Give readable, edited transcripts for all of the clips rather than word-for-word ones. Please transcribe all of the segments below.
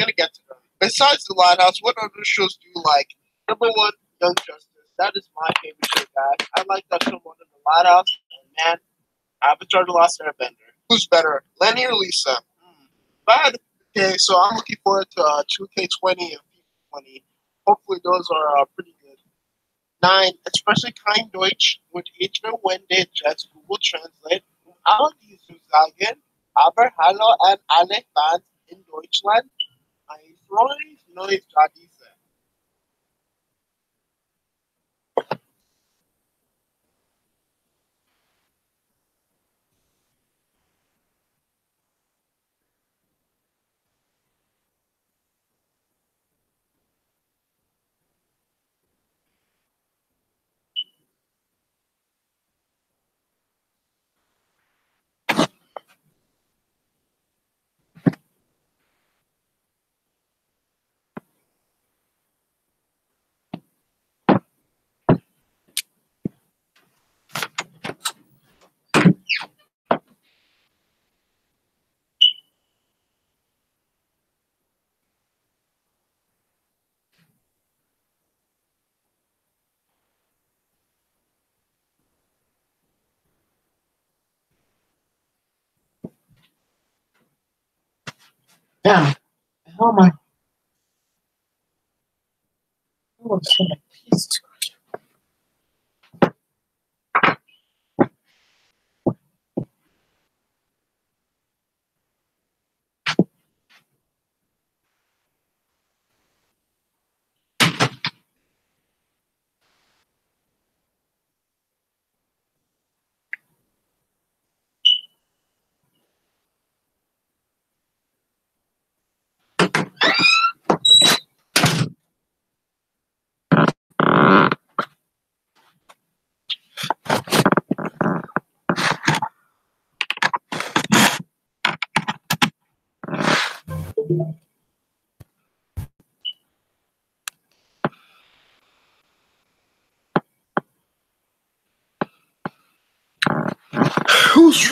gonna get to them. Besides The Lighthouse, what other shows do you like? Number one, Young Justice. That is my favorite show, guys. I like that show more than The Lighthouse. And man, Avatar: The Last Airbender. Who's better, Lenny or Lisa? Bad. Okay, so I'm looking forward to 2K20 and FIFA 20. Hopefully those are pretty good. 9. Especially kein Deutsch und ich verwende just Google Translate, um Audi zu sagen, aber hallo an alle Fans in Deutschland. Ein frohes neues Jahr diese. Damn. How am I? Oh, so my piece. Who's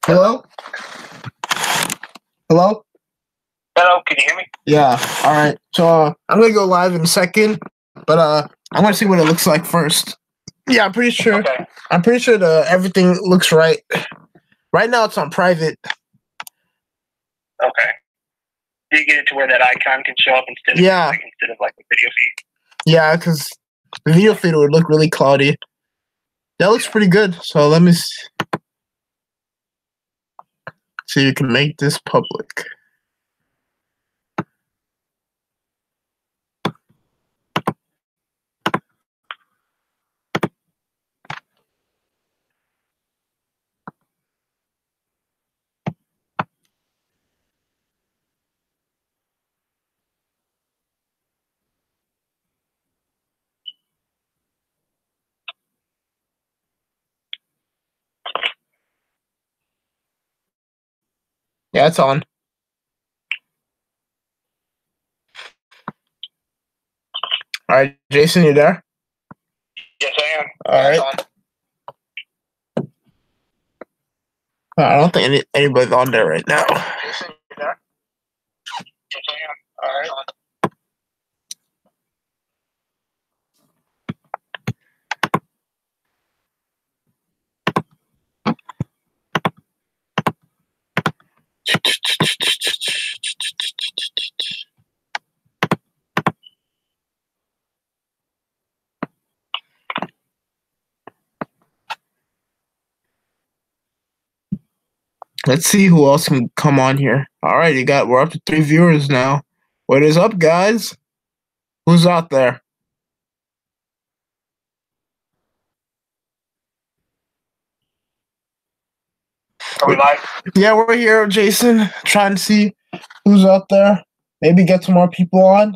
Hello? Hello? Hello, can you hear me? Yeah, alright. So I'm gonna go live in a second, but I'm gonna see what it looks like first. Yeah, I'm pretty sure. Okay. I'm pretty sure everything looks right. Right now it's on private. Okay. Do you get it to where that icon can show up instead of instead of like a video feed? Yeah, because the video feed would look really cloudy. That looks pretty good. So let me see if you can make this public. Yeah, it's on. All right, Jason, you there? Yes, I am. All right. I don't think anybody's on there right now. Jason, you there? Yes, I am. All right. Let's see who else can come on here. All right, we're up to 3 viewers now. What is up, guys? Who's out there? Are we live? Yeah, we're here, Jason, trying to see who's out there. Maybe get some more people on.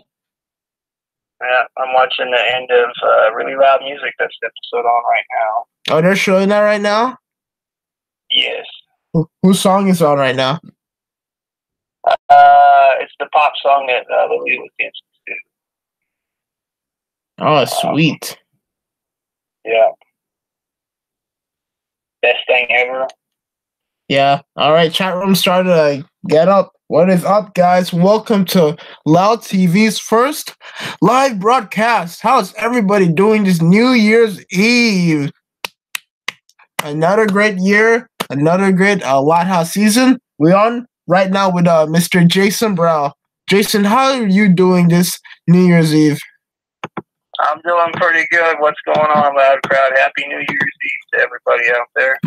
Yeah, I'm watching the end of Really Loud Music. That's the episode on right now. Oh, they're showing that right now? Yes. Whose song is on right now? It's the pop song that Lily was dancing to. Oh, sweet. Yeah. Best thing ever. Yeah. All right, chat room started to get up. What is up, guys? Welcome to Loud TV's first live broadcast. How's everybody doing this New Year's Eve? Another great year, another great Lighthouse season. We're on right now with Mr. Jason Brow. Jason, how are you doing this New Year's Eve? I'm doing pretty good. What's going on, Loud Crowd? Happy New Year's Eve to everybody out there.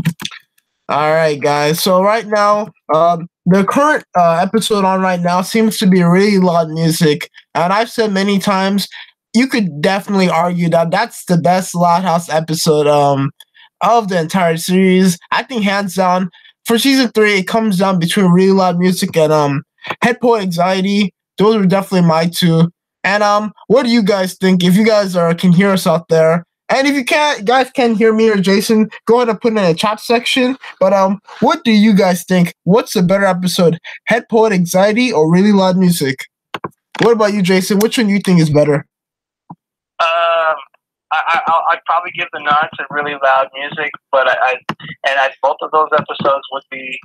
All right, guys. So right now, the current episode on right now seems to be really loud music, and I've said many times, you could definitely argue that that's the best Loud House episode of the entire series. I think hands down for season 3, it comes down between really loud music and Head Point Anxiety. Those are definitely my two. And what do you guys think? If you guys can hear us out there. And if you guys can't hear me or Jason, go ahead and put it in the chat section. But what do you guys think? What's a better episode, Head Poet Anxiety or Really Loud Music? What about you, Jason? Which one do you think is better? I'd probably give the nod to Really Loud Music, but both of those episodes would be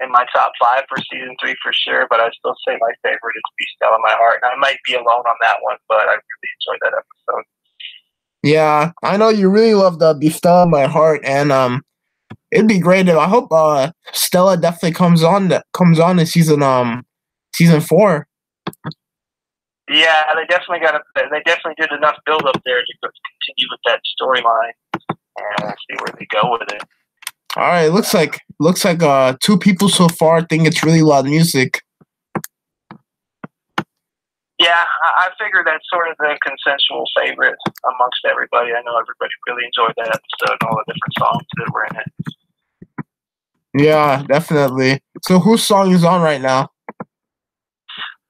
in my top 5 for season 3 for sure. But I'd still say my favorite is Be Still in My Heart, and I might be alone on that one, but I really enjoyed that episode. Yeah, I know you really love the Be Still in My Heart, and it'd be great if I hope Stella definitely comes on in season 4. Yeah, they definitely did enough build up there to continue with that storyline, and we'll see where they go with it. All right, looks like 2 people so far think it's Really Loud Music. Yeah, I figure that's sort of the consensual favorite amongst everybody. I know everybody really enjoyed that episode and all the different songs that were in it. Yeah, definitely. So whose song is on right now?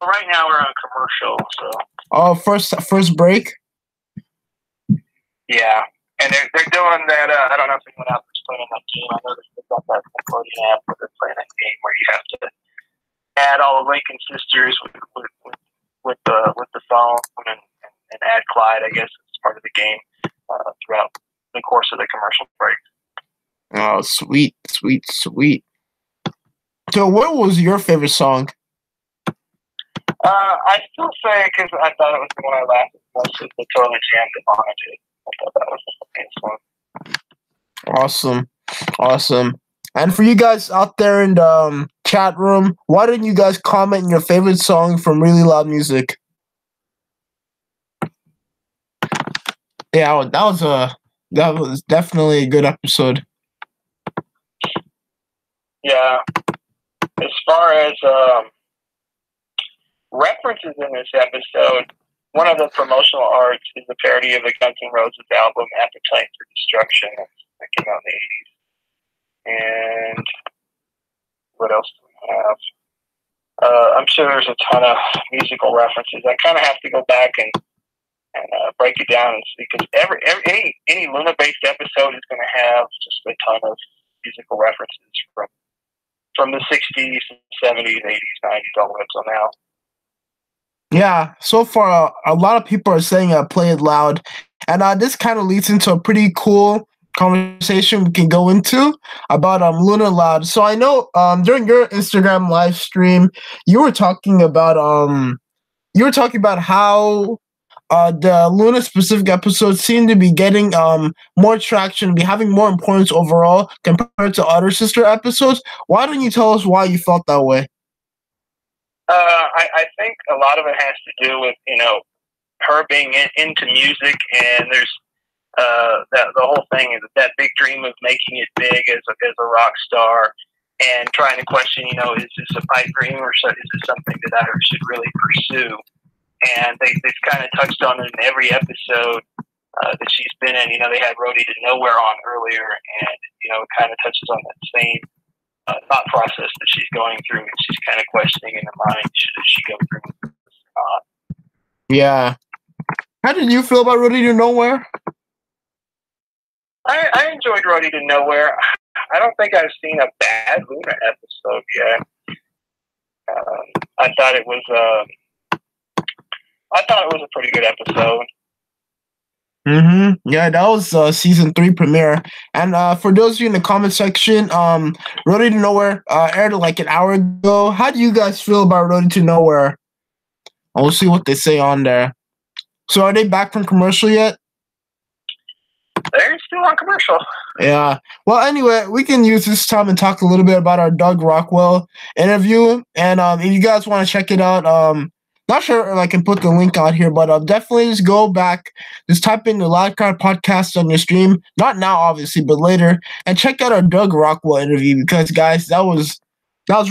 Well, right now we're on a commercial, so. Oh, first break? Yeah, and they're doing that, I don't know if anyone else is playing that game. I know they've got that Nickelodeon app where they're playing that game where you have to add all the Lincoln sisters with the phone and add Clyde, I guess, as part of the game throughout the course of the commercial break. Oh, sweet. So what was your favorite song? I still say, because I thought it was the one I laughed most, is the Toilet Jam that Lana did. I thought that was the funniest one. Awesome. And for you guys out there in the chat room, why didn't you guys comment your favorite song from Really Loud Music? Yeah, that was definitely a good episode. Yeah. As far as references in this episode, one of the promotional arts is a parody of the Guns N' Roses album Appetite for Destruction that came out in the 80s. And what else do we have? I'm sure there's a ton of musical references. I kind of have to go back and break it down and see, because any Luna-based episode is going to have just a ton of musical references from the 60s, 70s, 80s, 90s, all the way up till now. Yeah, so far a lot of people are saying play it loud, and this kind of leads into a pretty cool conversation we can go into about Luna Loud. So I know during your Instagram live stream you were talking about how the Luna specific episodes seem to be getting more traction, be having more importance overall compared to other sister episodes. Why don't you tell us why you felt that way? I think a lot of it has to do with her being into music, and there's that the whole thing is that big dream of making it big as a rock star, and trying to question, is this a pipe dream or is it something that I should really pursue? And they've kind of touched on it in every episode that she's been in. They had Roadie to Nowhere on earlier, and it kind of touches on that same thought process that she's going through, and she's kind of questioning in her mind, should she go through with this or not? Yeah. How did you feel about Roadie to Nowhere? I enjoyed Roadie to Nowhere. I don't think I've seen a bad Luna episode yet. I thought it was a pretty good episode. Yeah, that was season 3 premiere. And for those of you in the comment section, Roadie to Nowhere aired like an hour ago. How do you guys feel about Roadie to Nowhere? We'll see what they say on there. So are they back from commercial yet? They're still on commercial. Yeah. Well, anyway, we can use this time and talk a little bit about our Doug Rockwell interview. And if you guys want to check it out, not sure if I can put the link out here, but definitely just go back, just type in the Loud Card podcast on your stream. Not now, obviously, but later, and check out our Doug Rockwell interview because, guys, that was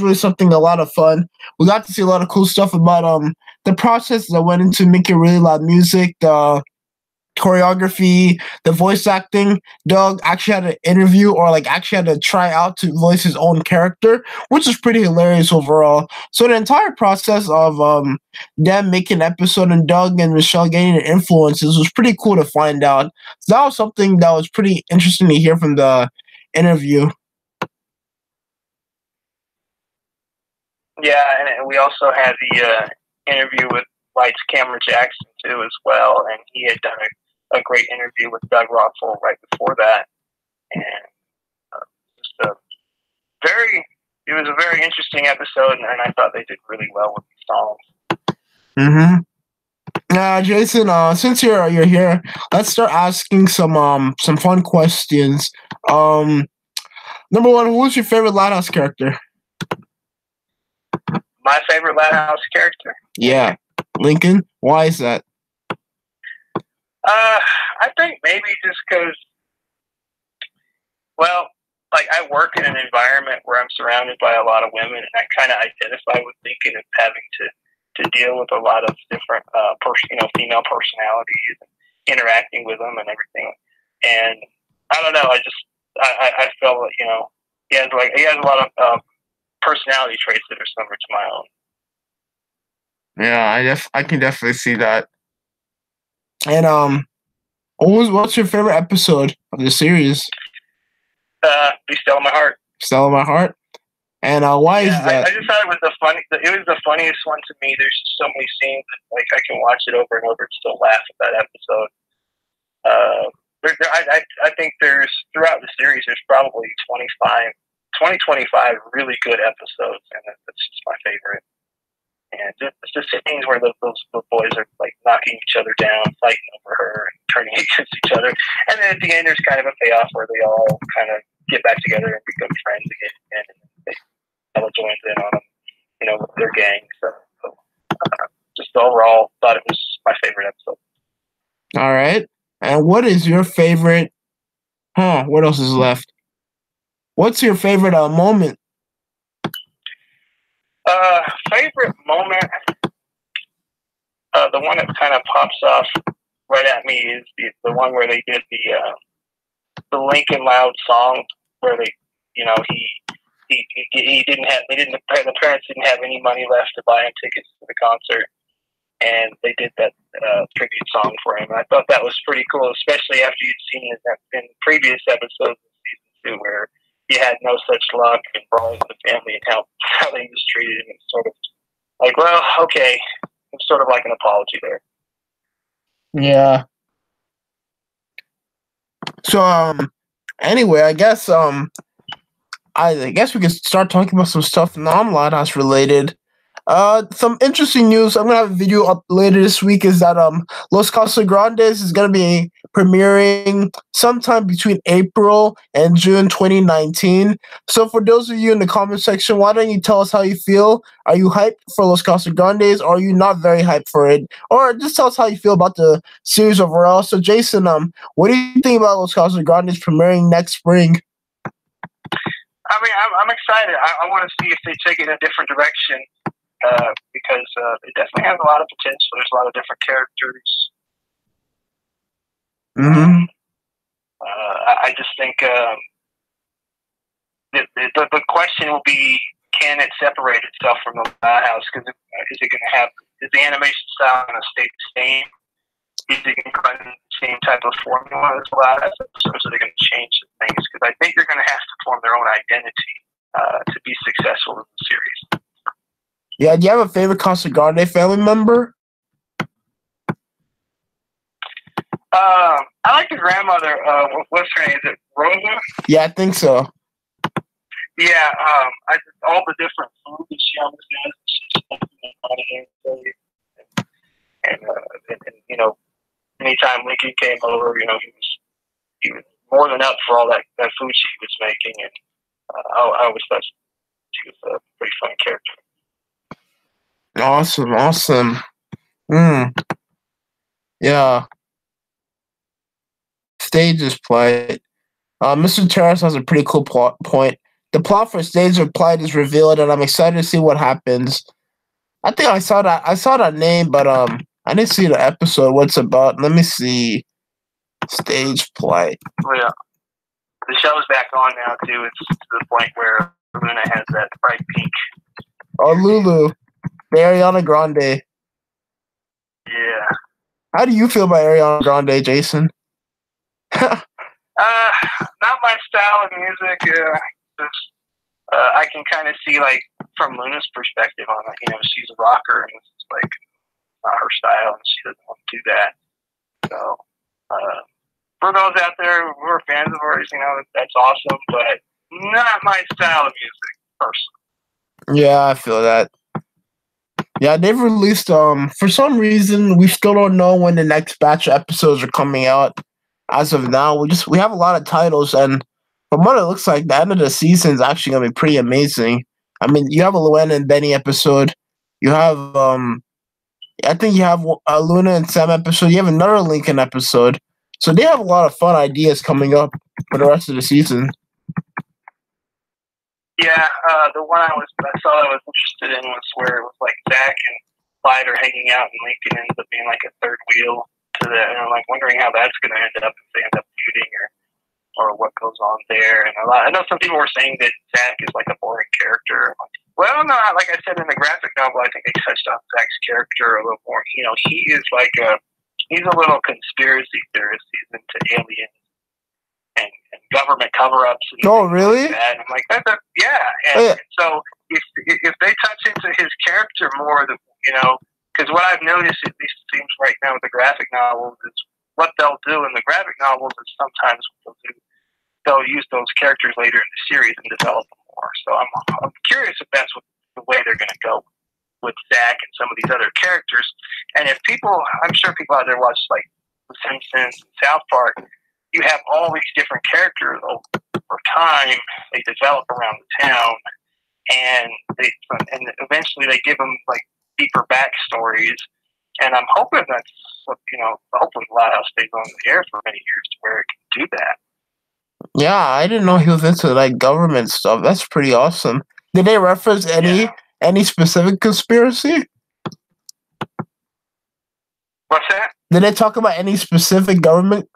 really something, a lot of fun. We got to see a lot of cool stuff about the process that went into making really loud music, the choreography, the voice acting. Doug actually had an interview, or like actually had to try out to voice his own character, which is pretty hilarious overall. So the entire process of them making an episode and Doug and Michelle getting their influences was pretty cool to find out. So that was something that was pretty interesting to hear from the interview. Yeah, and we also had the interview with Lights Camera Jackson too as well, and he had done a great interview with Doug Rockwell right before that, and it was a very interesting episode, and I thought they did really well with the songs. Jason, since you're here, let's start asking some fun questions. Number one, who was your favorite Lighthouse character? My favorite Lighthouse character? Yeah, Lincoln. Why is that? I think maybe just because, well, like I work in an environment where I'm surrounded by a lot of women, and I kind of identify with Lincoln as having to deal with a lot of different, female personalities, and interacting with them and everything. And I don't know, I felt like, he has a lot of personality traits that are similar to my own. Yeah, I can definitely see that. And what's your favorite episode of the series? Be Still in My Heart. Still in My Heart. And why is that? I just thought it was the funniest one to me. There's just so many scenes that like I can watch it over and over and still laugh at that episode. I think there's throughout the series there's probably 25 really good episodes, and that's just my favorite. And it's just scenes where those boys are like knocking each other down, fighting over her, and turning against each other. And then at the end, there's kind of a payoff where they all kind of get back together and become friends again. And Ella joins in on them, with their gang. So just overall, thought it was my favorite episode. All right. And what is your favorite? What else is left? What's your favorite moment? Favorite moment, the one that kind of pops off right at me is the one where they did the Lincoln Loud song, where they, the parents didn't have any money left to buy him tickets to the concert, and they did that tribute song for him. And I thought that was pretty cool, especially after you'd seen it in previous episodes of season 2, where he had no such luck and brought the family and how they mistreated him. It's sort of like, well, okay, It's sort of like an apology there. Yeah. So anyway, I guess we can start talking about some stuff non-Lighthouse related. Some interesting news. I'm gonna have a video up later this week. Is that Los Casa Grandes is gonna be premiering sometime between April and June 2019. So for those of you in the comment section, why don't you tell us how you feel? Are you hyped for Los Casa Grandes, or are you not very hyped for it? Or just tell us how you feel about the series overall. So Jason, what do you think about Los Casa Grandes premiering next spring? I mean, I'm excited. I want to see if they take it in a different direction. Because it definitely has a lot of potential. There's a lot of different characters. Mm-hmm. I just think the question will be, can it separate itself from the Lighthouse? Because is it going to have, is the animation style going to stay the same? Is it going to run the same type of formula as the Lighthouse? Or is it going to change some things? Because I think they're going to have to form their own identity to be successful in the series. Yeah, do you have a favorite Casa Grande family member? I like the grandmother. What's her name? Is it Rosa? Yeah, I think so. Yeah, all the different food that she always has. And you know, anytime Lincoln came over, you know, he was more than up for all that food she was making, and I always thought she was a pretty fun character. Awesome. Yeah. Stage's play. Mr. Terrace has a pretty cool point. The plot for Stage of Plight is revealed, and I'm excited to see what happens. I think I saw that name, but I didn't see the episode. What's it about? Let me see. Stage Plight. Oh, yeah. The show's back on now too. It's to the point where Luna has that bright pink. Oh, Lulu. The Ariana Grande. Yeah. How do you feel about Ariana Grande, Jason? Not my style of music. I can kind of see, like, from Luna's perspective on it. You know, she's a rocker, and it's like not her style, and she doesn't want to do that. So, for those out there who are fans of hers, you know, that's awesome, but not my style of music, personally. Yeah, I feel that. Yeah, they've released for some reason we still don't know when the next batch of episodes are coming out. As of now, we have a lot of titles, and from what it looks like, the end of the season is actually gonna be pretty amazing. I mean, you have a Luana and Benny episode. You have I think you have a Luna and Sam episode. You have another Lincoln episode. So they have a lot of fun ideas coming up for the rest of the season. Yeah, the one I saw I was interested in was where it was like Zach and Clyde are hanging out, and Lincoln ends up being like a third wheel to that. And I'm like wondering how that's going to end up, if they end up feuding or what goes on there. And I know some people were saying that Zach is like a boring character. Well, no, like I said in the graphic novel, I think they touched on Zach's character a little more. You know, he is like he's a little conspiracy theorist. He's into aliens and government cover-ups. And oh, really? Like that. I'm like, yeah. And so if they touch into his character more, you know, because what I've noticed, at least it seems right now with the graphic novels, is what they'll do in the graphic novels is sometimes what they'll use those characters later in the series and develop them more. So I'm curious if that's the way they're going to go with Zach and some of these other characters. And if people, I'm sure people out there watch like The Simpsons and South Park, you have all these different characters over time. They develop around the town, and eventually they give them like deeper backstories. And I'm hoping that's what, you know, hopefully Lighthouse stays on the air for many years to where it can do that. Yeah, I didn't know he was into like government stuff. That's pretty awesome. Did they reference any specific conspiracy? What's that? Did they talk about any specific government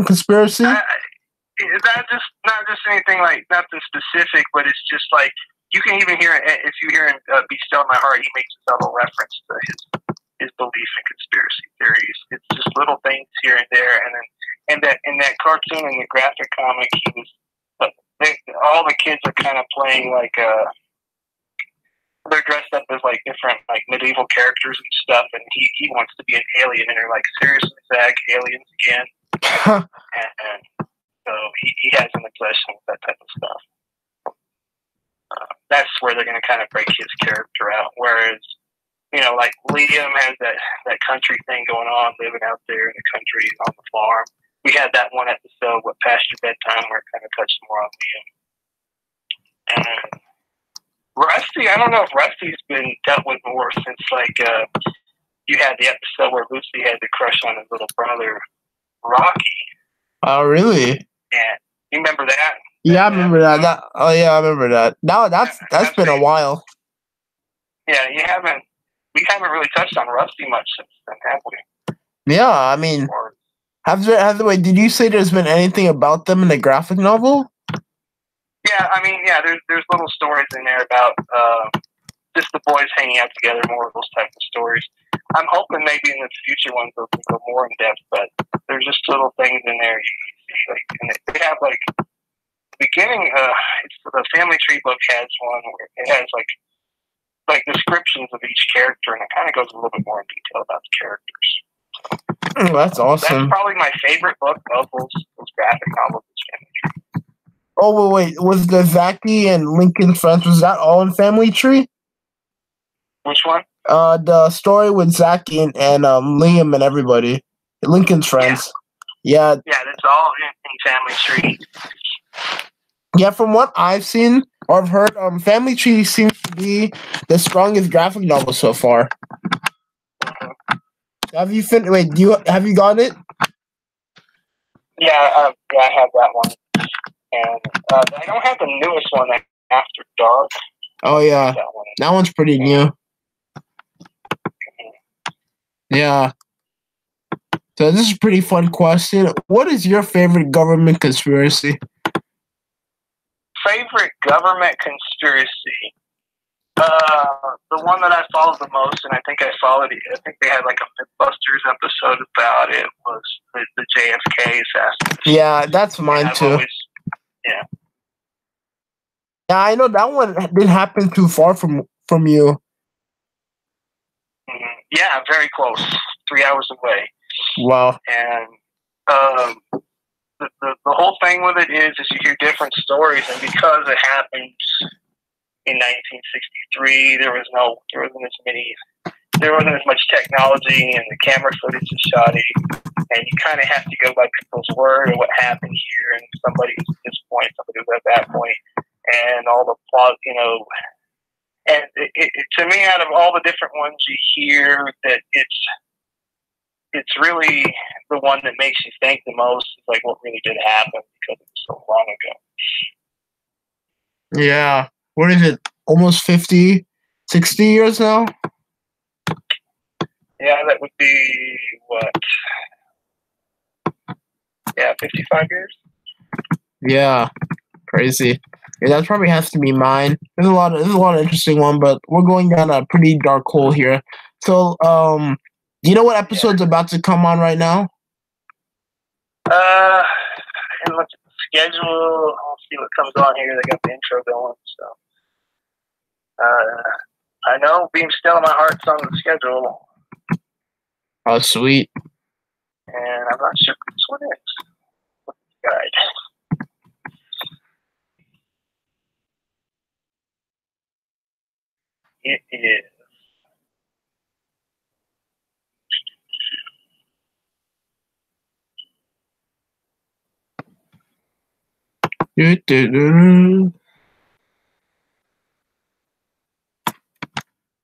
conspiracy? Not just anything like nothing specific, but it's just like you can even hear it if you hear him "Be Still in My Heart." He makes several reference to his belief in conspiracy theories. It's just little things here and there, and then in that cartoon and the graphic comic, all the kids are kind of playing like they're dressed up as like different like medieval characters and stuff, and he wants to be an alien, and they're like, seriously, Zach, aliens again? and so he has an obsession with that type of stuff. That's where they're going to kind of break his character out. Whereas, like Liam has that country thing going on, living out there in the country on the farm. We had that one episode with Past Your Bedtime where it kind of touched more on Liam. And Rusty, I don't know if Rusty's been dealt with more since like you had the episode where Lucy had the crush on his little brother, Rocky. Oh, really? Yeah. You remember that? Yeah, I remember that. Oh, yeah, I remember that. Now that's been a while. Yeah, we haven't really touched on Rusty much since then, have we? Yeah, I mean, wait, did you say there's been anything about them in the graphic novel? Yeah, I mean, yeah, there's little stories in there about just the boys hanging out together, more of those type of stories. I'm hoping maybe in the future ones they'll go more in depth, but there's just little things in there you can see. Like, and they have like beginning. It's the Family Tree book has one where it has like descriptions of each character, and it kind of goes a little bit more in detail about the characters. Oh, that's awesome. That's probably my favorite book of those graphic novels. Family Tree. Oh, wait, was the Zachy and Lincoln Friends, was that all in Family Tree? Which one? The story with Zachy and Liam and everybody. Lincoln's Friends. Yeah. Yeah, that's all in Family Tree. Yeah, from what I've seen or I've heard, Family Tree seems to be the strongest graphic novel so far. Mm-hmm. Have you have you got it? Yeah, I have that one. And I don't have the newest one, After Dark. Oh, yeah. That one's pretty new. Yeah. So this is a pretty fun question. What is your favorite government conspiracy? Favorite government conspiracy? The one that I followed the most, and I think they had like a Mythbusters episode about it, was the JFK assassination. Yeah, that's mine too. Yeah, I know that one didn't happen too far from you. Mm-hmm. Yeah, very close. 3 hours away. Wow. And the whole thing with it is you hear different stories, and because it happened in 1963, there wasn't as much technology, and the camera footage is shoddy, and you kind of have to go by people's word of what happened here, and somebody was at this point, somebody was at that point, and all the plot, and to me, out of all the different ones you hear, that it's really the one that makes you think the most, is like what really did happen, because it was so long ago. Yeah. What is it? Almost 50, 60 years now? Yeah, that would be what? Yeah, 55 years. Yeah, crazy. Yeah, that probably has to be mine. There's a lot of interesting one, but we're going down a pretty dark hole here. So, do you know what episode's about to come on right now? And look at the schedule. I'll see what comes on here. They got the intro going, so. I know Being Still in My Heart's on the schedule. Oh, sweet. And I'm not sure which one is. Guide. It is.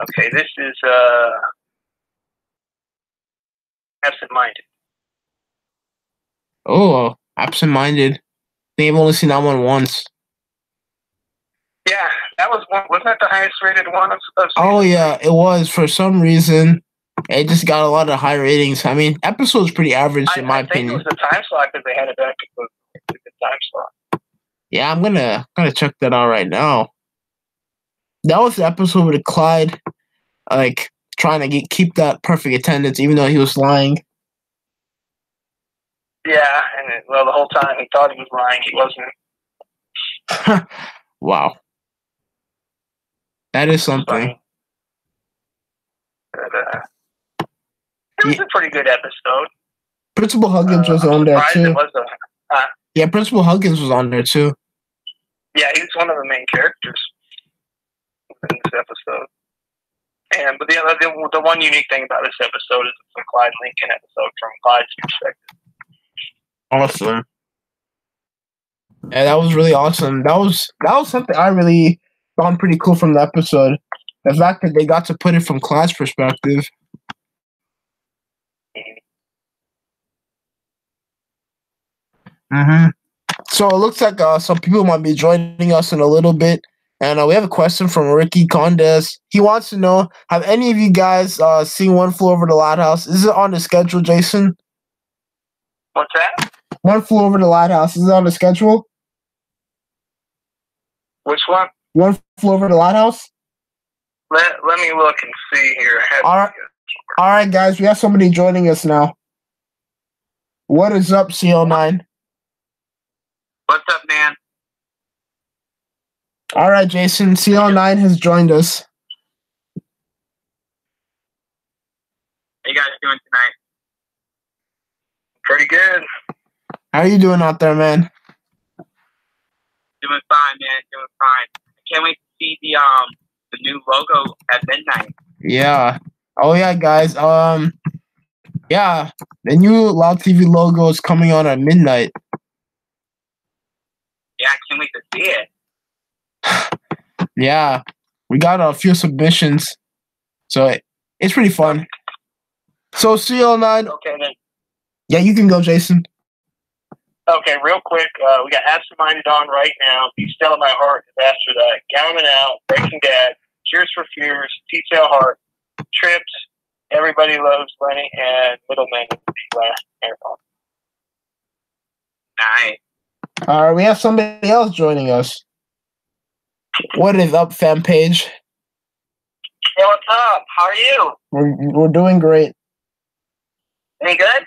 Okay, this is Absent-Minded. Oh, Absent-Minded. I think I've only seen that one once. Yeah, that was one. Wasn't that the highest rated one of Oh, yeah, it was. For some reason, it just got a lot of high ratings. I mean, episode's pretty average in my opinion. I think it was the time slot because they had it back to the time slot. Yeah, I'm gonna check that out right now. That was the episode with Clyde, like trying to keep that perfect attendance, even though he was lying. Yeah, and the whole time he thought he was lying, he wasn't. Wow. That is It's something. funny. But, it was a pretty good episode. Principal Huggins was on there Surprised too. it was Yeah, Principal Huggins was on there too. yeah, he's one of the main characters in this episode. And but the one unique thing about this episode is it's a Clyde Lincoln episode from Clyde's perspective. Awesome. Yeah, that was really awesome. That was something I really found pretty cool from the episode. The fact that they got to put it from Clyde's perspective. Mm-hmm. So it looks like some people might be joining us in a little bit. And we have a question from Ricky Condes. He wants to know, have any of you guys seen One Flew Over the Lighthouse? Is it on the schedule, Jason? What's that? One Flew Over the Lighthouse. Is it on the schedule? Which one? One Flew Over the Lighthouse? Let me look and see here. All right, guys. We have somebody joining us now. What is up, CO9? What's up, man? All right, Jason. CO9 has joined us. How you guys doing tonight? Pretty good. How are you doing out there, man? Doing fine, man. Doing fine. I can't wait to see the new logo at midnight. Yeah. Oh yeah, guys. Yeah, the new Loud TV logo is coming on at midnight. Yeah, I can't wait to see it. Yeah, we got a few submissions, so it's pretty fun. So CO9. Okay, then. Yeah, you can go, Jason. Okay, real quick, we got Absent-Minded on right now. Be Still in My Heart is after that. Gallman Out, Breaking Bad, Tears for Fears, T-Tail Heart, Trips, Everybody Loves Lenny, and Middleman is the last marathon. Nice. All right, we have somebody else joining us. What is up, fan page? Hey, what's up? How are you? We're doing great. Any good?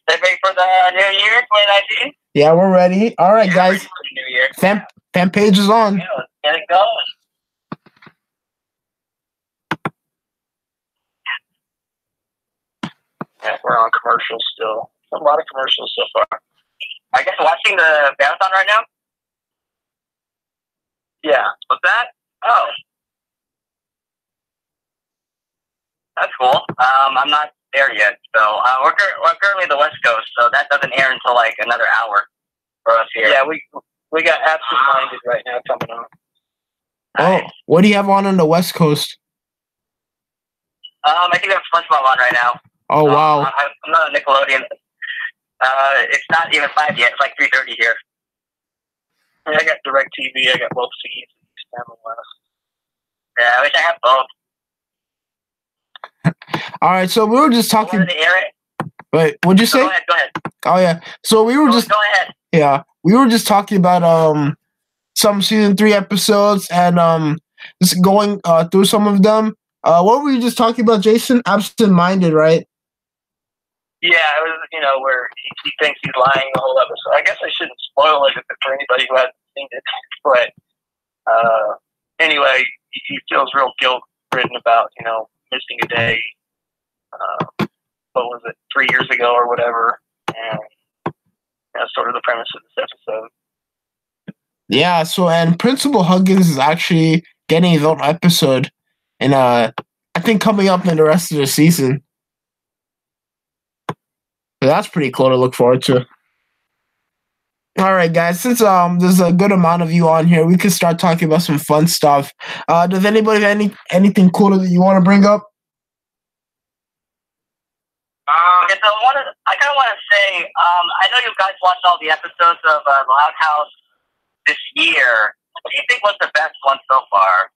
Ready for the new year, 2019? Yeah, we're ready. All right, guys. Ready for the new year. Fan page is on. Yeah, let's get it going. Yeah, we're on commercials still. A lot of commercials so far. I guess watching the marathon right now? Yeah. What's that? Oh. That's cool. I'm not there yet, so we're currently the West Coast, so that doesn't air until like another hour for us here. Yeah, we got Absent-Minded right now coming on. Oh, what do you have on the West Coast? I think I have SpongeBob on right now. Oh wow! I'm not a Nickelodeon. It's not even 5 yet. It's like 3:30 here. I got DirecTV. I got both feeds. Yeah, I wish I had both. All right, so we were just talking. Wait, what'd you say? Go ahead. Oh yeah, so we were just. Go ahead. Yeah, we were just talking about some season 3 episodes and just going through some of them. What were you just talking about, Jason? Absent-Minded, right? Yeah, it was, where he thinks he's lying the whole episode. I guess I shouldn't spoil it for anybody who hasn't seen it. But anyway, he feels real guilt-ridden about, missing a day. What was it, 3 years ago or whatever. And that's sort of the premise of this episode. Yeah, and Principal Huggins is actually getting his own episode. And I think coming up in the rest of the season. So that's pretty cool to look forward to. All right, guys. Since there's a good amount of you on here, we can start talking about some fun stuff. Does anybody have anything cool that you want to bring up? Okay, so I kind of want to say, I know you guys watched all the episodes of Loud House this year. What do you think was the best one so far?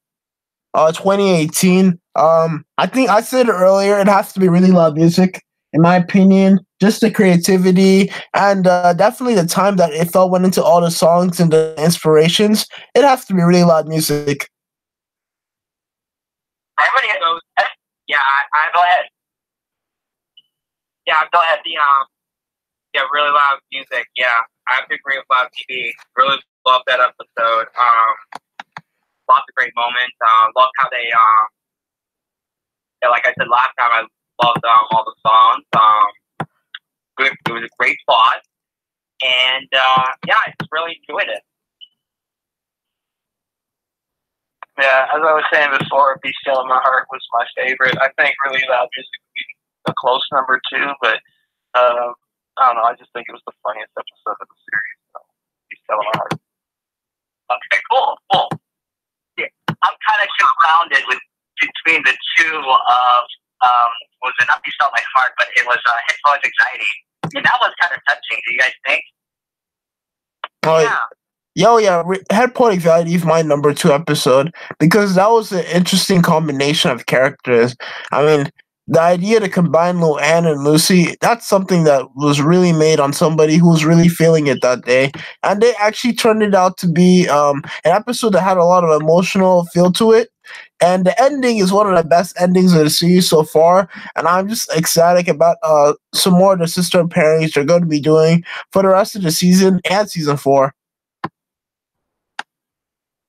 2018. I think I said it earlier. It has to be really loud music, in my opinion. Just the creativity and definitely the time that it went into all the songs and the inspirations. It has to be really loud music. Everybody knows. Yeah, I go ahead. Yeah, go ahead. Yeah, really loud music. Yeah, I have to agree with Loud TV. Really love that episode. lots of great moments. Love how they, like I said last time, I loved all the songs. It was a great plot, and I just really enjoyed it. Yeah, as I was saying before, "Be Still in My Heart" was my favorite. I think "Really Loud Music" would be a close number 2, but I don't know. I just think it was the funniest episode of the series. So, "Be Still in My Heart." Okay, cool. Yeah, I'm kind of confounded between the two of was it not "Be Still in My Heart," but it was "Headphones Anxiety." And that was kind of touching. Do you guys think? Yeah. Head Point Anxiety is my number 2 episode because that was an interesting combination of characters. I mean, the idea to combine Luann and Lucy, that's something that was really made on somebody who was really feeling it that day. And they actually turned it out to be an episode that had a lot of emotional feel to it. And the ending is one of the best endings of the series so far. And I'm just ecstatic about some more of the sister pairings they're going to be doing for the rest of the season and season 4.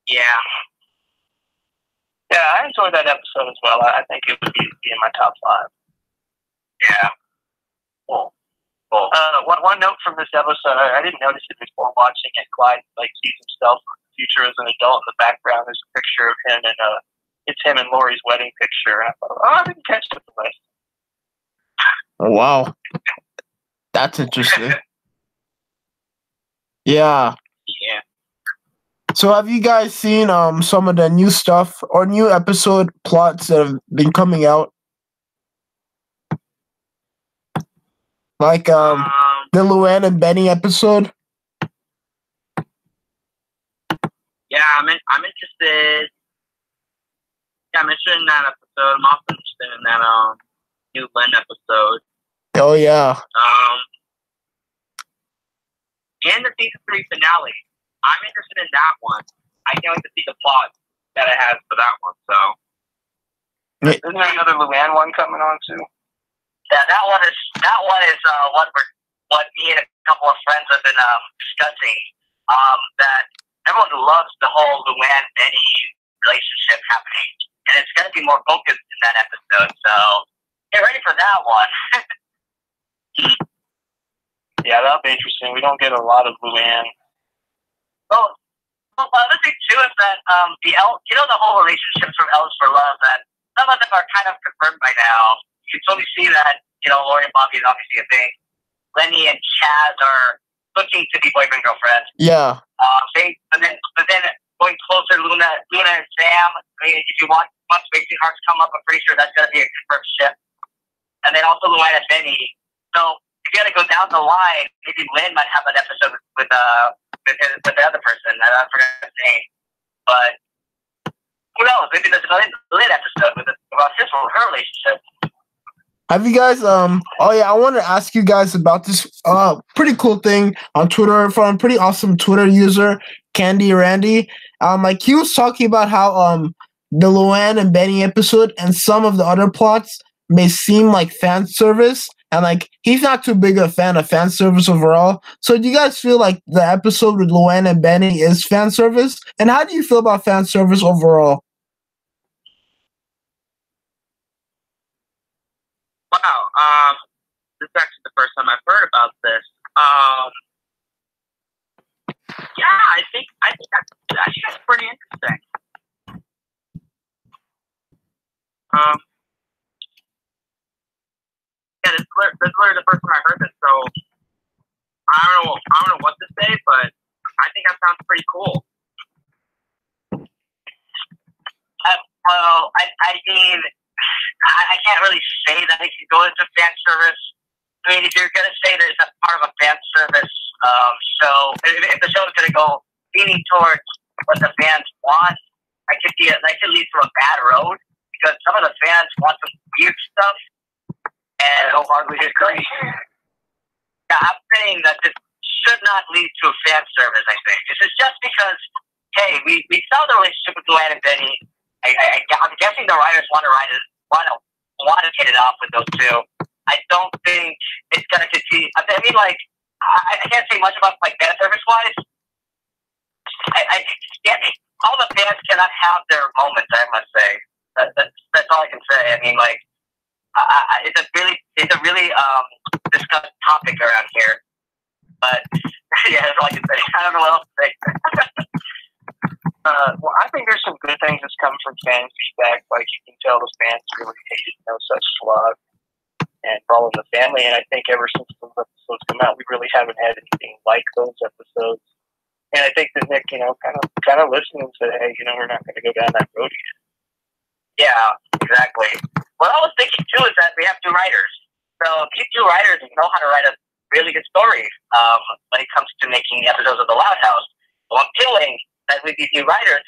Yeah. Yeah, I enjoyed that episode as well. I think it would be in my top 5. Yeah. Cool. One note from this episode, I didn't notice it before watching it. Clyde sees himself in the future as an adult. In the background, there's a picture of him, and it's him and Lori's wedding picture. And I thought, I didn't catch it the list. Oh, wow. That's interesting. Yeah. Yeah. So have you guys seen some of the new stuff or new episode plots that have been coming out? Like the Luann and Benny episode? Yeah, I'm interested. Yeah, I'm interested in that episode. I'm also interested in that new Lynn episode. Oh yeah. And the season 3 finale. I'm interested in that one. I can't wait to see the plot that it has for that one. So, isn't there another Luann one coming on too? Yeah, that one is what me and a couple of friends have been discussing. That everyone loves the whole Luann Benny relationship happening, and it's going to be more focused in that episode. So, get ready for that one. Yeah, that'll be interesting. We don't get a lot of Luann. Well, the other thing too is that the whole relationships from Ellis for Love, that some of them are kind of confirmed by now. You can totally see that, Lori and Bobby is obviously a thing. Lenny and Chaz are looking to be boyfriend girlfriend. Yeah. But then going closer, Luna and Sam. I mean, if you want Racing Hearts come up, I'm pretty sure that's gonna be a confirmed ship. And then also Luann and Benny. So if you gotta go down the line, maybe Lynn might have an episode with the other person. I forgot his name, but who knows? Maybe there's another Lynn episode about her relationship. Have you guys I want to ask you guys about this pretty cool thing on Twitter from a pretty awesome Twitter user, Candy Randy. He was talking about how the Luann and Benny episode and some of the other plots may seem like fan service, and he's not too big a fan of fan service overall. So do you guys feel like the episode with Luann and Benny is fan service? And how do you feel about fan service overall? Wow, this is actually the first time I've heard about this. Yeah, I think that's pretty interesting. Yeah, this is literally the first time I heard this, so I don't know what to say, but I think that sounds pretty cool. Well, I mean, I can't really say that it could go into fan service. I mean, if you're going to say that it's a part of a fan service show, if the show is going to go leaning towards what the fans want, that could lead to a bad road, because some of the fans want some weird stuff, and I hardly agree. Yeah, I'm saying that this should not lead to a fan service. I think this is just because, hey, we saw the relationship with Luann and Benny. I'm guessing the writers want to hit it off with those two. I don't think it's going to continue. I mean, I can't say much about fan service wise. I all the fans cannot have their moments. I must say that's all I can say. I mean, like, it's a really discussed topic around here. But yeah, that's all I can say. I don't know what else to say. Well, I think there's some good things that's come from fan feedback. Like, you can tell the fans really hated No Such Slug and Brawl in the Family. And I think ever since those episodes come out, we really haven't had anything like those episodes. And I think that Nick, kind of listened and said, hey, we're not going to go down that road again. Yeah, exactly. What I was thinking too is that we have two writers. So these two writers know how to write a really good story when it comes to making episodes of The Loud House. So I'm feeling that with these new writers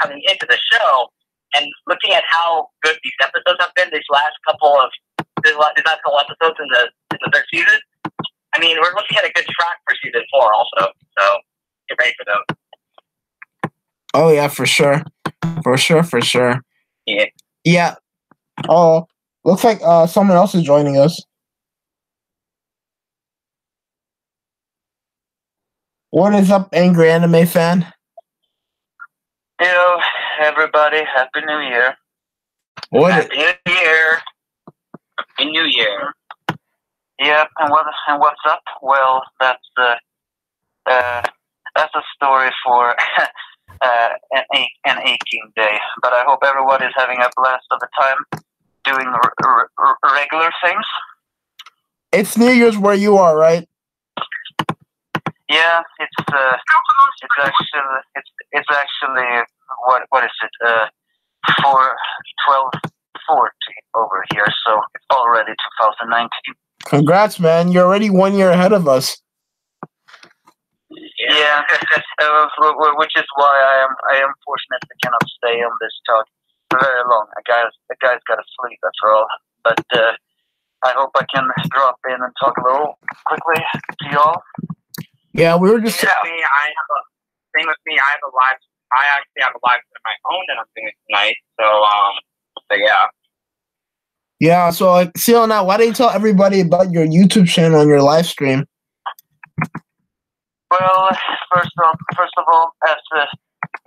coming into the show and looking at how good these episodes have been, these last couple episodes in the third season, I mean, we're looking at a good track for season 4 also. So get ready for those. Oh yeah, for sure. For sure. Yeah. Yeah. Oh, looks like someone else is joining us. What is up, Angry Anime Fan? Hello, everybody. Happy New Year. Happy New Year. Happy New Year. Yeah, and what's up? Well, that's a story for an 18 day. But I hope everyone is having a blast of the time doing regular things. It's New Year's where you are, right? Yeah, it's actually what is it? 12:40 over here, so it's already 2019. Congrats, man! You're already 1 year ahead of us. Yeah, which is why I am fortunate I cannot stay on this talk for very long. The guy's got to sleep after all. But I hope I can drop in and talk a little quickly to y'all. Yeah, we were just. Same with me. I actually have a live of my own that I'm doing tonight. So yeah. Yeah, so Seal, now why don't you tell everybody about your YouTube channel and your live stream? Well, first of all, as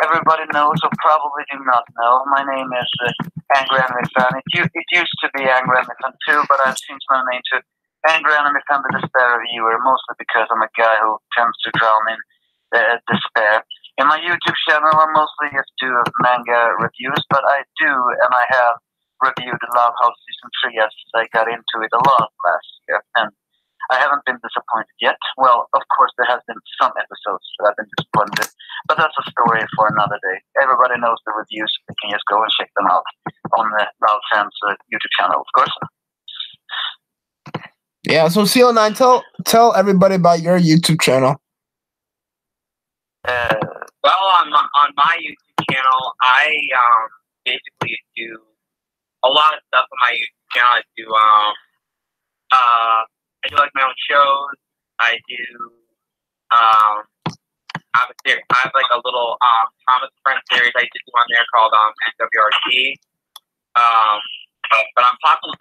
everybody knows or probably do not know, my name is Angry Anime Fan. It used to be Angry Anime Fan 2, but I've changed my name to Angry Anime Fan the Despair Reviewer, mostly because I'm a guy who tends to drown in despair. In my YouTube channel, I mostly just do manga reviews, but I have reviewed Love House Season 3 as I got into it a lot last year, and I haven't been disappointed yet. Well, of course, there has been some episodes that I've been disappointed, but that's a story for another day. Everybody knows the reviews. You can just go and check them out on the Loud Fans YouTube channel, of course. Yeah, so CO9, tell everybody about your YouTube channel. Well, on my YouTube channel, I basically do a lot of stuff on my YouTube channel. I do like my own shows. I have like a little Thomas Friend series I used to do on there called NWRT. But I'm possibly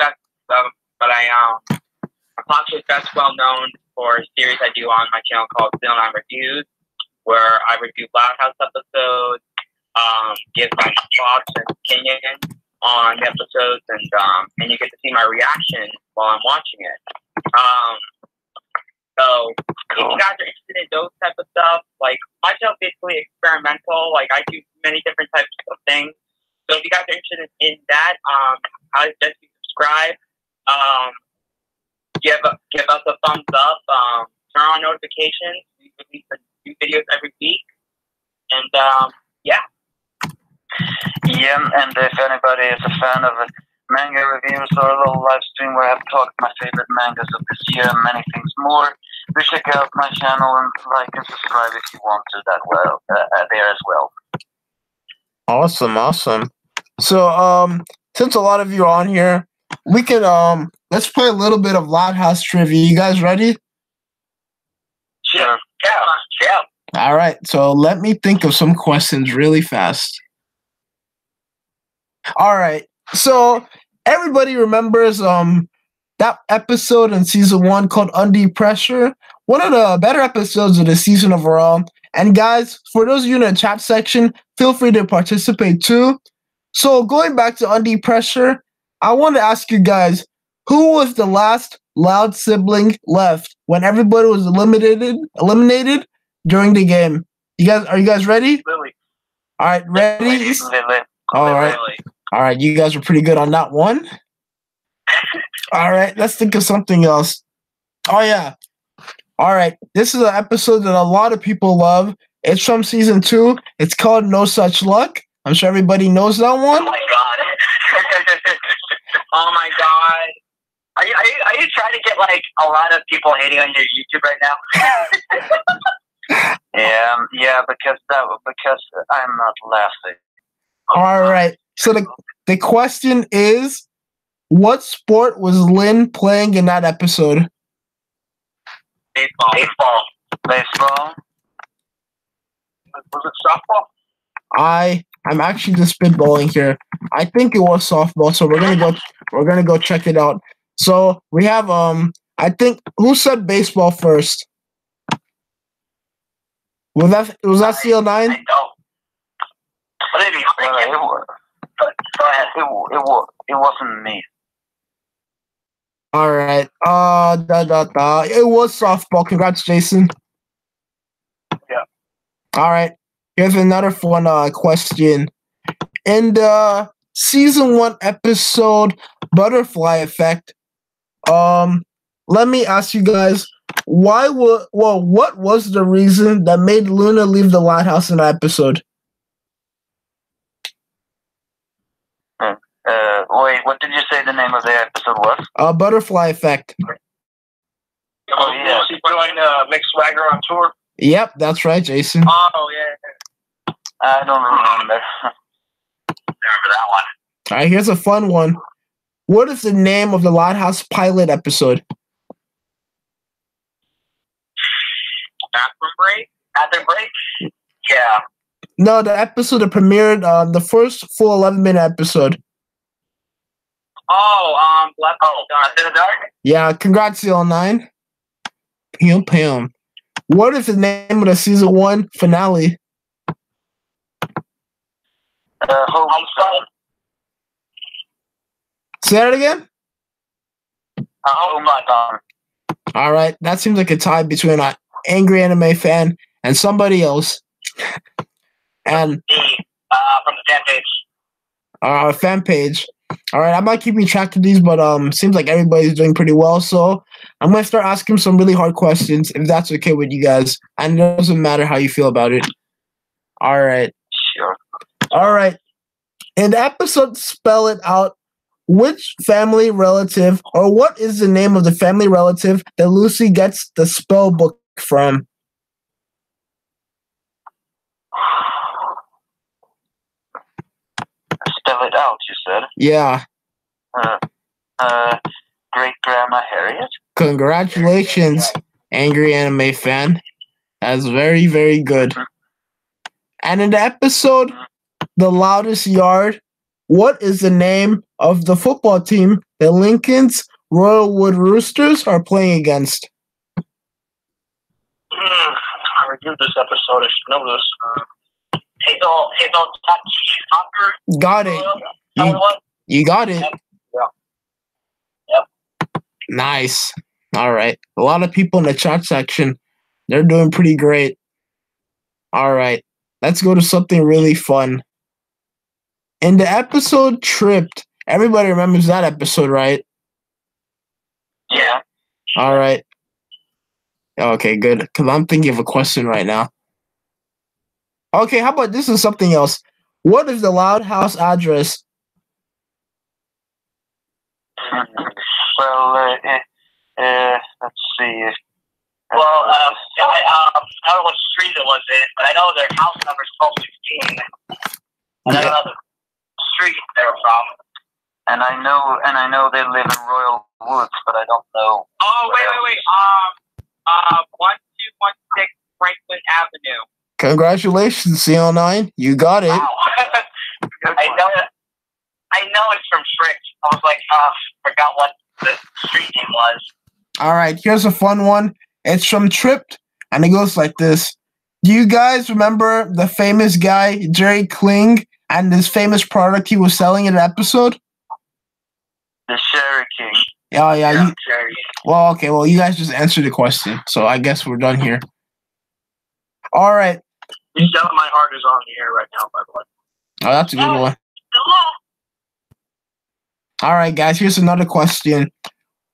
best well known for a series I do on my channel called Still Nine Reviews, where I review Loud House episodes, give my thoughts and opinions on the episodes, and you get to see my reaction while I'm watching it. So if you guys are interested in those type of stuff, like my channel is basically experimental. Like I do many different types of things. So if you guys are interested in that, I suggest you subscribe. Give us a thumbs up. Turn on notifications. We release new videos every week. And yeah. Yeah, and if anybody is a fan of manga reviews or a little live stream where I've talked my favorite mangas of this year and many things more, do check out my channel and like and subscribe if you want to there as well. Awesome. So since a lot of you are on here, we can let's play a little bit of Loud House trivia. You guys ready? Sure. Yeah. All right, so let me think of some questions really fast. All right, so everybody remembers that episode in season 1 called Undue Pressure, one of the better episodes of the season overall. And guys, for those of you in the chat section, feel free to participate too. So going back to Under Pressure, I want to ask you guys, who was the last loud sibling left when everybody was eliminated during the game? Are you guys ready? Lily. All right, ready? Lily. All right. All right, you guys were pretty good on that one. All right, let's think of something else. Oh, yeah. All right, this is an episode that a lot of people love. It's from season 2. It's called No Such Luck. I'm sure everybody knows that one. Oh, my God. Oh, my God. Are you trying to get, like, a lot of people hating on your YouTube right now? Yeah, because I'm not laughing. All right, so the question is, what sport was Lynn playing in that episode? Baseball. Was it softball? I'm actually just spitballing here. I think it was softball, so we're gonna go check it out. So we have I think who said baseball first? Was that CL9? I don't. Maybe. Go ahead. It wasn't me. All right. It was softball. Congrats, Jason. Yeah. All right. Here's another fun question. In the season 1 episode Butterfly Effect, let me ask you guys, what was the reason that made Luna leave the lighthouse in that episode? Wait, what did you say the name of the episode was? Butterfly Effect. Oh, yeah. She joined Mick Swagger on tour? Yep, that's right, Jason. Oh, yeah. I don't remember. Remember that one. All right, here's a fun one. What is the name of the Lighthouse pilot episode? Bathroom break? Yeah. No, the episode that premiered, the first full 11-minute episode. Left in the Dark? Yeah, congrats, CL9. Pam. What is the name of the season 1 finale? Homecoming. Say that again? Homecoming. All right, that seems like a tie between an angry anime fan and somebody else. And Me, from the fan page. Fan page. All right, I'm not keeping track of these, but seems like everybody's doing pretty well. So I'm gonna start asking some really hard questions, if that's okay with you guys. And it doesn't matter how you feel about it. All right. Sure. All right. In the episode Spell It Out, which family relative, or what is the name of the family relative that Lucy gets the spell book from? Spell it out, you said? Yeah. Great Grandma Harriet? Congratulations, angry anime fan. That's very, very good. And in the episode The Loudest Yard, what is the name of the football team that Lincoln's Royalwood Roosters are playing against? I reviewed this episode. I should know this. Hazel Tucker. Got it. You got it. Yep. Nice. All right. A lot of people in the chat section, they're doing pretty great. All right. Let's go to something really fun. In the episode Tripped, everybody remembers that episode, right? Yeah. All right. Okay, good. Because I'm thinking of a question right now. Okay, how about this is something else? What is the Loud House address? Well, let's see. Well, I don't know what street it was in, but I know their house number is 1216. And I don't know the street they're from. And I know they live in Royal Woods, but I don't know. Oh, wait. 1216 Franklin Avenue. Congratulations, CL9. You got it. Wow. I know it's from Trick. I was like, forgot what the street name was. All right, here's a fun one. It's from Tripped, and it goes like this. Do you guys remember the famous guy Jerry Kling and this famous product he was selling in an episode? The Sherry King. Yeah, yeah. Sherry. Well, okay. Well, you guys just answered the question, so I guess we're done here. All right. You tell my heart is on the air right now, by the way. Oh, that's a good one. All right, guys. Here's another question.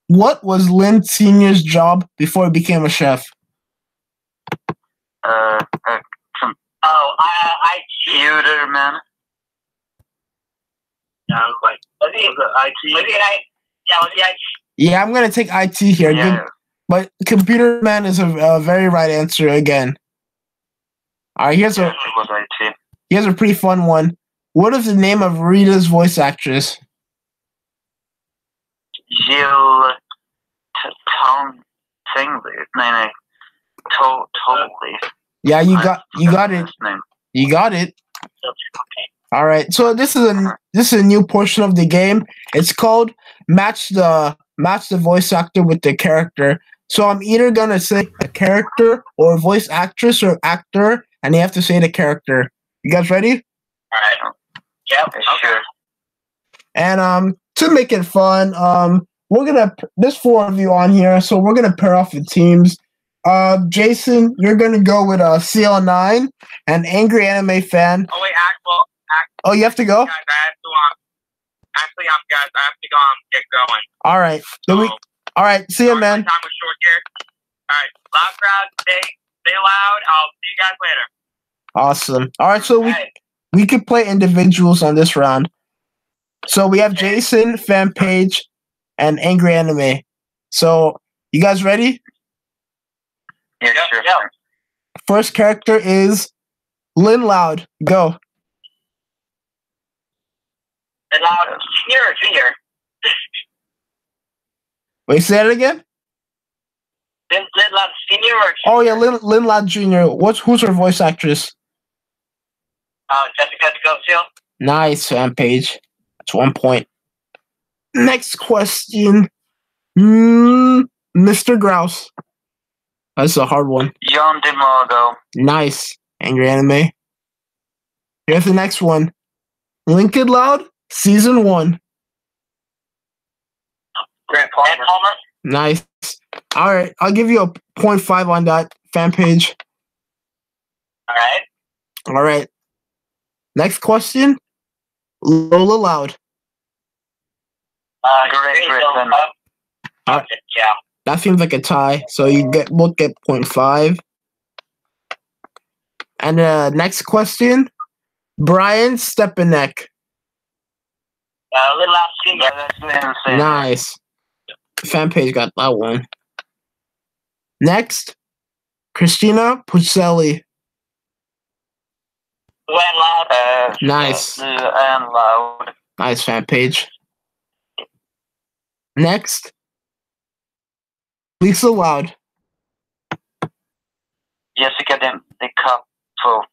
What was Lynn Sr.'s job before he became a chef? Computer man. Yeah, I was like, was it IT? Was it IT? Yeah, I'm gonna take IT here. Yeah. Good, but computer man is a very right answer again. All right, It was IT. here's a pretty fun one. What is the name of Rita's voice actress? Jill Tom Tingley. No. Totally. Yeah, you got it. Name. You got it. All right. So this is a new portion of the game. It's called match the voice actor with the character. So I'm either gonna say a character or voice actress or actor, and you have to say the character. You guys ready? All right. Yep. Sure. And to make it fun, there's 4 of you on here, so we're gonna pair off the teams. Jason, you're gonna go with CL9, an angry anime fan. Oh wait, Oh, you have to go? guys, I have to actually, guys, I have to go get going. All right. All right. See you, man. My time was short here. All right, loud crowd, stay loud. I'll see you guys later. Awesome. All right, so we could play individuals on this round. So we have Jason, fan page, and angry anime. So you guys ready? Yeah, sure. Yep. First character is Lynn Loud. Go. Loud. Junior. Wait, say that again? Lynn Loud Senior or Oh yeah, Lynn Loud Jr. Who's her voice actress? Jessica Scofield. Nice, fan page. That's 1 point. Next question. Mr. Grouse. That's a hard one. John DeMargo. Nice. Angry anime. Here's the next one. Lincoln Loud, season 1. Grant Palmer. Nice. All right, I'll give you a 0.5 on that fan page. All right. All right. Next question. Lola Loud. Great Britain. Yeah. That seems like a tie, so you both get 0.5. And next question. Brian Stepanek. Lynn Loud Senior. Nice. Fan page got that one. Next, Christina Puccelli. Gwen Loud. Nice. And Loud. Nice fan page. Next, Lisa Loud. Jessica De Capo.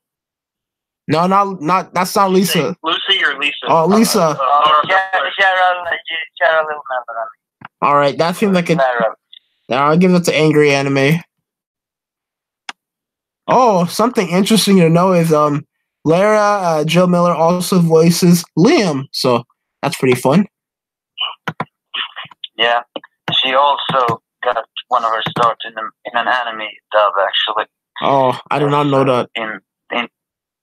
No, not that's not Lisa. Lucy or Lisa? Oh, Lisa. Cheryl Little. All right, that seems like a. I'll give it to angry anime. Oh, something interesting to know is Lara Jill Miller also voices Liam, so that's pretty fun. Yeah, she also got one of her starts in an anime dub actually. Oh, I did not know that. In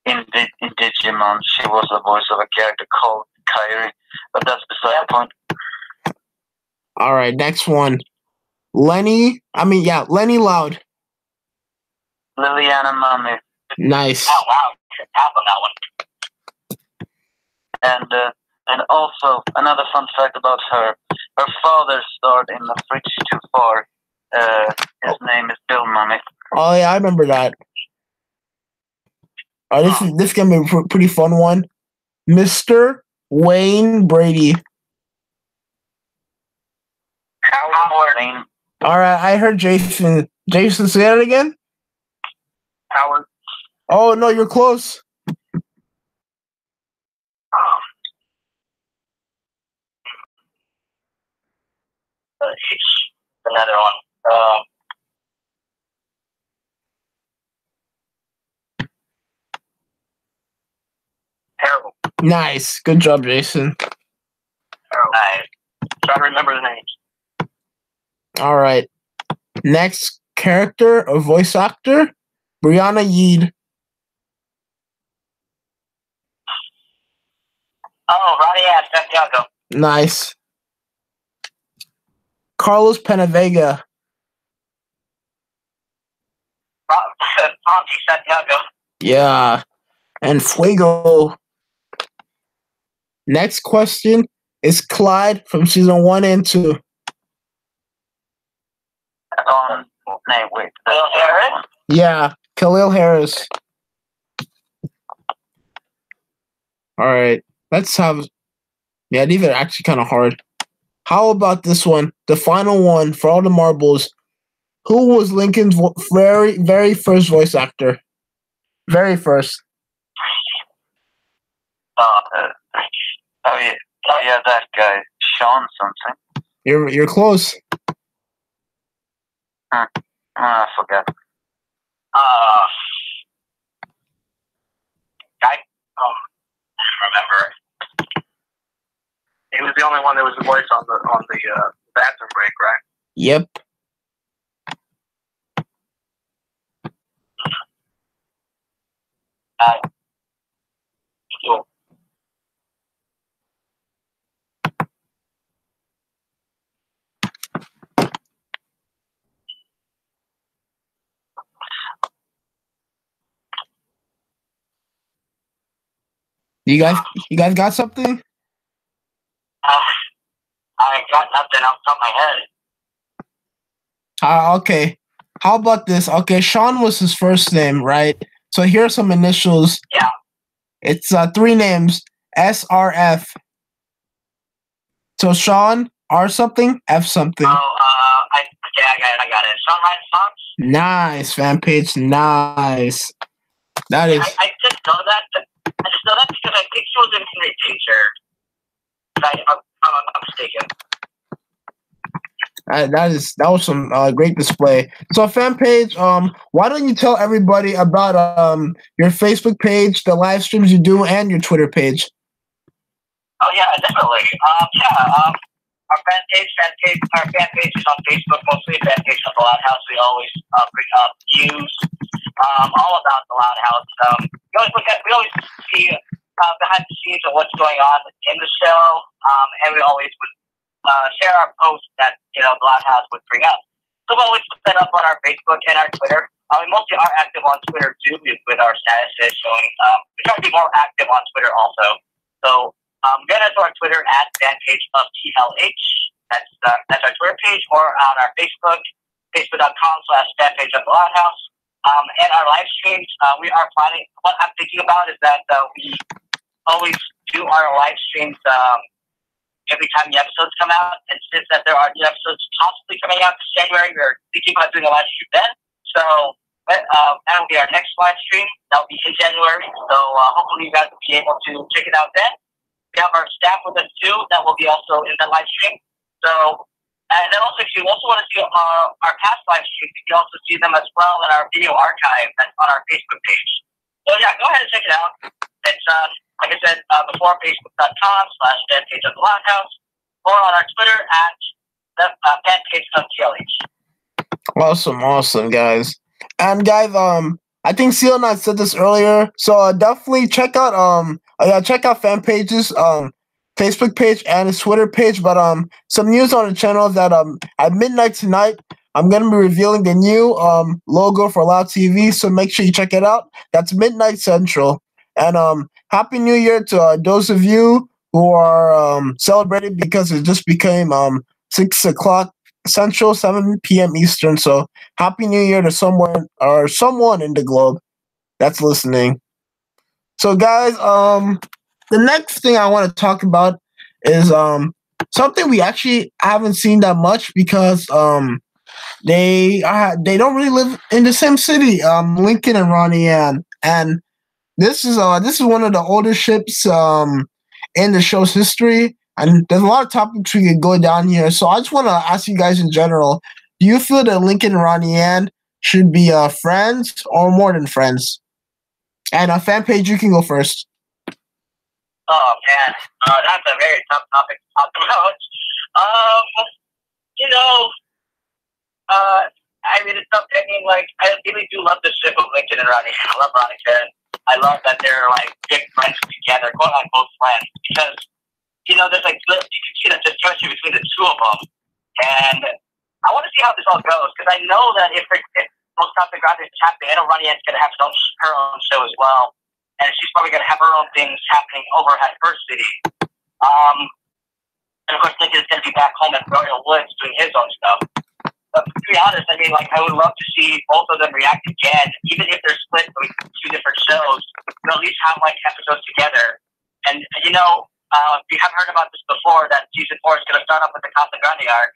Digimon, she was the voice of a character called Kairi, but that's beside the point. All right, next one. Lenny Loud. Liliana Mami. Nice. Oh, wow. Tap on that one. And also another fun fact about her. Her father starred in The Bridge Too Far. His name is Bill Mummy. Oh yeah, I remember that. This can be a pretty fun one. Mr. Wayne Brady. Howard. All right, I heard Jason. Jason, say that again. Howard. Oh no, you're close. Another one. Nice. Good job, Jason. I try to remember the names. All right. Next character or voice actor, Brianna Yeed. Oh, Ronnie Santiago. Nice. Carlos Penavega. Auntie Santiago. Yeah. And Fuego. Next question is Clyde from season 1 and 2. Name, wait. Will Harris? Yeah, Khalil Harris. All right. Let's have. Yeah, these are actually kind of hard. How about this one? The final one for all the marbles. Who was Lincoln's very first voice actor? Very first. Yeah, that guy, Sean something. You're close. I forgot. I remember. He was the only one that was the voice on the bathroom break, right? Yep. Cool. You guys got something? I got nothing off the top of my head. Okay. How about this? Okay, Sean was his first name, right? So here are some initials. Yeah. It's 3 names. SRF. So Sean, R something, F something. I got it. Sean Ryan Fox. Nice, fan page. Nice. That is. I just know that. I just know that because I think she was in Henry Teacher. I'm not mistaken. That was some great display. So fan page, why don't you tell everybody about your Facebook page, the live streams you do, and your Twitter page? Oh yeah, definitely. Our fan page is on Facebook, mostly a fan page of the Loud House. We always bring up news, all about the Loud House. We always see behind the scenes of what's going on in the show, and we always would share our posts that the Loud House would bring up. So we'll always put that up on our Facebook and our Twitter. We mostly are active on Twitter too, with our statuses showing. We try to be more active on Twitter also. So get us to our Twitter at fanpage of TLH. That's our Twitter page, or on our Facebook, facebook.com/fanpage of the Loud House. And our live streams, we are planning. What I'm thinking about is that we always do our live streams every time the episodes come out. And since that there are new episodes possibly coming out this January, we're thinking about doing a live stream then. So that'll be our next live stream. That'll be in January. So hopefully you guys will be able to check it out then. We have our staff with us too that will be also in the live stream. So, and then also if you also want to see our past live streams, you can also see them as well in our video archive that's on our Facebook page. So yeah, go ahead and check it out. It's like I said before, facebook.com/fanpage of the Loud House, or on our Twitter at the fanpage of TLH. Awesome, guys. And guys, I think Seal and I said this earlier, so definitely check out fan pages, Facebook page and his Twitter page. But some news on the channel is that at midnight tonight, I'm gonna be revealing the new logo for Loud TV. So make sure you check it out. That's midnight Central. And Happy New Year to those of you who are celebrating, because it just became 6 o'clock Central, 7 p.m. Eastern. So Happy New Year to someone in the globe that's listening. So guys, the next thing I want to talk about is something we actually haven't seen that much, because they don't really live in the same city. Lincoln and Ronnie Ann, and this is one of the oldest ships in the show's history, and there's a lot of topics we could go down here. So I just want to ask you guys in general: do you feel that Lincoln and Ronnie Ann should be friends or more than friends? And a fan page, you can go first. Oh man, that's a very tough topic to talk about. You know, I mean, it's tough. I mean, like, I really do love the ship of Lincoln and Ronnie. I love Veronica. I love that they're like big friends together, quote unquote friends, because you know, there's like you can see the chemistry between the two of them, and I want to see how this all goes because I know that if those topic is happening, I know Ronnie Ann's gonna have her own show as well, and she's probably gonna have her own things happening over at her city. And of course, Lincoln's gonna be back home at Royal Woods doing his own stuff. But to be honest, I mean, like, I would love to see both of them react again, even if they're split between two different shows. They'll at least have like episodes together. And you know, we have heard about this before that season 4 is going to start off with the Casa Grande arc.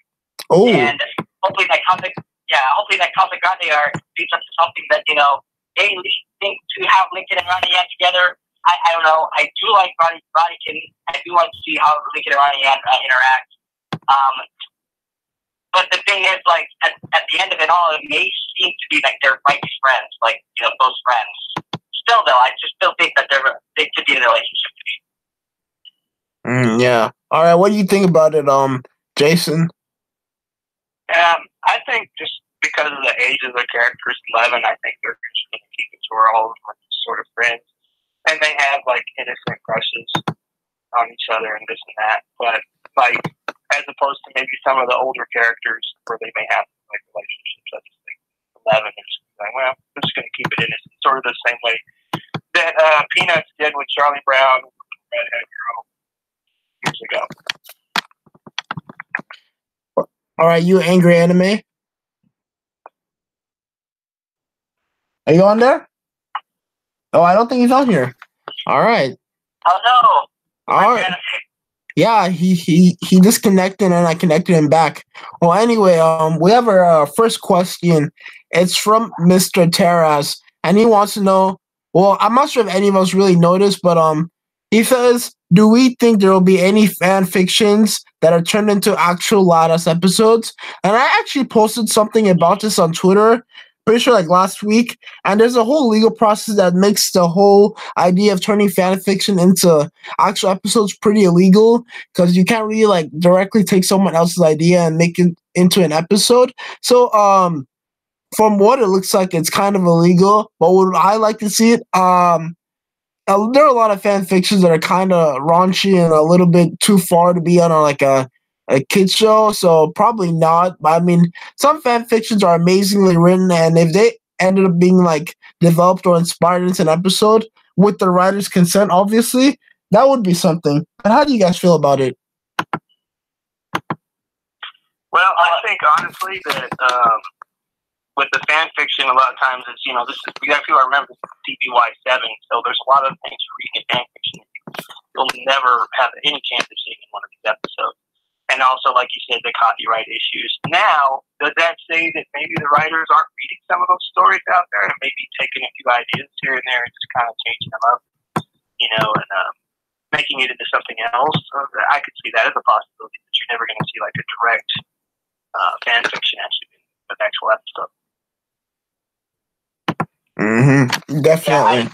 Oh. And hopefully that Casa Grande arc leads up to something that they think to have Lincoln and Ronnie Ann together. I don't know. I do like Ronnie I do like to see how Lincoln and Ronnie Ann interact. But the thing is, like, at the end of it all, it may seem to be like they're right friends, like, close friends. Still, though, I just still think that they could be in a relationship to me. Yeah. All right. What do you think about it, Jason? I think just because of the age of the characters, 11, I think they're just going to keep it to where all of them are sort of friends. And they have, like, innocent crushes on each other and this and that. But, like, as opposed to maybe some of the older characters where they may have like relationships. I just think 11 is like, well, I'm just going to keep it innocent, sort of the same way that Peanuts did with Charlie Brown, Redhead Girl, years ago. All right, you angry anime? Are you on there? Oh, I don't think he's on here. All right. Oh no. All right. Yeah, he disconnected and I connected him back. Well, anyway, we have our first question. It's from Mr. Terras, and he wants to know. Well, I'm not sure if any of us really noticed, but he says, "Do we think there will be any fan fictions that are turned into actual Loudhouse episodes?" And I actually posted something about this on Twitter. Pretty sure like last week, and there's a whole legal process that makes the whole idea of turning fan fiction into actual episodes pretty illegal because you can't really like directly take someone else's idea and make it into an episode. So from what it looks like, it's kind of illegal. But would I like to see it? There are a lot of fan fictions that are kind of raunchy and a little bit too far to be on like a kid's show, so probably not. But I mean, some fan fictions are amazingly written, and if they ended up being like developed or inspired into an episode with the writer's consent, obviously, that would be something. But how do you guys feel about it? Well, I think honestly that with the fan fiction, a lot of times it's we got to remember DBY7, so there's a lot of things you're reading in fan fiction you'll never have any chance of seeing in one of these episodes. And also, like you said, the copyright issues. Now, does that say that maybe the writers aren't reading some of those stories out there and maybe taking a few ideas here and there and just kind of changing them up, and making it into something else? I could see that as a possibility, that you're never going to see like a direct fan fiction actually in an actual episode. Definitely.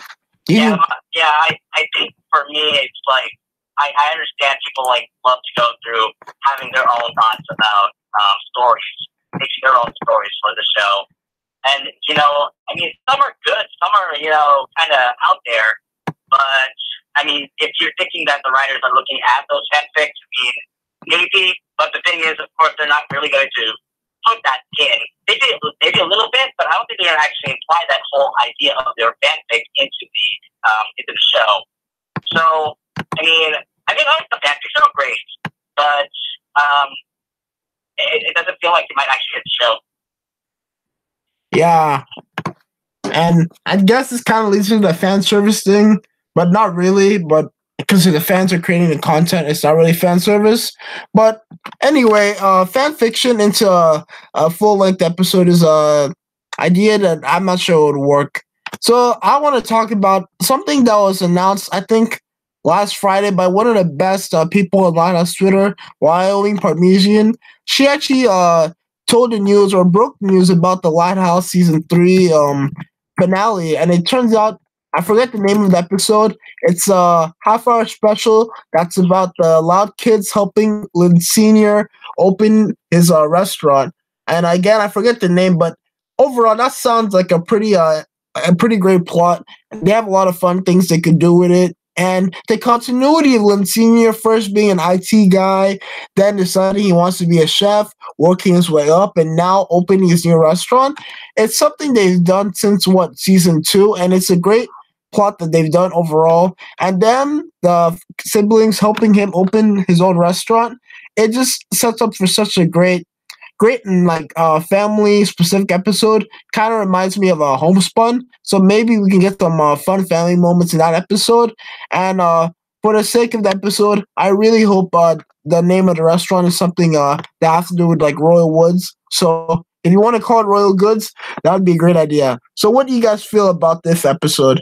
I think for me, it's like, I understand people like love to go through having their own thoughts about stories, making their own stories for the show. And, I mean, some are good, some are, kind of out there. But, I mean, if you're thinking that the writers are looking at those fanfics, I mean, maybe, but the thing is, of course, they're not really going to put that in. Maybe a little bit, but I don't think they're going to actually imply that whole idea of their fanfic into the show. So, I mean, I like the fanfics, they're great, but it doesn't feel like you might actually hit the show. Yeah. And I guess this kind of leads to the fan service thing, but not really, but because the fans are creating the content, it's not really fan service. But anyway, fan fiction into a full-length episode is a idea that I'm not sure would work. So I want to talk about something that was announced, I think, last Friday by one of the best people on Loudhouse Twitter, Wyoming Parmesan. She actually told the news or broke the news about the Loudhouse Season 3 finale, and it turns out I forget the name of the episode. It's a half-hour special that's about the Loud Kids helping Lynn Senior open his restaurant. And again, I forget the name, but overall, that sounds like a pretty great plot. They have a lot of fun things they could do with it. And the continuity of Lynn Senior first being an IT guy, then deciding he wants to be a chef, working his way up, and now opening his new restaurant. It's something they've done since season 2, and it's a great plot that they've done overall. And then the siblings helping him open his own restaurant. It just sets up for such a great and family specific episode. Kind of reminds me of a Homespun. So maybe we can get some fun family moments in that episode. And for the sake of the episode, I really hope the name of the restaurant is something that has to do with like Royal Woods. So if you want to call it Royal Goods, that would be a great idea. So what do you guys feel about this episode?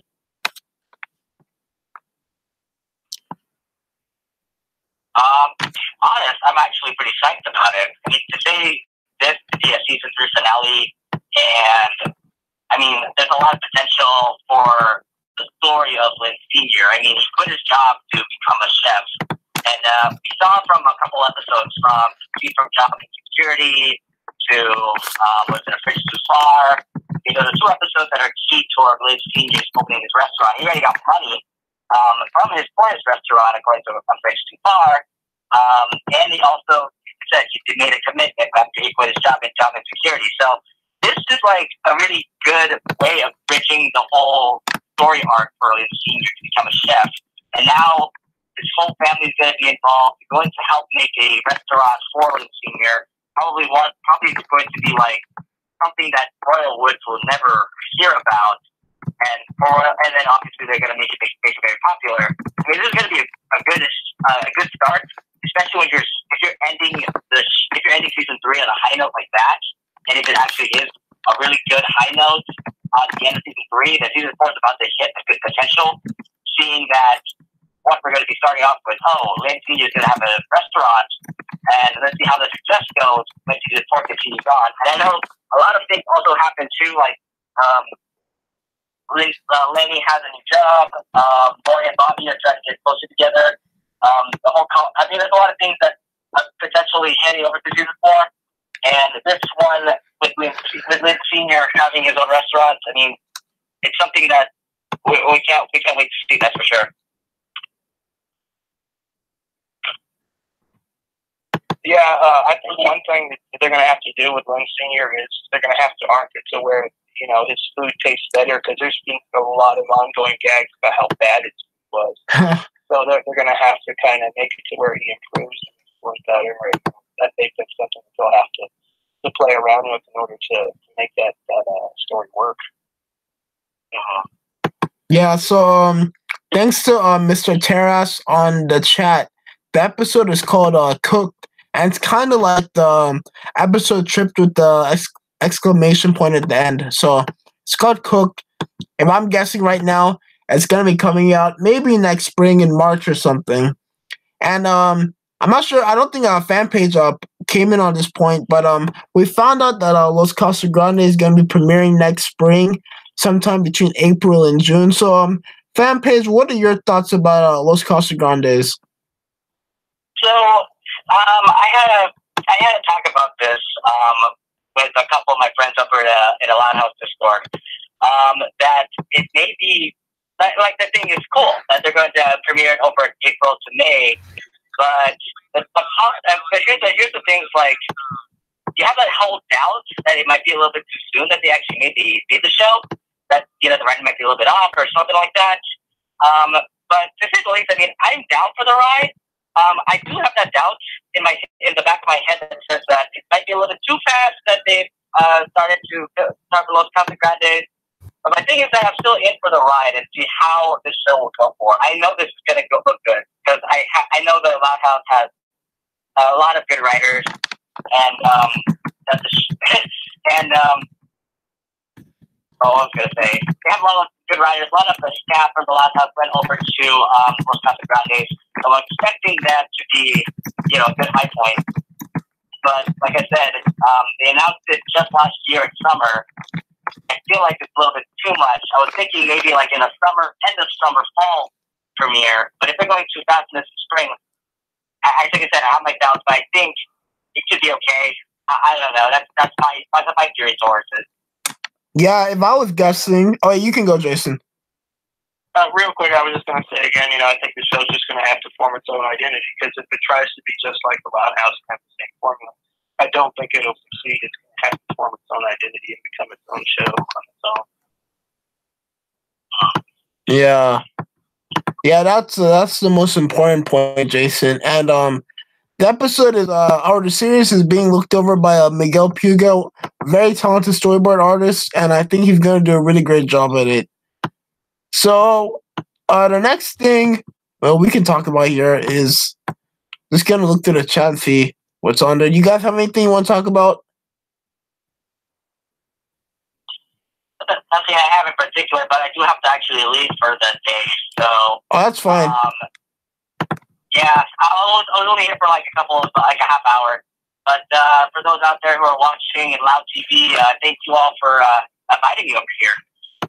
Honest, I'm actually pretty psyched about it. I mean, to say this to be a season 3 finale, and I mean, there's a lot of potential for the story of Lynn Senior. I mean, he quit his job to become a chef, and we saw from a couple episodes from jumping security to was it a Fridge Too Far? You know, the 2 episodes that are key toward Lynn Senior's opening his restaurant. He already got money from his forest restaurant, according to a Fridge Too Far. And he also said he made a commitment after he quit his job in job insecurity. So this is like a really good way of bridging the whole story arc for Lynn Senior to become a chef. And now his whole family is going to be involved. They're going to help make a restaurant for Lynn Senior. Probably it's going to be like something that Royal Woods will never hear about. And then obviously they're going to make it very popular. I mean, this is going to be a good start, especially when if you're ending season 3 on a high note like that, and if it actually is a really good high note at the end of season 3, that season 4 is about to hit a good potential. Seeing that what we're going to be starting off with, Lynn Senior is going to have a restaurant, and let's see how the success goes when season 4 continues on. And I know a lot of things also happen too, like Lenny has a new job. Lori and Bobby are trying to get closer together. There's a lot of things that are potentially heading over to season 4. And this one, with Lynn Senior having his own restaurant, I mean, it's something that we can't wait to see. That's for sure. Yeah, I think one thing that they're going to have to do with Lynn Senior is they're going to have to arc it to where his food tastes better, because there's been a lot of ongoing gags about how bad it was. So they're going to have to kind of make it to where he improves and works better. I think that's something that they'll have to play around with in order to make that story work. Yeah, so thanks to Mr. Terras on the chat. The episode is called Cooked, and it's kind of like the episode tripped with the exclamation point at the end. So it's called Cooked. If I'm guessing right now, it's going to be coming out maybe next spring in March or something. And I'm not sure. I don't think our fan page came in on this point, but we found out that Los Casa Grande is going to be premiering next spring, sometime between April and June. So fan page, what are your thoughts about Los Casa Grandes? So I had to talk about this with a couple of my friends up in a Loud House Discord. That it may be like the thing is cool that they're going to premiere it over April to May, but here's the things, like, you have that whole doubt that it might be a little bit too soon that they actually made the show, that the writing might be a little bit off or something like that. But to say the least, I mean, I'm down for the ride. I do have that doubt in the back of my head that says that it might be a little bit too fast that they've started to start with Los Casa Grandes. But my thing is that I'm still in for the ride and see how this show will go for. I know this is going to look good, because I know that Loud House has a lot of good writers, and I was going to say, they have a lot of good writers. A lot of the staff from the Loud House went over to Los Casa Grandes, so I'm expecting that to be, a good high point. But like I said, they announced it just last year in summer, I feel like it's a little bit too much. I was thinking maybe like in a summer, end of summer, fall premiere. But if they're going too fast in the spring, I think I said I have my doubts, but I think it should be okay. I don't know. That's my theory towards it. Yeah, if I was guessing, oh, you can go, Jason. Real quick, I was just going to say again, I think the show's just going to have to form its own identity, because if it tries to be just like the Loud House and have the same formula, I don't think it'll succeed. It's going to have to form its own identity and become its own show on its own. Yeah, that's the most important point, Jason. And the episode is or the series is being looked over by Miguel Puga, very talented storyboard artist, and I think he's going to do a really great job at it. So the next thing we can talk about here is just going to look through the chat and see what's on there. You guys have anything you want to talk about? Nothing I have in particular, but I do have to actually leave for the day. So. Oh, that's fine. Yeah, I was only here for like a half hour. But for those out there who are watching in Loud TV, thank you all for inviting me over here.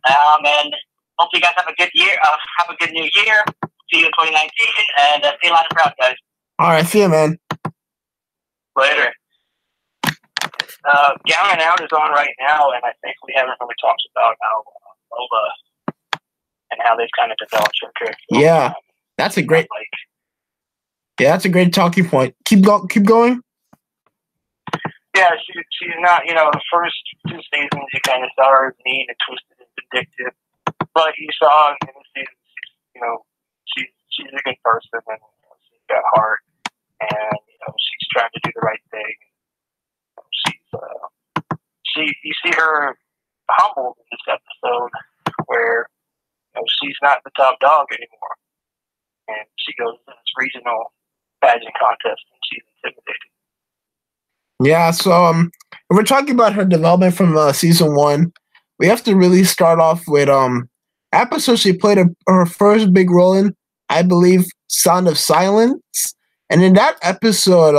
And hope you guys have a good year. Have a good new year. See you in 2019, and stay loud and proud, guys. All right, see you, man. Later. Down and Out is on right now, and I think we haven't really talked about how Lola and how they've kind of developed her character. Yeah, that's a great. Yeah, that's a great talking point. Keep going. Yeah, she's not. The first 2 seasons you kind of saw her as mean and twisted and vindictive, but you saw in the season, she's a good person, and she's got heart, and she's trying to do the right thing. You see her humbled in this episode, where she's not the top dog anymore, and she goes to this regional pageant contest, and she's intimidated. Yeah, so if we're talking about her development from season 1, we have to really start off with episode she played her first big role in, I believe, Sound of Silence, and in that episode,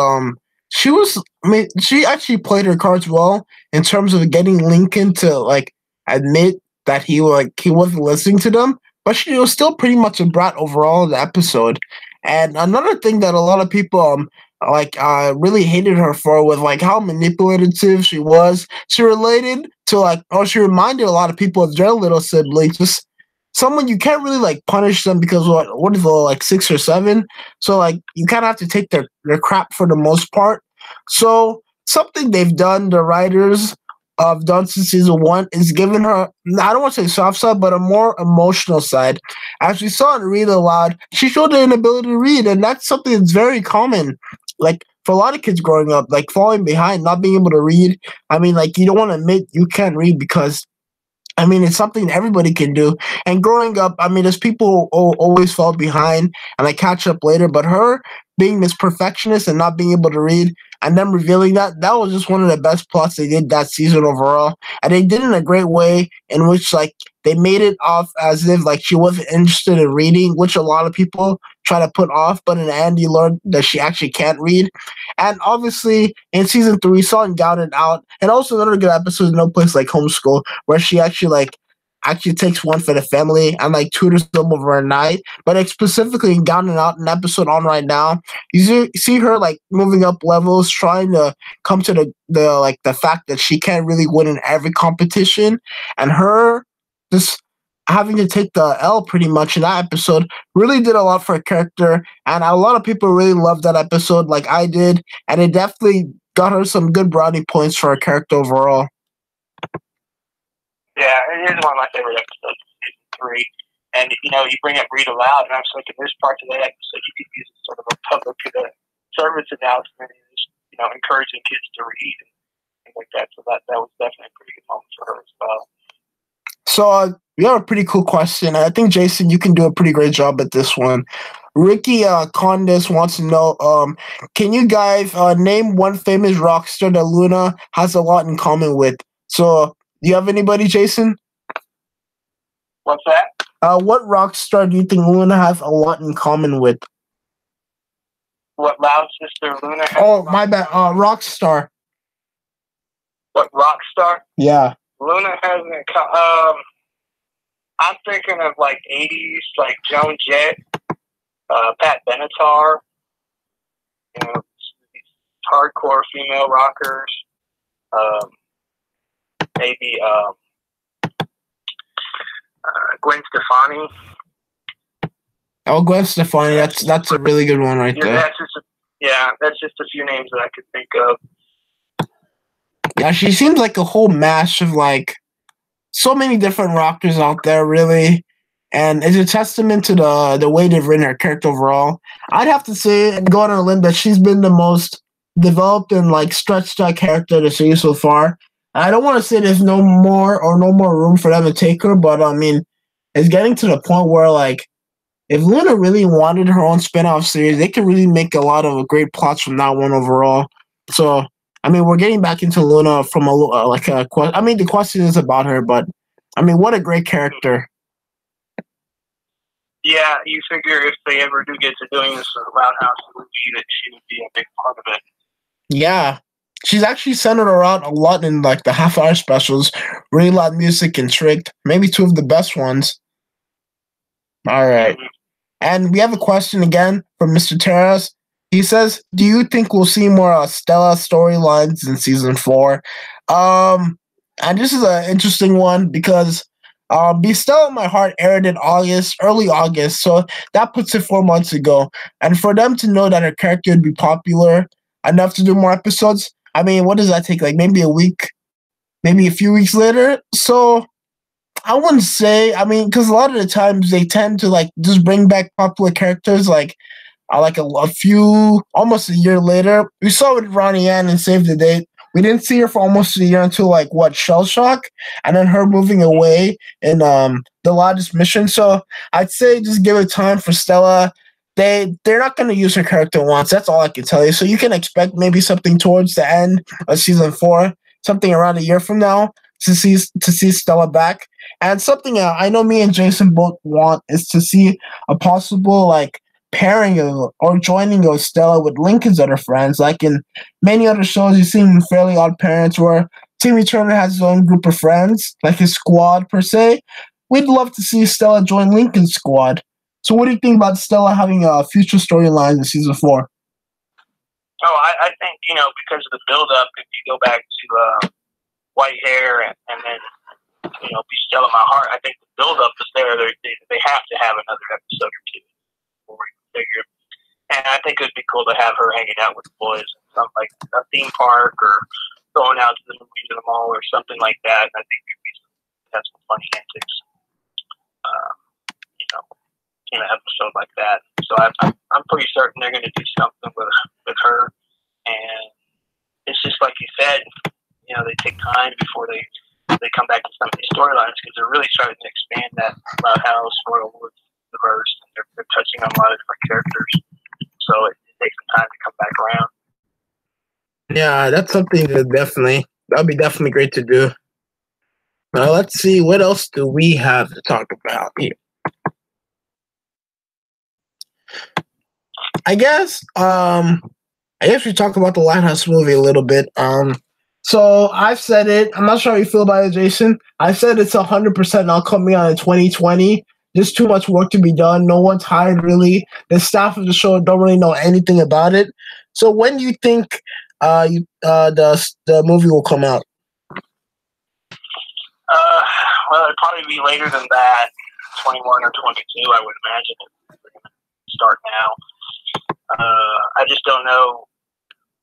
she actually played her cards well in terms of getting Lincoln to admit that he wasn't listening to them, but she was still pretty much a brat overall in the episode. And another thing that a lot of people really hated her for was how manipulative she was. She related to she reminded a lot of people of their little siblings, just someone you can't really punish them because what is it, 6 or 7? So you kind of have to take their crap for the most part. So something they've done, the writers have done since season 1, is given her, I don't want to say soft side, but a more emotional side. As we saw in Read Aloud, she showed the inability to read, and that's something that's very common. For a lot of kids growing up, falling behind, not being able to read. I mean, you don't want to admit you can't read because it's something everybody can do. And growing up, there's people who always fall behind and catch up later. But her being this perfectionist and not being able to read and them revealing that was just one of the best plots they did that season overall. And they did it in a great way in which they made it off as if she wasn't interested in reading, which a lot of people try to put off. But in the end, you learn that she actually can't read. And obviously, in season 3, we saw in Down and Out, and also another good episode, No Place Like Homeschool, where she actually takes one for the family and tutors them over a night. But specifically in Down and Out, an episode on right now, you see her moving up levels, trying to come to the fact that she can't really win in every competition, and her just having to take the L pretty much in that episode really did a lot for her character, and a lot of people really loved that episode like I did, and it definitely got her some good brownie points for her character overall. Yeah, it is one of my favorite episodes of season 3. And, you bring up Read Aloud, and I was thinking there's parts of that episode you could use as sort of a public service announcement, encouraging kids to read and things like that. So that was definitely a pretty good moment for her as well. So we have a pretty cool question. I think, Jason, you can do a pretty great job at this one. Ricky Condes wants to know, can you guys name one famous rock star that Luna has a lot in common with? So, do you have anybody, Jason? What's that? What rock star do you think Luna has a lot in common with? What Loud Sister Luna has? Oh, my bad. Rock star. What rock star? Yeah. Luna hasn't. I'm thinking of like '80s, like Joan Jett, Pat Benatar. You know, these hardcore female rockers. Maybe Gwen Stefani. Oh, Gwen Stefani, that's a really good one right there. That's just a few names that I could think of. Yeah, she seems like a whole mash of like so many different rockers out there, really, and it's a testament to the way they've written her character overall. I'd have to say, and go on a limb, that she's been the most developed and like stretched that character to see so far. I don't want to say there's no more room for them to take her, but I mean, it's getting to the point where like, if Luna really wanted her own spin-off series, they could really make a lot of great plots from that one overall. So, I mean, we're getting back into Luna from the question is about her, but I mean, what a great character. Yeah, you figure if they ever do get to doing this in the Roundhouse movie, that she would be a big part of it. Yeah. She's actually centered around a lot in like the half-hour specials, really loud music and Tricked, maybe two of the best ones. All right. Mm-hmm. And we have a question again from Mr. Terras. He says, do you think we'll see more Stella storylines in season 4? And this is an interesting one because Be Stella in My Heart aired in early August, so that puts it 4 months ago. And for them to know that her character would be popular enough to do more episodes, I mean, what does that take? Like maybe a week, maybe a few weeks later? So I wouldn't say, I mean, because a lot of the times they tend to like just bring back popular characters like a few, almost a year later. We saw with Ronnie Ann and Save the Date. We didn't see her for almost a year until like Shell Shock, and then her moving away in The Largest Mission. So I'd say just give it time for Stella. They're not going to use her character once. That's all I can tell you. So you can expect maybe something towards the end of season 4, something around a year from now to see Stella back. And something I know me and Jason both want is to see a possible like pairing of or joining of Stella with Lincoln's other friends. Like in many other shows, you've seen Fairly Odd Parents where Timmy Turner has his own group of friends, like his squad per se. We'd love to see Stella join Lincoln's squad. So what do you think about Stella having a future storyline in season 4? Oh, I think, because of the build-up, if you go back to White Hair and then, Be Still in My Heart, I think the build-up is there. They have to have another episode or two before we figure. And I think it would be cool to have her hanging out with the boys in some, like, a theme park or going out to the movies in the mall or something like that. And I think we'd have some funny antics, in an episode like that. So I'm pretty certain they're going to do something with her. And it's just like you said, they take time before they come back to some of these storylines because they're really starting to expand that Loud House, Royal Woods universe. And they're touching on a lot of different characters. So it takes some time to come back around. Yeah, that's something that'd be definitely great to do. Now let's see, what else do we have to talk about here? I guess we talk about the Lighthouse movie a little bit. So I've said it. I'm not sure how you feel about it, Jason. I said it's 100% not coming out in 2020. There's too much work to be done. No one's hired really. The staff of the show don't really know anything about it. So when do you think the movie will come out? Well, it'd probably be later than that, 21 or 22, I would imagine. If we're going to start now. I just don't know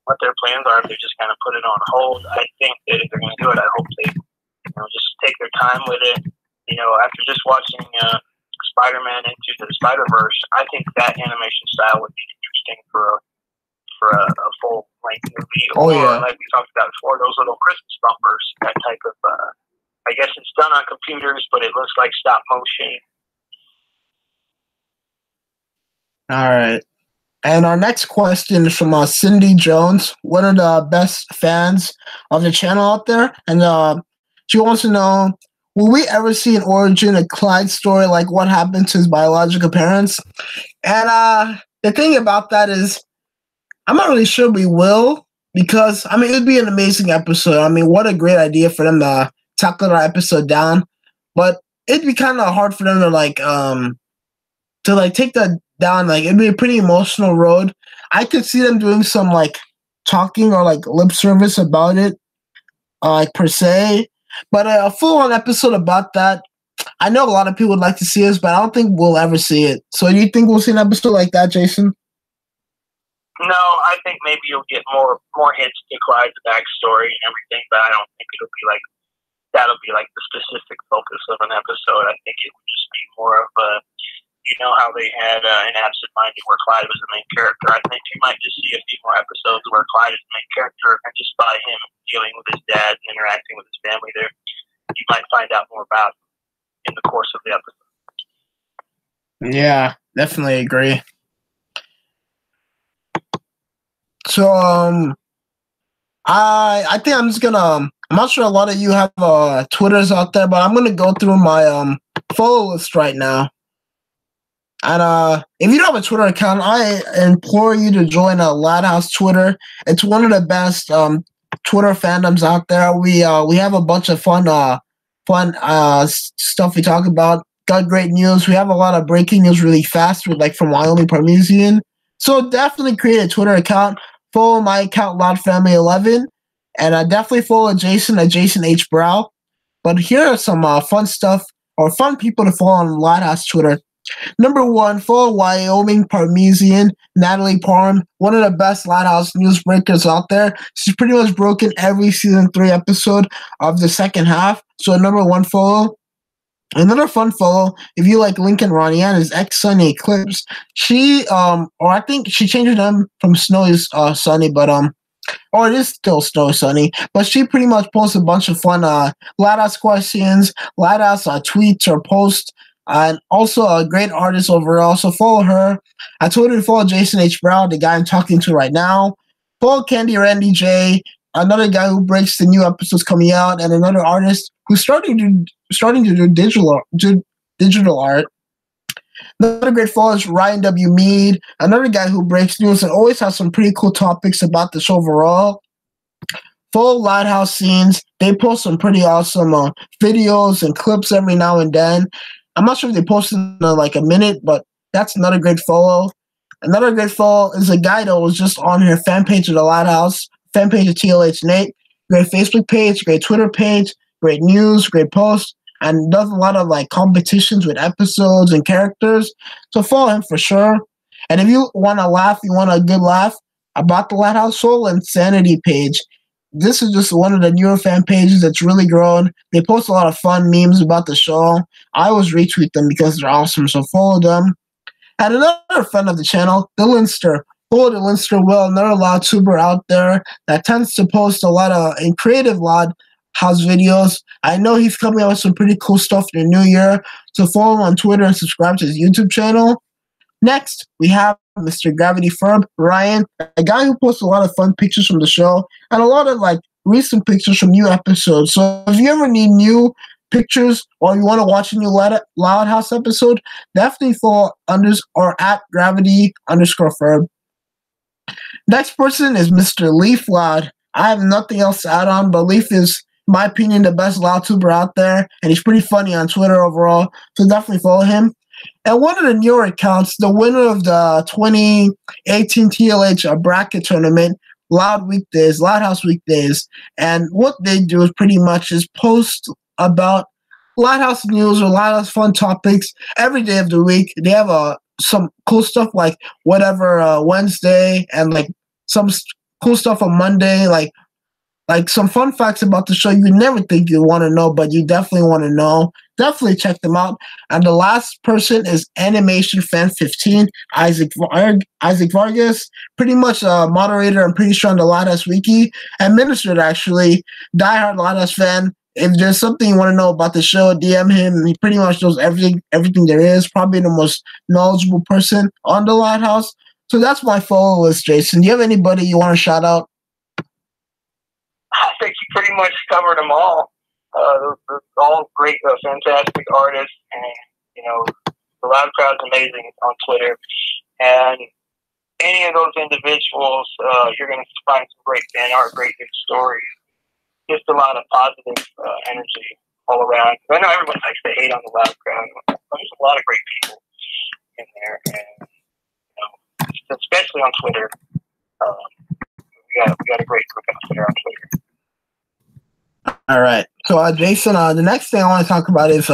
what their plans are, if they're just going to put it on hold. I think that if they're going to do it, I hope they just take their time with it. After just watching Spider-Man Into the Spider-Verse, I think that animation style would be interesting for a full-length movie. Oh, yeah. Like we talked about before, those little Christmas bumpers, that type of, I guess it's done on computers, but it looks like stop motion. All right. And our next question is from Cindy Jones, one of the best fans of the channel out there. And she wants to know, will we ever see an origin of Clyde's story, like what happened to his biological parents? And the thing about that is, I'm not really sure we will, because, I mean, it would be an amazing episode. I mean, what a great idea for them to tackle that episode down. But it'd be kind of hard for them to take that down. Like it'd be a pretty emotional road. I could see them doing some like talking or like lip service about it, like per se. But a full-on episode about that, I know a lot of people would like to see us, but I don't think we'll ever see it. So do you think we'll see an episode like that, Jason? No, I think maybe you'll get more hints to Clyde's backstory and everything, but I don't think that'll be like the specific focus of an episode. I think it would just be more of a, how they had an Absent-Minded where Clyde was the main character. I think you might just see a few more episodes where Clyde is the main character, and just by him dealing with his dad and interacting with his family there, you might find out more about him in the course of the episode. Yeah, definitely agree. So, I think I'm just gonna. I'm not sure a lot of you have Twitters out there, but I'm gonna go through my follow list right now. And if you don't have a Twitter account, I implore you to join Loud House Twitter. It's one of the best Twitter fandoms out there. We have a bunch of fun stuff we talk about. Got great news. We have a lot of breaking news really fast with from Wyoming Parmesan. So definitely create a Twitter account. Follow my account LoudFamily11, and definitely follow Jason at Jason H Brow. But here are some fun stuff or fun people to follow on Loud House Twitter. Number 1, follow Wyoming Parmesan, Natalie Parham, one of the best Loud House newsbreakers out there. She's pretty much broken every season 3 episode of the second half. So number 1 follow. Another fun follow, if you like Lincoln Ronian, is X Sunny Eclipse. She or I think she changed her name from Snowy Sunny, but or it is still Snowy Sunny. But she pretty much posts a bunch of fun Loud House questions, Loud House tweets or posts. And also a great artist overall, so follow her. I told you to follow Jason H. Brown, the guy I'm talking to right now. Follow Candy Randy J, another guy who breaks the new episodes coming out, and another artist who's starting to do digital art. Another great follow is Ryan W. Mead, another guy who breaks news and always has some pretty cool topics about the show overall. Follow Loud House Scenes. They post some pretty awesome videos and clips every now and then. I'm not sure if they posted in a minute, but that's another great follow. Another great follow is a guy that was just on her fan page of the Loud House, fan page of TLH Nate. Great Facebook page, great Twitter page, great news, great posts, and does a lot of competitions with episodes and characters. So follow him for sure. And if you want to laugh, you want a good laugh about the Loud House, Soul Insanity page. This is just one of the newer fan pages that's really grown. They post a lot of fun memes about the show. I always retweet them because they're awesome, so follow them. And another friend of the channel, the Linster. Follow the Linster Will, another Loud tuber out there that tends to post a lot of creative Loud House videos. I know he's coming out with some pretty cool stuff in the new year, so follow him on Twitter and subscribe to his YouTube channel. Next, we have Mr. Gravity Ferb, Ryan, a guy who posts a lot of fun pictures from the show and a lot of recent pictures from new episodes. So if you ever need new pictures or you want to watch a new Loud House episode, definitely follow at Gravity_Ferb. Next person is Mr. Leaf Loud. I have nothing else to add on, but Leaf is, in my opinion, the best Loud tuber out there, and he's pretty funny on Twitter overall, so definitely follow him. And one of the newer accounts, the winner of the 2018 TLH bracket tournament, Loud House Weekdays. And what they do is pretty much is post about Loud House news or Loud House fun topics every day of the week. They have some cool stuff like whatever Wednesday and some cool stuff on Monday, like some fun facts about the show you never think you want to know, but you definitely want to know. Definitely check them out. And the last person is Animation Fan 15, Isaac Vargas, pretty much a moderator, I'm pretty sure, on the Loud House Wiki, administered actually, diehard Loud House fan. If there's something you want to know about the show, DM him. He pretty much knows everything there is. Probably the most knowledgeable person on the Loud House. So that's my follow list, Jason. Do you have anybody you want to shout out? I think you pretty much covered them all. They're all great, fantastic artists, and the Loud Crowd's amazing on Twitter. And any of those individuals, you're going to find some great fan art, great news stories. just a lot of positive energy all around. I know everyone likes to hate on the Loud Crowd. There's a lot of great people in there, and especially on Twitter. We got a great group out there on Twitter. All right. So, Jason, the next thing I want to talk about is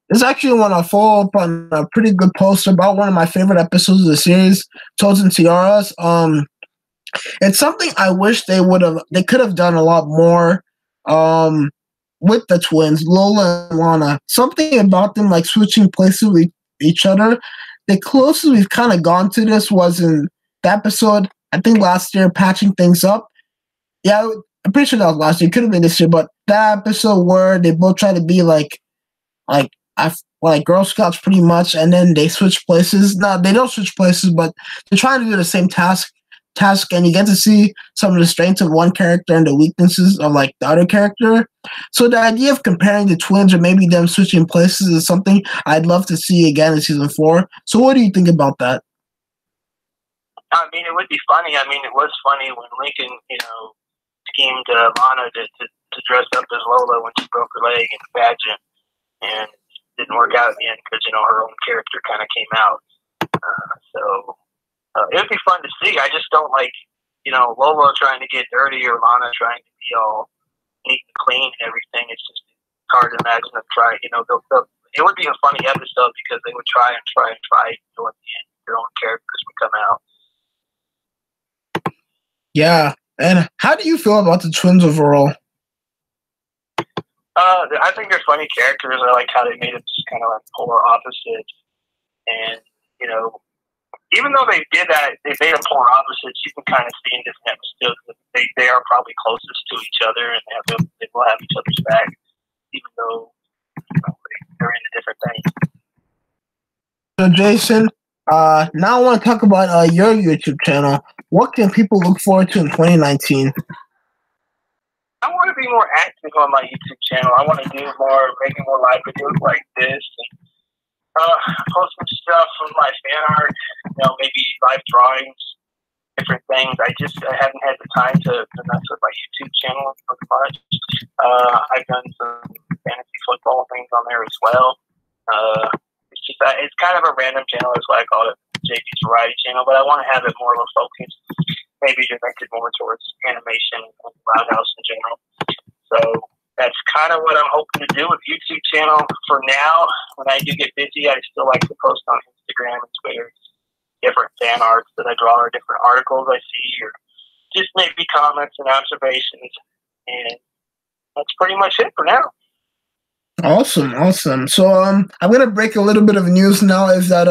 this actually want to follow up on a pretty good post about one of my favorite episodes of the series, Chosen Tiaras. It's something I wish they could have done a lot more with the twins, Lola and Lana. Something about them like switching places with each other. The closest we've kind of gone to this was in the episode, I think last year, Patching Things Up. Yeah, I'm pretty sure that was last year. It could have been this year, but that episode where they both try to be like Girl Scouts pretty much, and then they switch places. No, they don't switch places, but they're trying to do the same task, and you get to see some of the strengths of one character and the weaknesses of like the other character. So the idea of comparing the twins or maybe them switching places is something I'd love to see again in season 4. So what do you think about that? I mean, it would be funny. I mean, it was funny when Lincoln, schemed Lana to dress up as Lola when she broke her leg in the pageant, and it didn't work out in the end because her own character kind of came out. So it would be fun to see. I just don't like, Lola trying to get dirty or Lana trying to be all neat and clean and everything. It's just hard to imagine them try. It would be a funny episode because they would try and try and try. At the end, their own characters would come out. Yeah, and how do you feel about the twins overall? I think they're funny characters. I like how they made them just kind of like polar opposites. And, even though they did that, they made them polar opposites, you can kind of see in different episodes that they are probably closest to each other and they will have each other's back, even though they're into different things. So, Jason, now I want to talk about your YouTube channel. What can people look forward to in 2019? I want to be more active on my YouTube channel. I want to do more, making more live videos like this, and post some stuff from my fan art, maybe live drawings, different things. I haven't had the time to mess with my YouTube channel much. I've done some fantasy football things on there as well. It's kind of a random channel. That's why I call it JP's Variety Channel, but I want to have it more of a focus, maybe directed more towards animation and Roundhouse in general. So that's kind of what I'm hoping to do with YouTube channel for now. When I do get busy, I still like to post on Instagram and Twitter different fan arts that I draw or different articles I see or just maybe comments and observations. And that's pretty much it for now. Awesome. So I'm gonna break a little bit of news now. Is that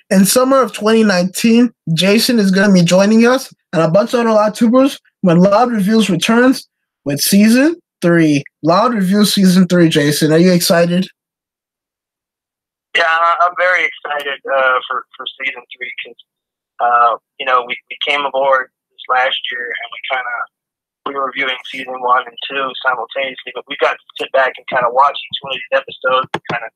in summer of 2019, Jason is gonna be joining us and a bunch of other Loud Tubers when Loud Reviews returns with season 3. Loud Reviews season 3. Jason, are you excited? Yeah, I'm very excited for season 3 because we came aboard this last year and we were reviewing season 1 and 2 simultaneously, but we got to sit back and kind of watch each one of these episodes and kind of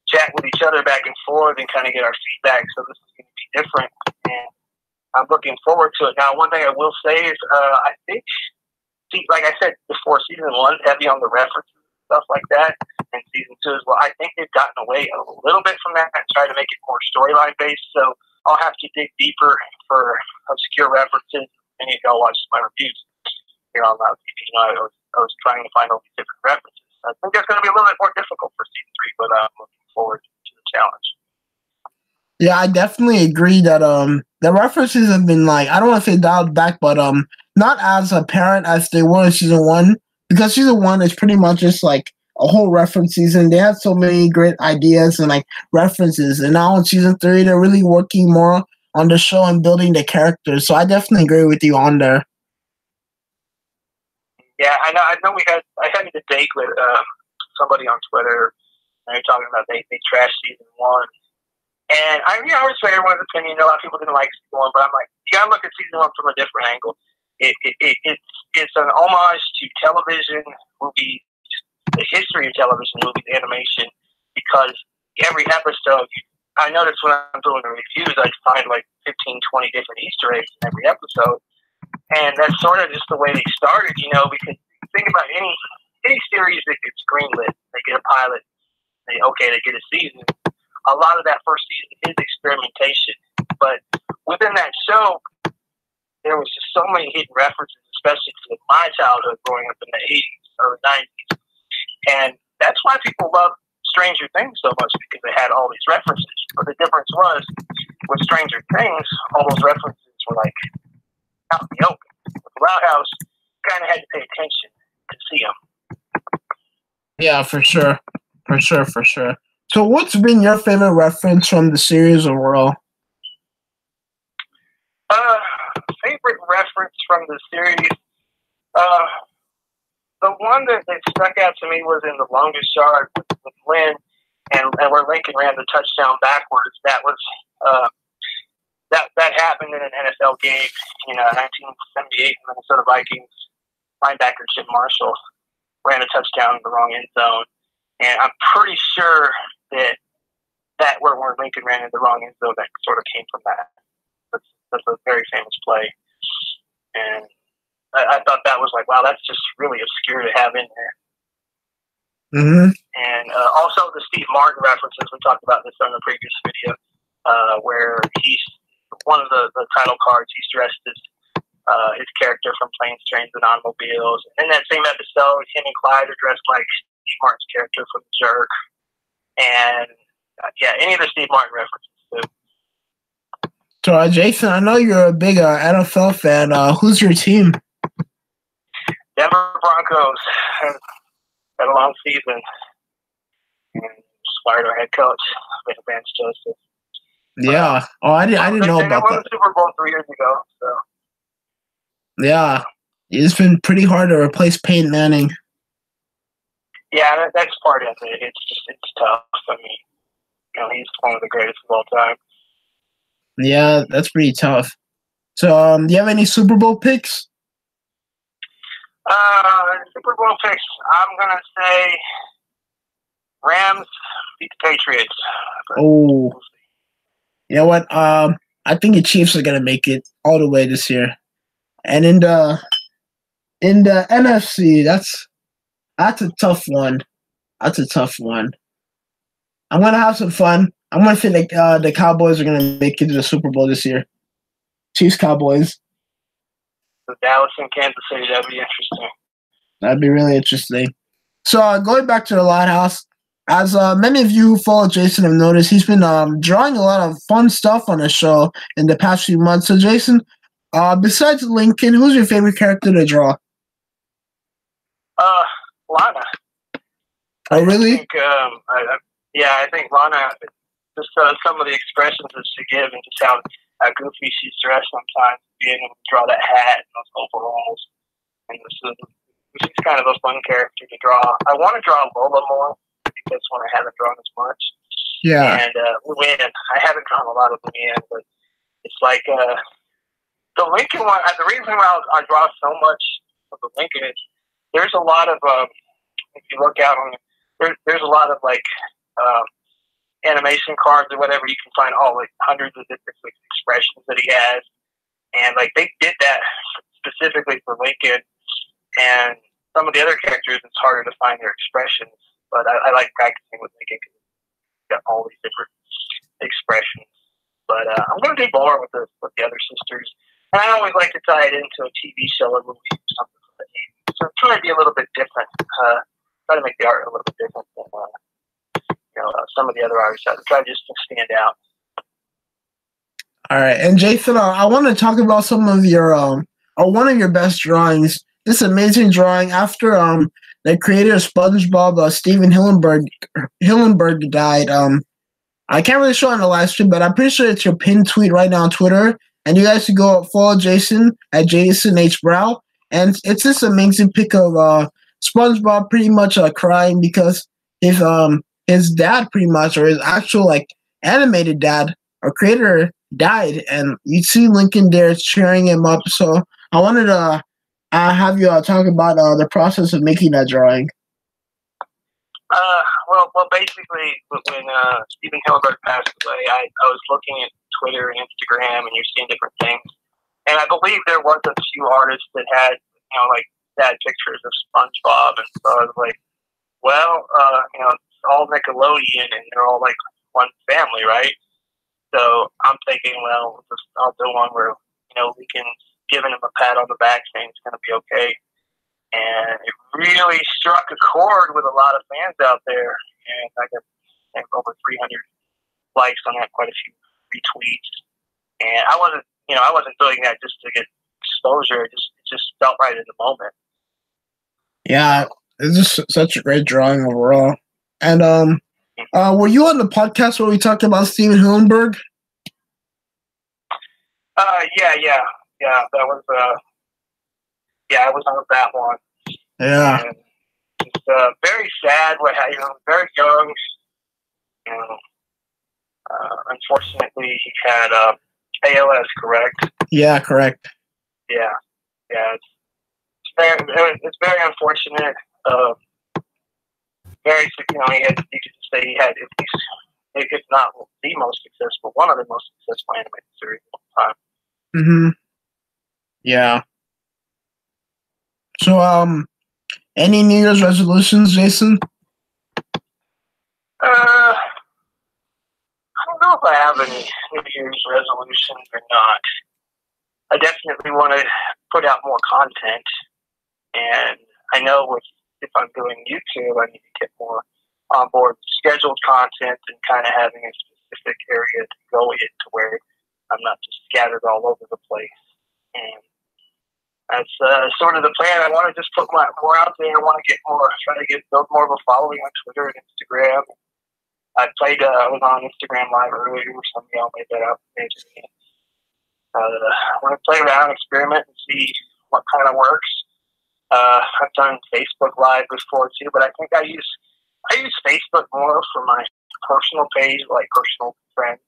chat with each other back and forth and kind of get our feedback. So this is going to be different, and I'm looking forward to it. Now, one thing I will say is I think, like I said before, season 1 heavy on the references and stuff like that, and season 2 as well. I think they've gotten away a little bit from that and tried to make it more storyline based. So I'll have to dig deeper for obscure references. Many of y'all watched my reviews here on Loud TV. I was trying to find all these different references. I think that's going to be a little bit more difficult for season 3, but I'm looking forward to the challenge. Yeah, I definitely agree that the references have been I don't want to say dialed back, but not as apparent as they were in season 1, because season 1 is pretty much just like a whole reference season. They had so many great ideas and references, and now in season 3 they're really working more on the show and building the characters. So I definitely agree with you on there. Yeah, I know. I had a debate with somebody on Twitter, and they're talking about they trashed season 1, and I respect everyone's opinion. A lot of people didn't like season 1, but I'm like, you gotta look at season 1 from a different angle. It's an homage to television movies, the history of television movies, animation, because every episode, I noticed when I'm doing the reviews, I find 15, 20 different Easter eggs in every episode. And that's sort of just the way they started, you know, because think about any series that gets greenlit, they get a pilot, they get a season. A lot of that first season is experimentation. But within that show, there was just so many hidden references, especially to my childhood growing up in the 80s or 90s. And that's why people love Stranger Things so much, because they had all these references. But the difference was, with Stranger Things, all those references were like out in the open. With Loud House, you kind of had to pay attention to see them. Yeah, for sure. For sure. So what's been your favorite reference from the series overall? Favorite reference from the series? The one that stuck out to me was in The Longest Yard with Lynn, and where Lincoln ran the touchdown backwards. That was that happened in an NFL game in 1978. Minnesota Vikings linebacker Jim Marshall ran a touchdown in the wrong end zone, and I'm pretty sure that where Lincoln ran in the wrong end zone, that sort of came from that. That's a very famous play, and I thought that was like, wow, that's just really obscure to have in there. Mm-hmm. And also the Steve Martin references, we talked about this on the previous video, where he's one of the title cards, he's dressed as his character from Planes, Trains, and Automobiles. And in that same episode, him and Clyde are dressed like Steve Martin's character from Jerk. And any of the Steve Martin references too. So, Jason, I know you're a big NFL fan. Who's your team? Denver Broncos. Had a long season. And just fired our head coach, Vance Joseph. Yeah. I didn't know about that. They won the Super Bowl 3 years ago. So. Yeah. It's been pretty hard to replace Peyton Manning. Yeah, that's part of it. It's tough. I mean, he's one of the greatest of all time. Yeah, that's pretty tough. So, do you have any Super Bowl picks? Super Bowl picks. I'm gonna say Rams beat the Patriots. Oh, you know what? I think the Chiefs are gonna make it all the way this year. And in the NFC, that's a tough one. That's a tough one. I'm gonna have some fun. I'm gonna say the Cowboys are gonna make it to the Super Bowl this year. Chiefs, Cowboys. The Dallas and Kansas City, that'd be interesting. That'd be really interesting. So going back to the Lighthouse, as many of you who follow Jason have noticed, he's been drawing a lot of fun stuff on the show in the past few months. So Jason, besides Lincoln, who's your favorite character to draw? Lana. Oh, really? I think Lana, just some of the expressions that she gives and just how goofy she's dressed sometimes, being able to draw that hat and those overalls. And she's kind of a fun character to draw. I want to draw Lola more because one I haven't drawn as much. Yeah. And Lynn, I haven't drawn a lot of Lynn, but it's like the Lincoln one. The reason why I draw so much of the Lincoln is there's a lot of if you look out on it, there's a lot of like animation cards or whatever. You can find all like hundreds of different expressions that he has, and like they did that specifically for Lincoln. And some of the other characters, it's harder to find their expressions. But I like practicing with Lincoln because he's got all these different expressions. But I'm going to do more with the other sisters. And I always like to tie it into a TV show or movie or something. So I'm trying to be a little bit different. Try to make the art a little bit different than some of the other artists. I try just to stand out. All right. And Jason, I want to talk about some of your one of your best drawings. This amazing drawing after the creator of SpongeBob, Steven Hillenberg died. I can't really show it on the live stream, but I'm pretty sure it's your pinned tweet right now on Twitter. And you guys should go follow Jason at Jason H. Brow. And it's this amazing pic of SpongeBob pretty much crying because his dad pretty much, or his actual like animated dad or creator died, and you see Lincoln there cheering him up. So I wanted to have you talk about the process of making that drawing. Well, basically, when Steven Hillenberg passed away, I was looking at Twitter and Instagram, and you're seeing different things. And I believe there was a few artists that had, like sad pictures of SpongeBob, and so I was like, well, it's all Nickelodeon, and they're all like one family, right? So I'm thinking, well, I'll do one where we can giving him a pat on the back, saying it's going to be okay. And it really struck a chord with a lot of fans out there, and I got over 300 likes on that, quite a few retweets. And I wasn't doing that just to get exposure. It just felt right in the moment. Yeah, it's just such a great drawing overall. And were you on the podcast where we talked about Steven Hillenburg? Yeah. That was I was on that one. Yeah. And it's very sad. Very young. Unfortunately, he had ALS. Correct? Yeah, correct. Yeah. It's very unfortunate. Very, you could say he had, if not the most successful, one of the most successful animated series of all time. Mm-hmm. Yeah. So, any New Year's resolutions, Jason? I don't know if I have any New Year's resolutions or not. I definitely want to put out more content, and I know if I'm doing YouTube, I need to get more on board scheduled content and kind of having a specific area to go in to where I'm not just scattered all over the place. And that's sort of the plan. I want to just put more out there. I want to try to build more of a following on Twitter and Instagram. I was on Instagram Live earlier. Some of y'all made that up. I want to play around, experiment, and see what kind of works. I've done Facebook Live before too, but I think I use Facebook more for my personal page, like personal friends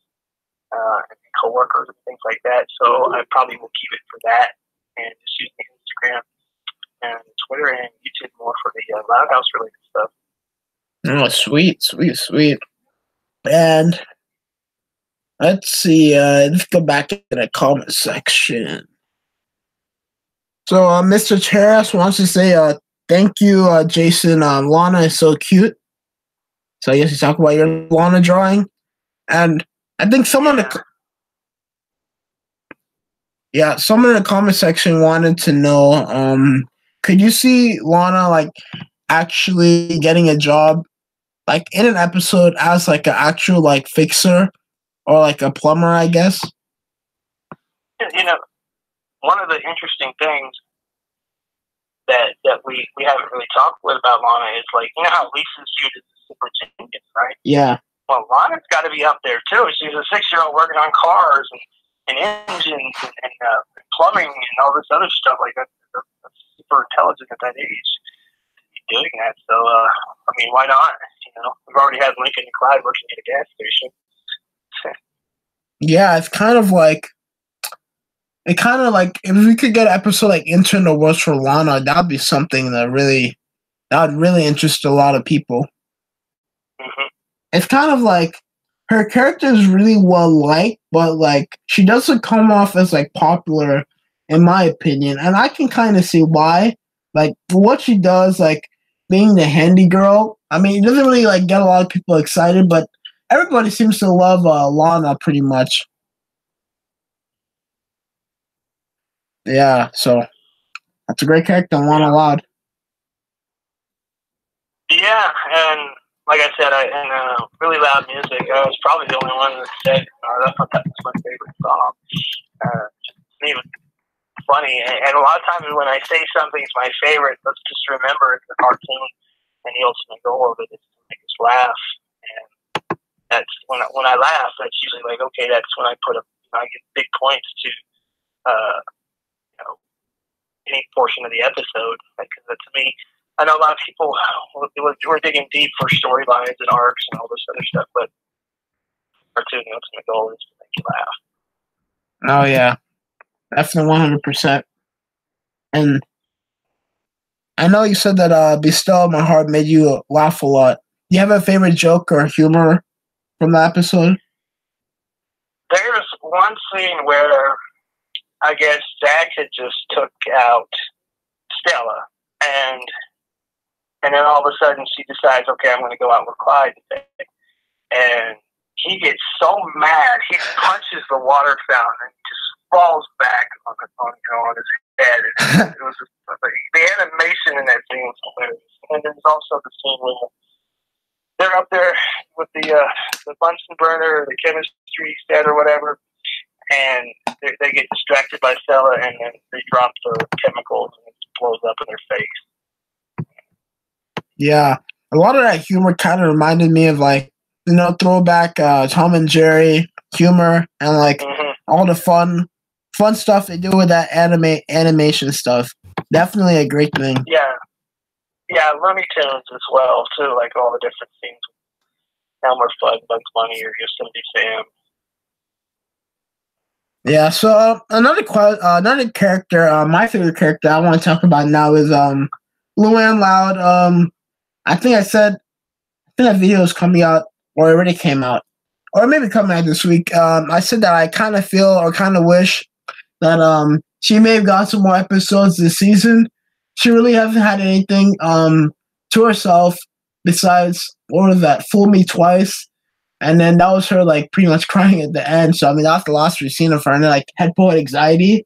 and coworkers and things like that. So I probably will keep it for that, and just use Instagram and Twitter and YouTube more for the Loud House related stuff. Oh, sweet. And let's see. Let's go back to the comment section. So, Mr. Cheras wants to say, thank you, Jason. Lana is so cute. So, I guess you talk about your Lana drawing. And I think someone in the comment section wanted to know, could you see Lana, like, actually getting a job, like, in an episode as, like, an actual, like, fixer or, like, a plumber, I guess? One of the interesting things that we haven't really talked with about Lana is, like, how Lisa's viewed as a superintendent, right? Yeah. Well, Lana's got to be up there too. She's a 6-year-old working on cars and engines and plumbing and all this other stuff like that. That's super intelligent at that age to be doing that. So, why not? We've already had Lincoln and Clyde working at a gas station. Yeah, it's kind of like if we could get an episode like Intern Awards for Lana, that'd be something that would really interest a lot of people. Mm-hmm. It's kind of like her character is really well liked, but like she doesn't come off as like popular, in my opinion, and I can kind of see why. Like for what she does, like being the handy girl. I mean, it doesn't really like get a lot of people excited, but everybody seems to love Lana pretty much. Yeah, so that's a great character, Lana Loud. Yeah, and like I said, really loud music. I was probably the only one that said I thought that was my favorite song. It was funny, and a lot of times when I say something's my favorite, let's just remember it's a cartoon, and the ultimate goal of it is to make us laugh. And that's when I laugh. That's usually like, okay, that's when I I get big points to any portion of the episode, because to me, I know a lot of people were digging deep for storylines and arcs and all this other stuff, but cartoon, the ultimate goal is to make you laugh. Oh yeah, definitely 100%. And I know you said that "Be Still My Heart" made you laugh a lot. Do you have a favorite joke or humor from the episode? There's one scene where I guess Zach had just took out Stella, and then all of a sudden she decides, okay, I'm going to go out with Clyde today. And he gets so mad, he punches the water fountain and just falls back on his head. It was just, the animation in that scene was hilarious. And there's also the scene where they're up there with the Bunsen burner, or the chemistry set, or whatever, and they get distracted by Stella, and then they drop the chemicals, and it blows up in their face. Yeah, a lot of that humor kind of reminded me of throwback Tom and Jerry humor, and all the fun stuff they do with that animation stuff. Definitely a great thing. Yeah, Looney Tunes as well too. Like all the different scenes, Elmer Fudd, Bugs Bunny, or Yosemite Sam. Yeah. So another character, my favorite character I want to talk about now is Luann Loud. I think that video is coming out, or already came out, or maybe coming out this week. I said that I kind of feel or kind of wish that she may have got some more episodes this season. She really hasn't had anything to herself besides, what was that, Fool Me Twice, and then that was her pretty much crying at the end. So I mean that's the last we've seen of her, and then Head Poet Anxiety.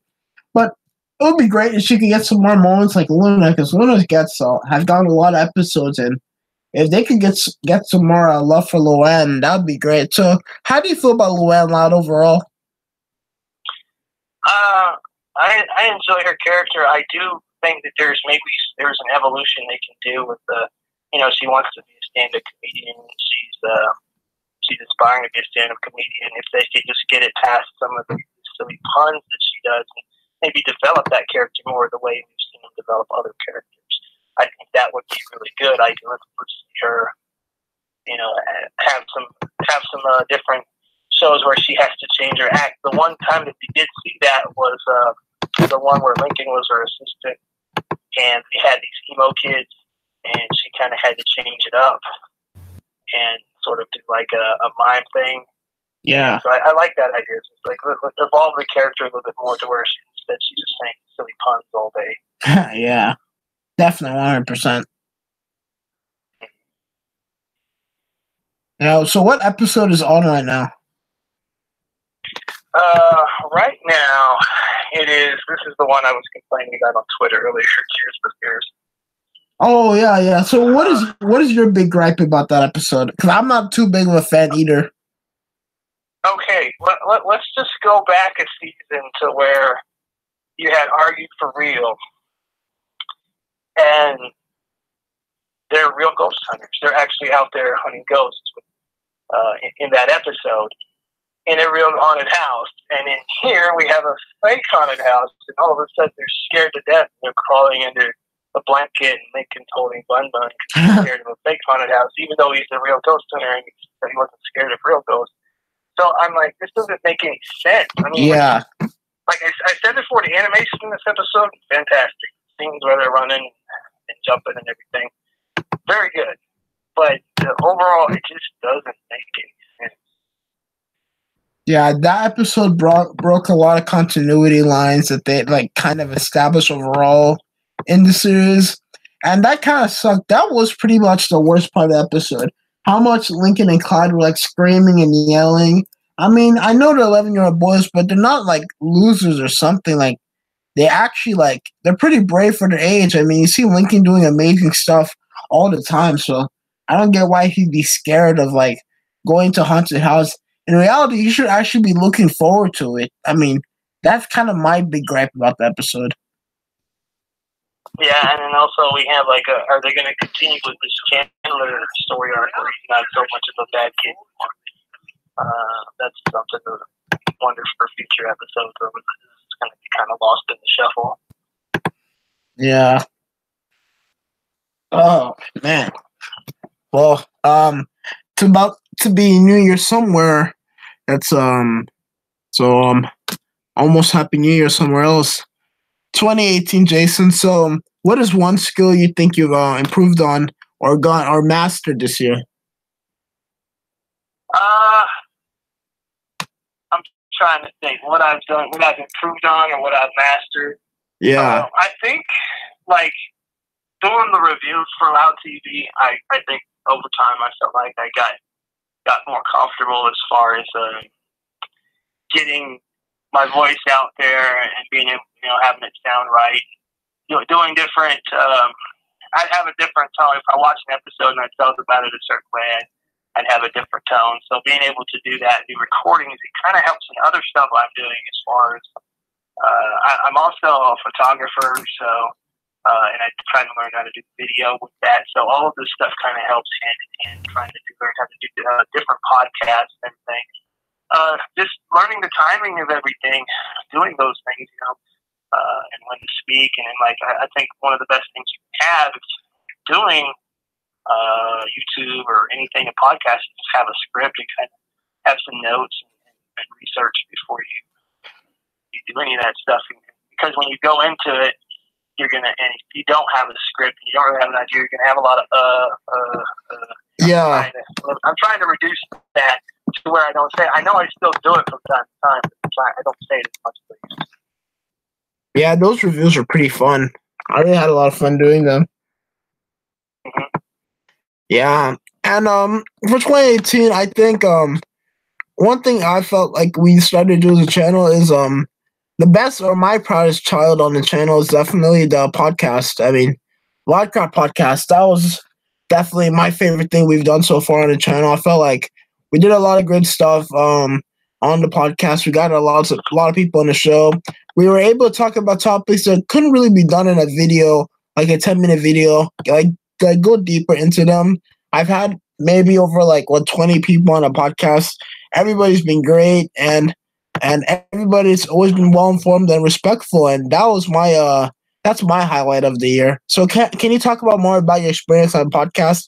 But it would be great if she could get some more moments like Luna, because Luna has gotten a lot of episodes in. If they could get some more love for Luann, that would be great. So, how do you feel about Luann Loud overall? I enjoy her character. I do think that there's an evolution they can do with she wants to be a stand-up comedian. She's aspiring to be a stand-up comedian. If they could just get it past some of the silly puns that she does, and maybe develop that character more the way we've seen them develop other characters, I think that would be really good. I would see her, have some different shows where she has to change her act. The one time that we did see that was the one where Lincoln was her assistant, and they had these emo kids, and she kind of had to change it up and sort of do a mime thing. Yeah. So I like that idea. It's let's evolve the character a little bit more to where she's just saying silly puns all day. Yeah. Definitely 100%. Now, so what episode is on right now? Right now, this is the one I was complaining about on Twitter earlier, Cheers for Fears. Oh, yeah. So what is your big gripe about that episode? Because I'm not too big of a fan either. Okay, let's just go back a season to where you had Argued for Real, and they're real ghost hunters. They're actually out there hunting ghosts in that episode, in a real haunted house. And in here, we have a fake haunted house, and all of a sudden they're scared to death. They're crawling under a blanket, and Lincoln's holding Bun Bun because he's scared of a fake haunted house, even though he's a real ghost hunter and he wasn't scared of real ghosts. So I'm like, this doesn't make any sense. I mean, yeah. Like I said before, the animation in this episode, fantastic. Scenes where they're running and jumping and everything, very good. But overall, it just doesn't make any sense. Yeah, that episode broke a lot of continuity lines that they kind of established overall in the series, and that kind of sucked. That was pretty much the worst part of the episode. How much Lincoln and Clyde were screaming and yelling. I mean, I know they're 11-year-old boys, but they're not losers or something. They actually they're pretty brave for their age. I mean, you see Lincoln doing amazing stuff all the time, so I don't get why he'd be scared of going to haunted house. In reality, you should actually be looking forward to it. I mean, that's kind of my big gripe about the episode. Yeah, and then also we have are they going to continue with this Chandler story arc where he's not so much of a bad kid anymore? That's something to wonder for future episodes, or whether it's going to be kind of lost in the shuffle. Yeah. Oh man. Well, it's about to be New Year somewhere. That's almost Happy New Year somewhere else. 2018, Jason. So, what is one skill you think you've improved on or mastered this year? I'm trying to think what I've done, what I've improved on, or what I've mastered. Yeah. I think, like, doing the reviews for Loud TV, I think over time I felt like I got more comfortable as far as getting my voice out there and being able, having it sound right. Doing different. I'd have a different tone if I watched an episode and I felt about it a certain way. I'd have a different tone. So being able to do that, do recordings, it kind of helps in other stuff I'm doing as far as. I'm also a photographer, so and I try to learn how to do video with that. So all of this stuff kind of helps hand in hand, trying to learn how to do different podcasts and everything. Just learning the timing of everything, doing those things, and when to speak. And I think one of the best things you can have is doing YouTube or anything, a podcast, is just have a script and kind of have some notes and research before you do any of that stuff. Because when you go into it, and if you don't have a script, and you don't really have an idea, you're gonna have a lot of Yeah. I'm trying to reduce that to where I don't say. I know I still do it from time to time, but I don't say it as much as I used to. Yeah, those reviews are pretty fun. I really had a lot of fun doing them. Mm-hmm. Yeah, and for 2018, I think one thing I felt like we started to do as a channel is the best or my proudest child on the channel is definitely the podcast. I mean, Wildcard podcast, that was definitely my favorite thing we've done so far on the channel. I felt like we did a lot of good stuff on the podcast. We got a lot of people on the show. We were able to talk about topics that couldn't really be done in a video, like a 10-minute video, like go deeper into them. I've had maybe over 20 people on a podcast. Everybody's been great, and everybody's always been well informed and respectful, and that was my that's my highlight of the year. So can you talk about more about your experience on podcast?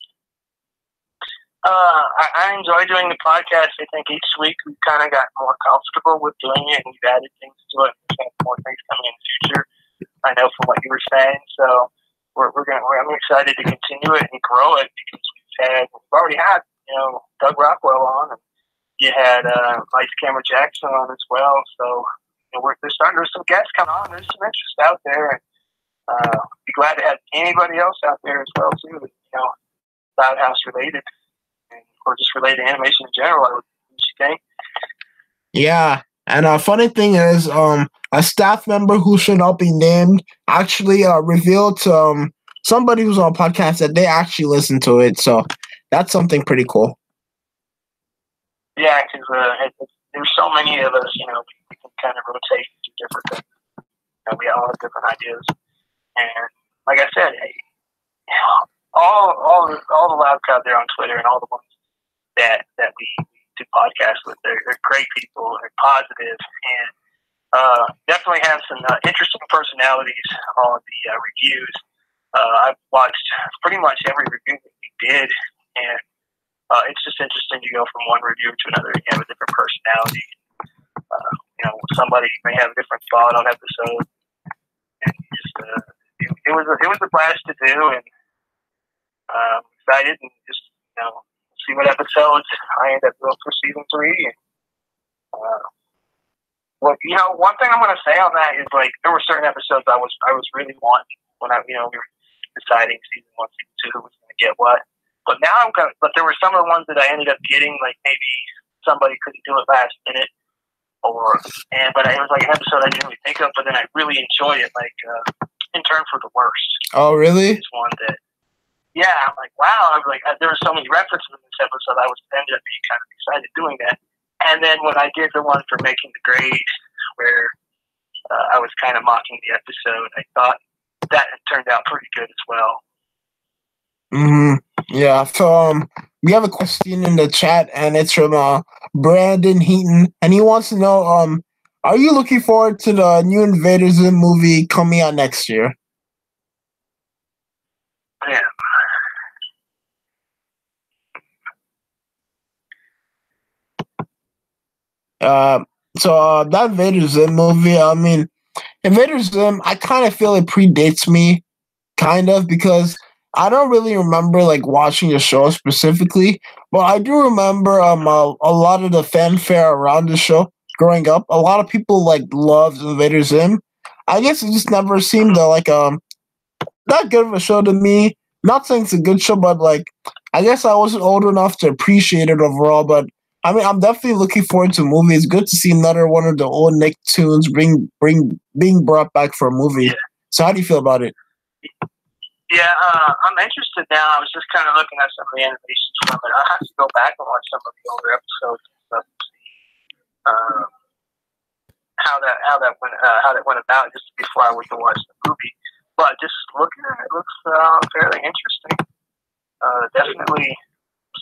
I enjoy doing the podcast. I think each week we've kind of got more comfortable with doing it, and we've added things to it. There's more things coming in the future. I know from what you were saying, so I'm excited to continue it and grow it because we've already had Doug Rockwell on, and you had Lights Camera Jackson on as well. So there's some guests coming on. There's some interest out there, and be glad to have anybody else out there as well too. Loud House related, or just related to animation in general. What you think? Yeah, and a funny thing is, a staff member who should not be named actually revealed to somebody who's on a podcast that they actually listen to it. So that's something pretty cool. Yeah, because there's so many of us, we can kind of rotate to different things. We all have different ideas, and like I said, all the loud crowd there on Twitter and all the ones that we do podcasts with, they're great people, they're positive, and definitely have some interesting personalities on the reviews. I've watched pretty much every review that we did, and it's just interesting to go from one reviewer to another and have a different personality. Somebody may have a different thought on episode, and it was a blast to do, and I'm excited and just see what episodes I end up doing for season 3. And one thing I'm going to say on that is there were certain episodes I was really wanting when we were deciding season 1, season 2 who was going to get what. But now but there were some of the ones that I ended up getting, maybe somebody couldn't do it last minute, but it was an episode I didn't really think of, but then I really enjoyed it, In Turn for the Worst. Oh, really? It's one that, yeah, I'm wow. I was there were so many references in this episode. I ended up being kind of excited doing that. And then when I did the one for Making the Grade, where I was kind of mocking the episode, I thought that turned out pretty good as well. Yeah, so we have a question in the chat, and it's from Brandon Heaton, and he wants to know, are you looking forward to the new Invader Zim movie coming out next year? Yeah. So that Invader Zim movie, Invader Zim, I kind of feel it predates me, because I don't really remember watching the show specifically, but I do remember a lot of the fanfare around the show. growing up. A lot of people like loved Invader Zim. I guess it just never seemed like not good of a show to me. Not saying it's a good show, but like I guess I wasn't old enough to appreciate it overall. But I mean, I'm definitely looking forward to a movie. It's good to see another one of the old Nicktoons being brought back for a movie. Yeah. So how do you feel about it? Yeah, I'm interested now. I was just kind of looking at some of the animations from it. I have to go back and watch some of the older episodes and stuff to see how that went about just before I went to watch the movie. But just looking at it, it looks fairly interesting. Definitely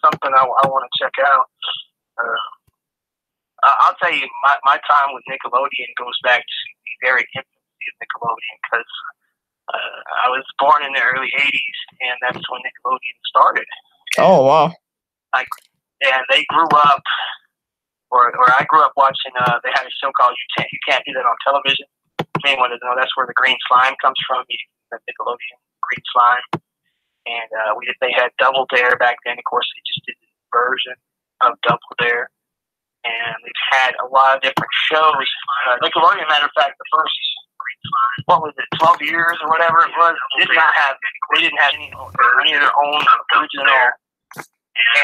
something I want to check out. I'll tell you, my time with Nickelodeon goes back to the very infancy of Nickelodeon because I was born in the early 80s, and that's when Nickelodeon started. Oh, wow. And they grew up, or I grew up watching, they had a show called You Can't Do That on Television. If anyone doesn't know, that's where the green slime comes from, the Nickelodeon green slime. And they had Double Dare back then. Of course, they just did a version of Double Dare. And they've had a lot of different shows. Nickelodeon, matter of fact, the first, what was it, 12 years or whatever it was, they didn't have any of their own original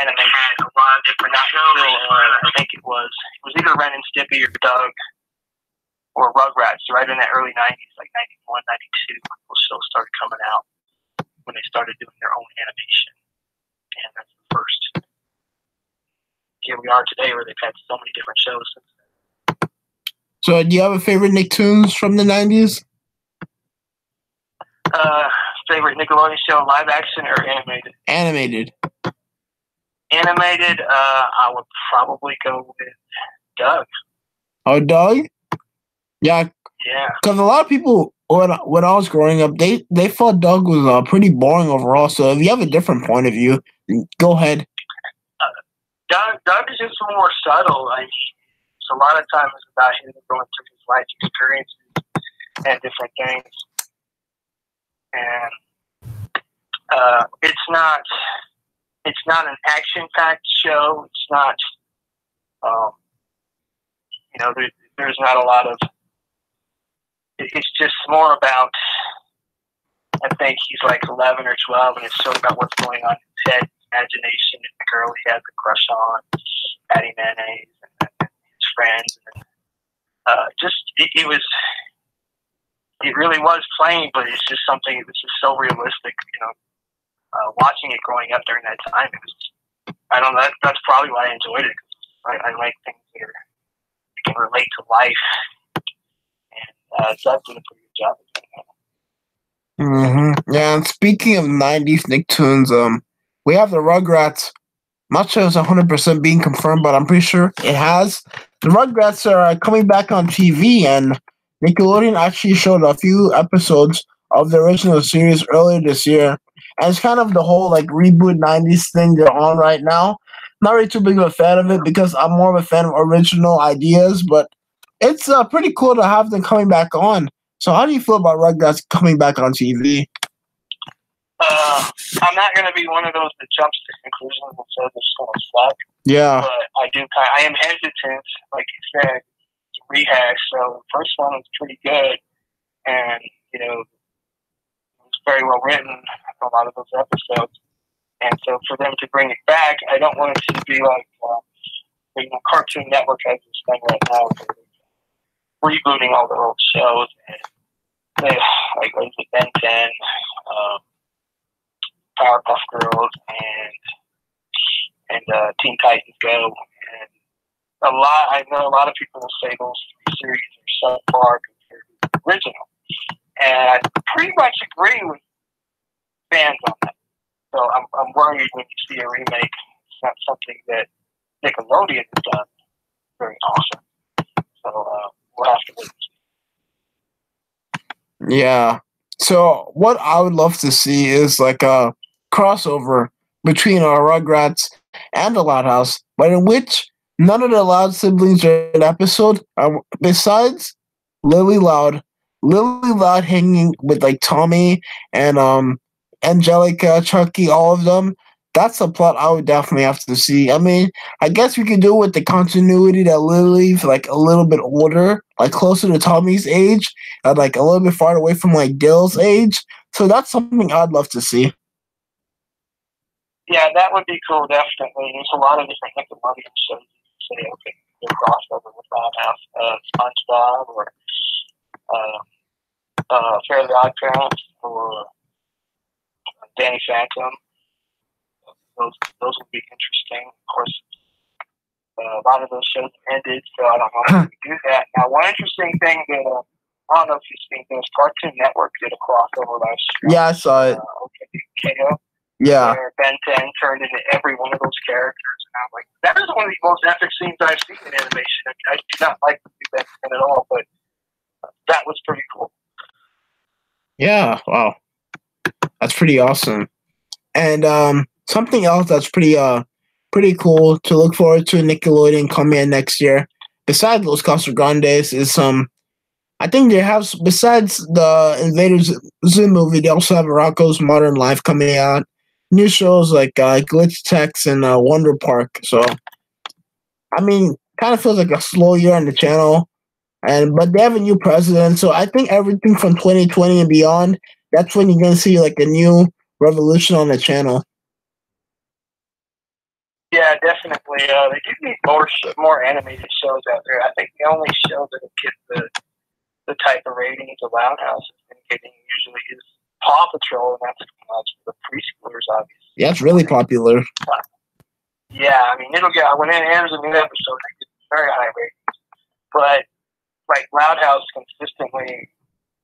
animation. A lot of different shows. I think it was either Ren and Stimpy or Doug or Rugrats, right in the early 90s, like 91, 92, when those shows started coming out, when they started doing their own animation. And that's the first. Here we are today where they've had so many different shows since then. So do you have a favorite Nicktoons from the 90s? Favorite Nickelodeon show, live action or animated? Animated. Animated, I would probably go with Doug. Oh, Doug? Yeah. Yeah. Because a lot of people, when I was growing up, they thought Doug was pretty boring overall. So if you have a different point of view, go ahead. Doug is just more subtle. I mean, it's a lot of times about him going through his life experiences and different things. And it's not an action-packed show. It's not, there's not a lot of. It's just more about. I think he's like 11 or 12, and it's so about what's going on in his head, imagination, and the girl he has a crush on, Patty Mayonnaise, and his friends. And, it really was plain, but it's just something that's just so realistic. Watching it growing up during that time, it was. I don't know. That's probably why I enjoyed it. I like things that can relate to life, and Doug did a pretty good job of doing that. Mm-hmm. Yeah, and speaking of 90s Nicktoons, we have the Rugrats. Not sure it's 100% being confirmed, but I'm pretty sure it has. The Rugrats are coming back on TV, and Nickelodeon actually showed a few episodes of the original series earlier this year. And it's kind of the whole like reboot 90s thing they're on right now. Not really too big of a fan of it because I'm more of a fan of original ideas, but it's pretty cool to have them coming back on. So how do you feel about Rugrats coming back on TV? I'm not going to be one of those that jumps to conclusions and says it's going to suck. Yeah. But I am hesitant, like you said, to rehash. So the first one was pretty good, and it was very well written, a lot of those episodes. And so for them to bring it back, I don't want it to be like Cartoon Network has this thing right now where they're rebooting all the old shows, and like Ben 10, Powerpuff Girls, and Teen Titans Go, and I know a lot of people will say those three series are so far compared to the original, and I pretty much agree with fans on that. So I'm worried when you see a remake, it's not something that Nickelodeon has done very awesome. So we'll have to wait and see. Yeah. So what I would love to see is like a crossover between our Rugrats and the Loud House, but in which none of the Loud siblings are in an episode besides Lily Loud. Lily Loud hanging with like Tommy and Angelica, Chucky, all of them. That's a plot I would definitely have to see. I mean, I guess we could do it with the continuity that Lily's like a little bit older, like closer to Tommy's age, and like a little bit far away from like Dale's age. So that's something I'd love to see. Yeah, that would be cool, definitely. There's a lot of different Nickelodeon shows you can say, okay, you can cross over with Roundhouse, SpongeBob, or Fairly Odd Parents, or Danny Phantom. Those would be interesting. Of course, a lot of those shows ended, so I don't know if we can do that. Now, one interesting thing that I don't know if you've seen this, Cartoon Network did a crossover last year. Yeah, I saw it. KO. Yeah. Where Ben 10 turned into every one of those characters. And I'm like, that is one of the most epic scenes I've seen in animation. I mean, I do not like Ben 10 at all, but that was pretty cool. Yeah, wow. That's pretty awesome. And something else that's pretty cool to look forward to Nickelodeon coming in next year, besides Los Casagrandes, is I think they have, besides the Invaders Zim movie, they also have Rocco's Modern Life coming out. New shows like Glitch Techs and Wonder Park. So, I mean, kind of feels like a slow year on the channel, but they have a new president. So I think everything from 2020 and beyond, that's when you're gonna see like a new revolution on the channel. Yeah, definitely. They do need more animated shows out there. I think the only show that get the type of ratings a Roundhouse has been getting usually is Paw Patrol, and that's for the preschoolers, obviously. Yeah, it's really popular. Yeah, I mean, it'll get, when it airs a new episode, it gets very high ratings. But, like, Roundhouse consistently,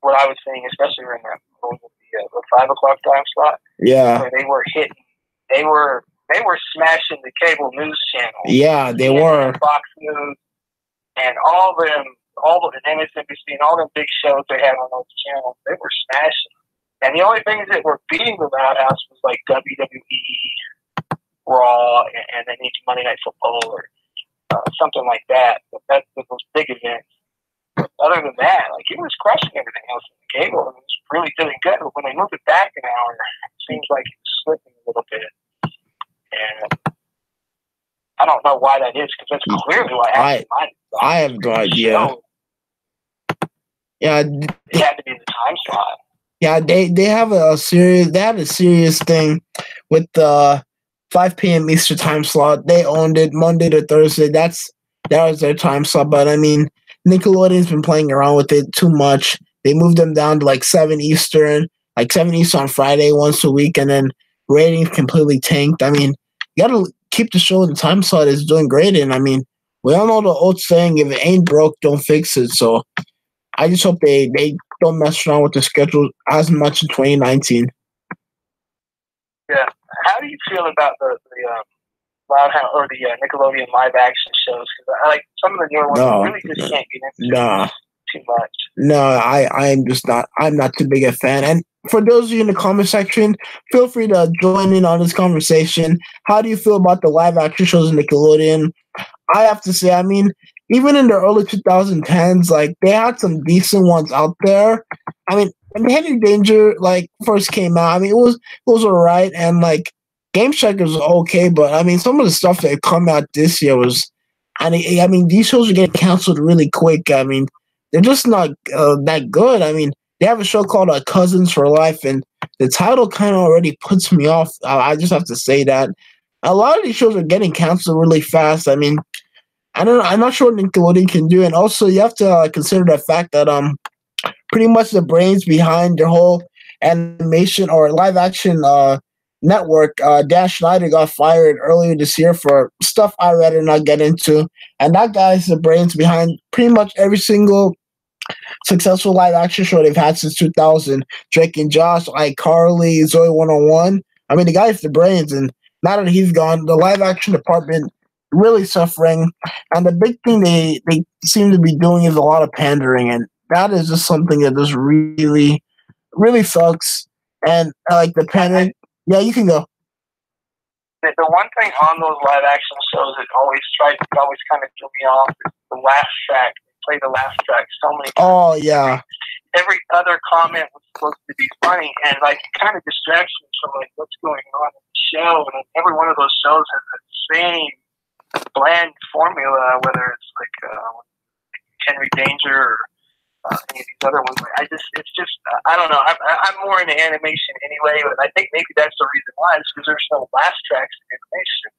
what I was saying, especially during the 5 o'clock time slot, yeah, where they were hitting, they were smashing the cable news channels. Yeah, they were. Fox News, and all the MSNBC and all the big shows they had on those channels, they were smashing. And the only things that were beating the Roundhouse was like WWE, Raw, and then each Monday Night Football or something like that. But that's those big events. But other than that, like, it was crushing everything else in the cable, and it was really doing good. But when they moved it back an hour, it seems like it was slipping a little bit. And I don't know why that is, because that's clearly why I have no idea. Yeah, it had to be the time slot. Yeah, they have a serious thing with the 5 p.m. Eastern time slot. They owned it Monday to Thursday. That was their time slot. But I mean, Nickelodeon's been playing around with it too much. They moved them down to like 7 Eastern, on Friday once a week, and then ratings completely tanked. I mean, you gotta keep the show in the time slot. It's doing great, and I mean, we all know the old saying: if it ain't broke, don't fix it. So I just hope they don't mess around with the schedule as much in 2019. Yeah. How do you feel about the Roundhouse or the Nickelodeon live action shows? Because I like some of the newer ones. I really just can't get into too much. No, I'm just not. I'm not too big a fan. And for those of you in the comment section, feel free to join in on this conversation. How do you feel about the live action shows in Nickelodeon? I have to say, I mean, even in the early 2010s, like, they had some decent ones out there. I mean, when Henry Danger first came out, I mean, it was alright, and like Game Checkers was okay, but I mean, some of the stuff that come out this year was, I mean, these shows are getting canceled really quick. I mean, they're just not that good. I mean, they have a show called Cousins for Life, and the title kind of already puts me off. I just have to say that a lot of these shows are getting canceled really fast. I mean, I don't know. I'm not sure what Nickelodeon can do, and also you have to consider the fact that pretty much the brains behind their whole animation or live action network, Dan Schneider, got fired earlier this year for stuff I'd rather not get into, and that guy's the brains behind pretty much every single successful live action show they've had since 2000. Drake and Josh, iCarly, Zoe 101. I mean, the guy's the brains, and now that he's gone, the live action department really suffering. And the big thing they seem to be doing is a lot of pandering, and that is just something that just really, really sucks. And like the pandering, yeah, you can go. The one thing on those live action shows that always kind of threw me off is the laugh track. They play the laugh track so many times. Oh yeah. Every other comment was supposed to be funny, and like kind of distracts me from like what's going on in the show. And every one of those shows has the same bland formula, whether it's like Henry Danger or any of these other ones. It's just, I don't know. I'm more into animation anyway, but I think maybe that's the reason why. It's because there's no laugh tracks in animation.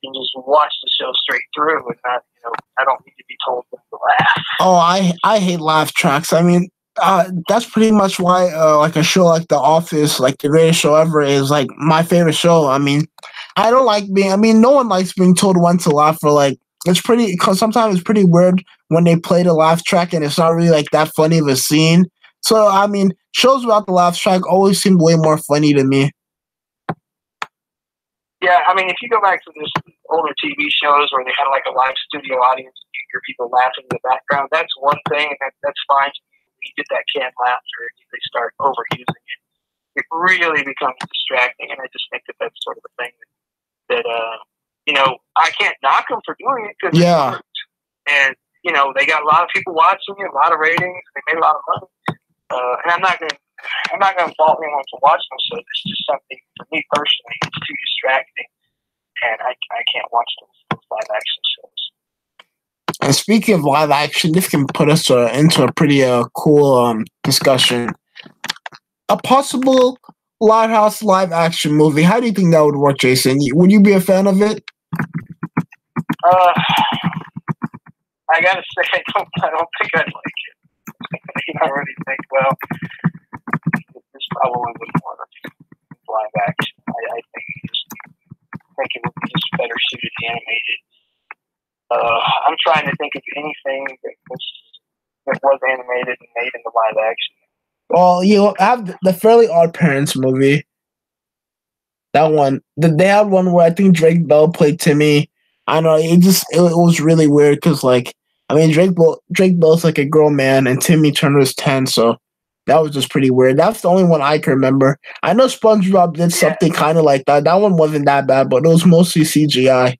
You can just watch the show straight through, and not, I don't need to be told when to laugh. Oh, I hate laugh tracks. I mean, that's pretty much why like a show like The Office, like the greatest show ever, is like my favorite show. I mean, I don't like being. I mean, no one likes being told when to laugh. Or like, it's pretty, because sometimes it's pretty weird when they play the laugh track and it's not really like that funny of a scene. So I mean, shows without the laugh track always seem way more funny to me. Yeah, I mean, if you go back to this older TV shows where they had like a live studio audience, you hear people laughing in the background, that's one thing, and that's fine. You get that canned laughter, and they start overusing it. It really becomes distracting, and I just think that that's sort of a thing that I can't knock them for doing it because it worked. And they got a lot of people watching it, a lot of ratings, they made a lot of money, and I'm not gonna fault anyone for watching them. So it's just something for me personally. It's too distracting, and I can't watch those live action shows. And speaking of live action, this can put us into a pretty cool discussion. A possible Lighthouse live action movie. How do you think that would work, Jason? Would you be a fan of it? I gotta say, I don't think I'd like it. I already think, well, this probably wouldn't work live action. I think it would be just better suited animated. I'm trying to think of anything that was animated and made into live action. Well, you have the Fairly Odd Parents movie. That one. They had one where I think Drake Bell played Timmy. I know it was really weird because Drake Bell's like a grown man and Timmy Turner is 10, so that was just pretty weird. That's the only one I can remember. I know SpongeBob did something kind of like that. That one wasn't that bad, but it was mostly CGI.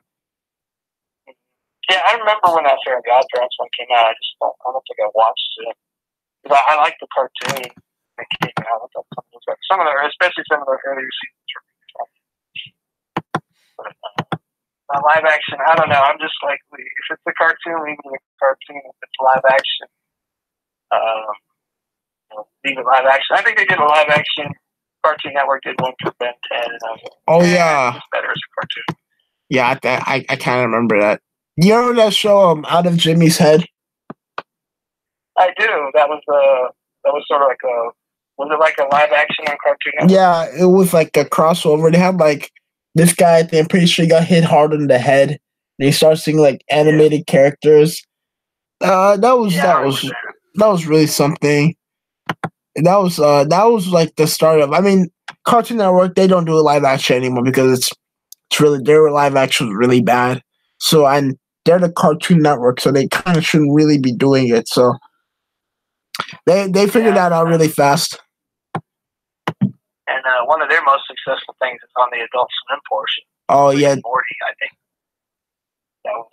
Yeah, I remember when that Fairly Odd Parents one came out. I don't think I watched it. I like the cartoon that came out. Some of the, especially some of the earlier seasons were really fun. But live action, I don't know. I'm just like, if it's a cartoon, leave it a cartoon. If it's live action, leave it live action. I think they did a live action. Cartoon Network did one for Ben 10, and I was like, it's better as a cartoon. Yeah, I kind of remember that. You remember that show, Out of Jimmy's Head? I do. That was sort of like was it like a live action on Cartoon Network? Yeah, it was like a crossover. They had like this guy, I'm pretty sure he got hit hard on the head, and he started seeing like animated characters. That was really something. That was like the start of. I mean, Cartoon Network, they don't do a live action anymore because it's really, their live action was really bad. So, and they're the Cartoon Network, so they kind of shouldn't really be doing it. So they figured that out really fast. And one of their most successful things is on the Adult Swim portion. Oh, yeah. Morty, I think. That was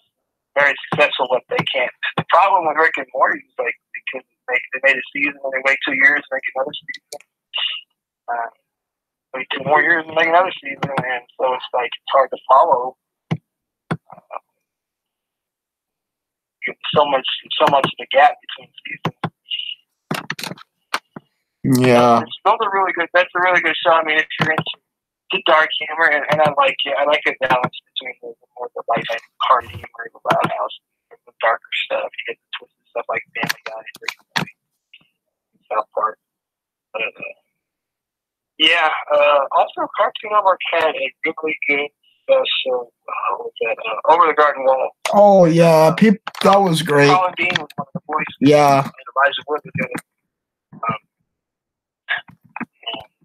very successful, but they can't. The problem with Rick and Morty is like they made a season and they wait 2 years to make another season. Wait 2 more years to make another season, and so it's like it's hard to follow. So much of the gap between seasons. Yeah, those are really good. That's a really good show. I mean, if you're into dark humor, and I like it. I like a balance between the more the light hard humor and the loud house, the darker stuff. You get the twisted stuff like Family Guy and South Park. Also, Cartoon Network had a really good show. Over the Garden Wall. Oh yeah, that was great. Colin Dean was one of the voices. Yeah, and Elijah Wood was in it.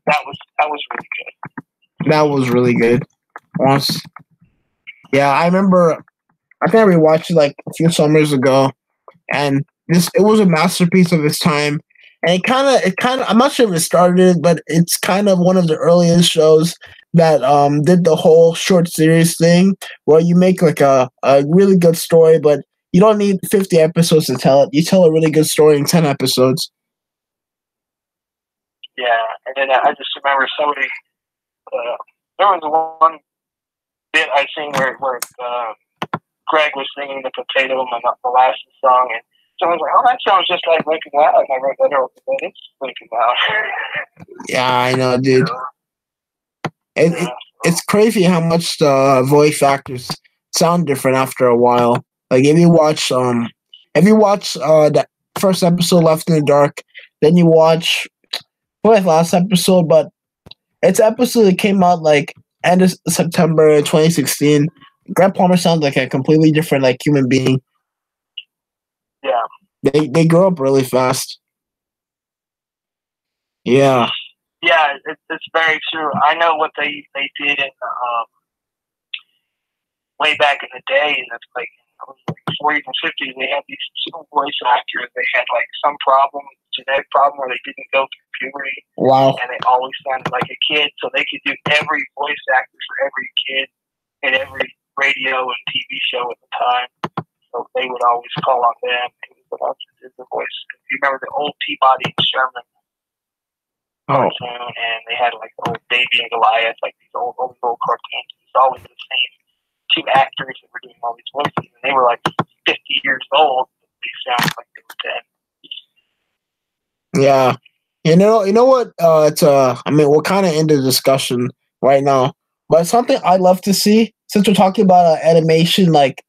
That was really good. That was really good. Yeah, I remember. I think I rewatched it like a few summers ago, and it was a masterpiece of its time. And it kind of, I'm not sure if it started, but it's kind of one of the earliest shows that did the whole short series thing, where you make like a really good story, but you don't need 50 episodes to tell it. You tell a really good story in 10 episodes. Yeah, and then I just remember somebody. There was one bit I seen where Greg was singing the Potato Molasses song, and someone was like, "Oh, that sounds just like Lincoln Loud." And I wrote that over, but it's Lincoln Loud. Yeah, I know, dude. It's crazy how much the voice actors sound different after a while. Like if you watch the first episode Left in the Dark, then you watch what last episode, but it's an episode that came out like end of September 2016. Greg Palmer sounds like a completely different like human being. Yeah. They grow up really fast. Yeah. Yeah, it's very true. I know what they did in way back in the day, and it's like 40s and 50s. They had these voice actors. They had like some problem, genetic problem, where they didn't go through puberty. Wow. And they always sounded like a kid, so they could do every voice actor for every kid in every radio and TV show at the time. So they would always call on them. Did the voice. You remember the old Peabody and Sherman cartoon, and they had like old Davy and Goliath, like these old cartoons. It's always the same two actors that were doing all these voices, and they were like 50 years old. They sound like they were 10. Yeah, you know what? It's I mean, we're kind of in the discussion right now, but something I'd love to see, since we're talking about animation like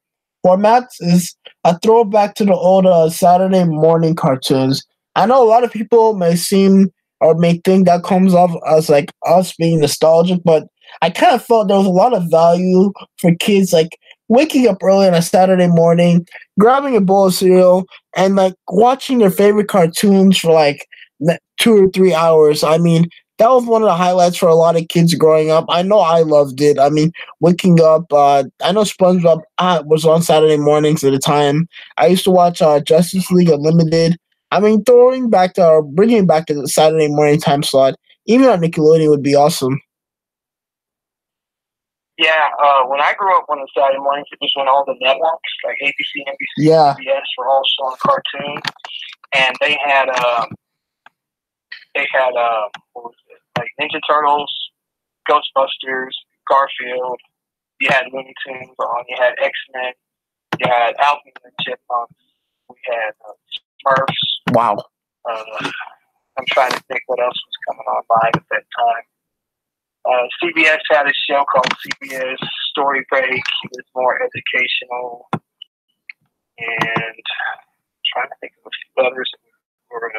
formats, is a throwback to the old Saturday morning cartoons. I know a lot of people may think that comes off as like us being nostalgic, but I kind of felt there was a lot of value for kids, like waking up early on a Saturday morning, grabbing a bowl of cereal, and like watching their favorite cartoons for like 2 or 3 hours. I mean, that was one of the highlights for a lot of kids growing up. I know I loved it. I mean, waking up, I know SpongeBob was on Saturday mornings at the time. I used to watch Justice League Unlimited. I mean, bringing back to the Saturday morning time slot, even on Nickelodeon, would be awesome. Yeah, when I grew up on the Saturday mornings, it was when all the networks, like ABC, NBC, Yeah. CBS, were all showing cartoons, and they had what was it, like Ninja Turtles, Ghostbusters, Garfield. You had Looney Tunes on. You had X-Men. You had Alvin and the Chipmunks. We had Smurfs. Wow. I'm trying to think what else was coming on live at that time. CBS had a show called CBS Story Break. It was more educational, and I'm trying to think of a few others that were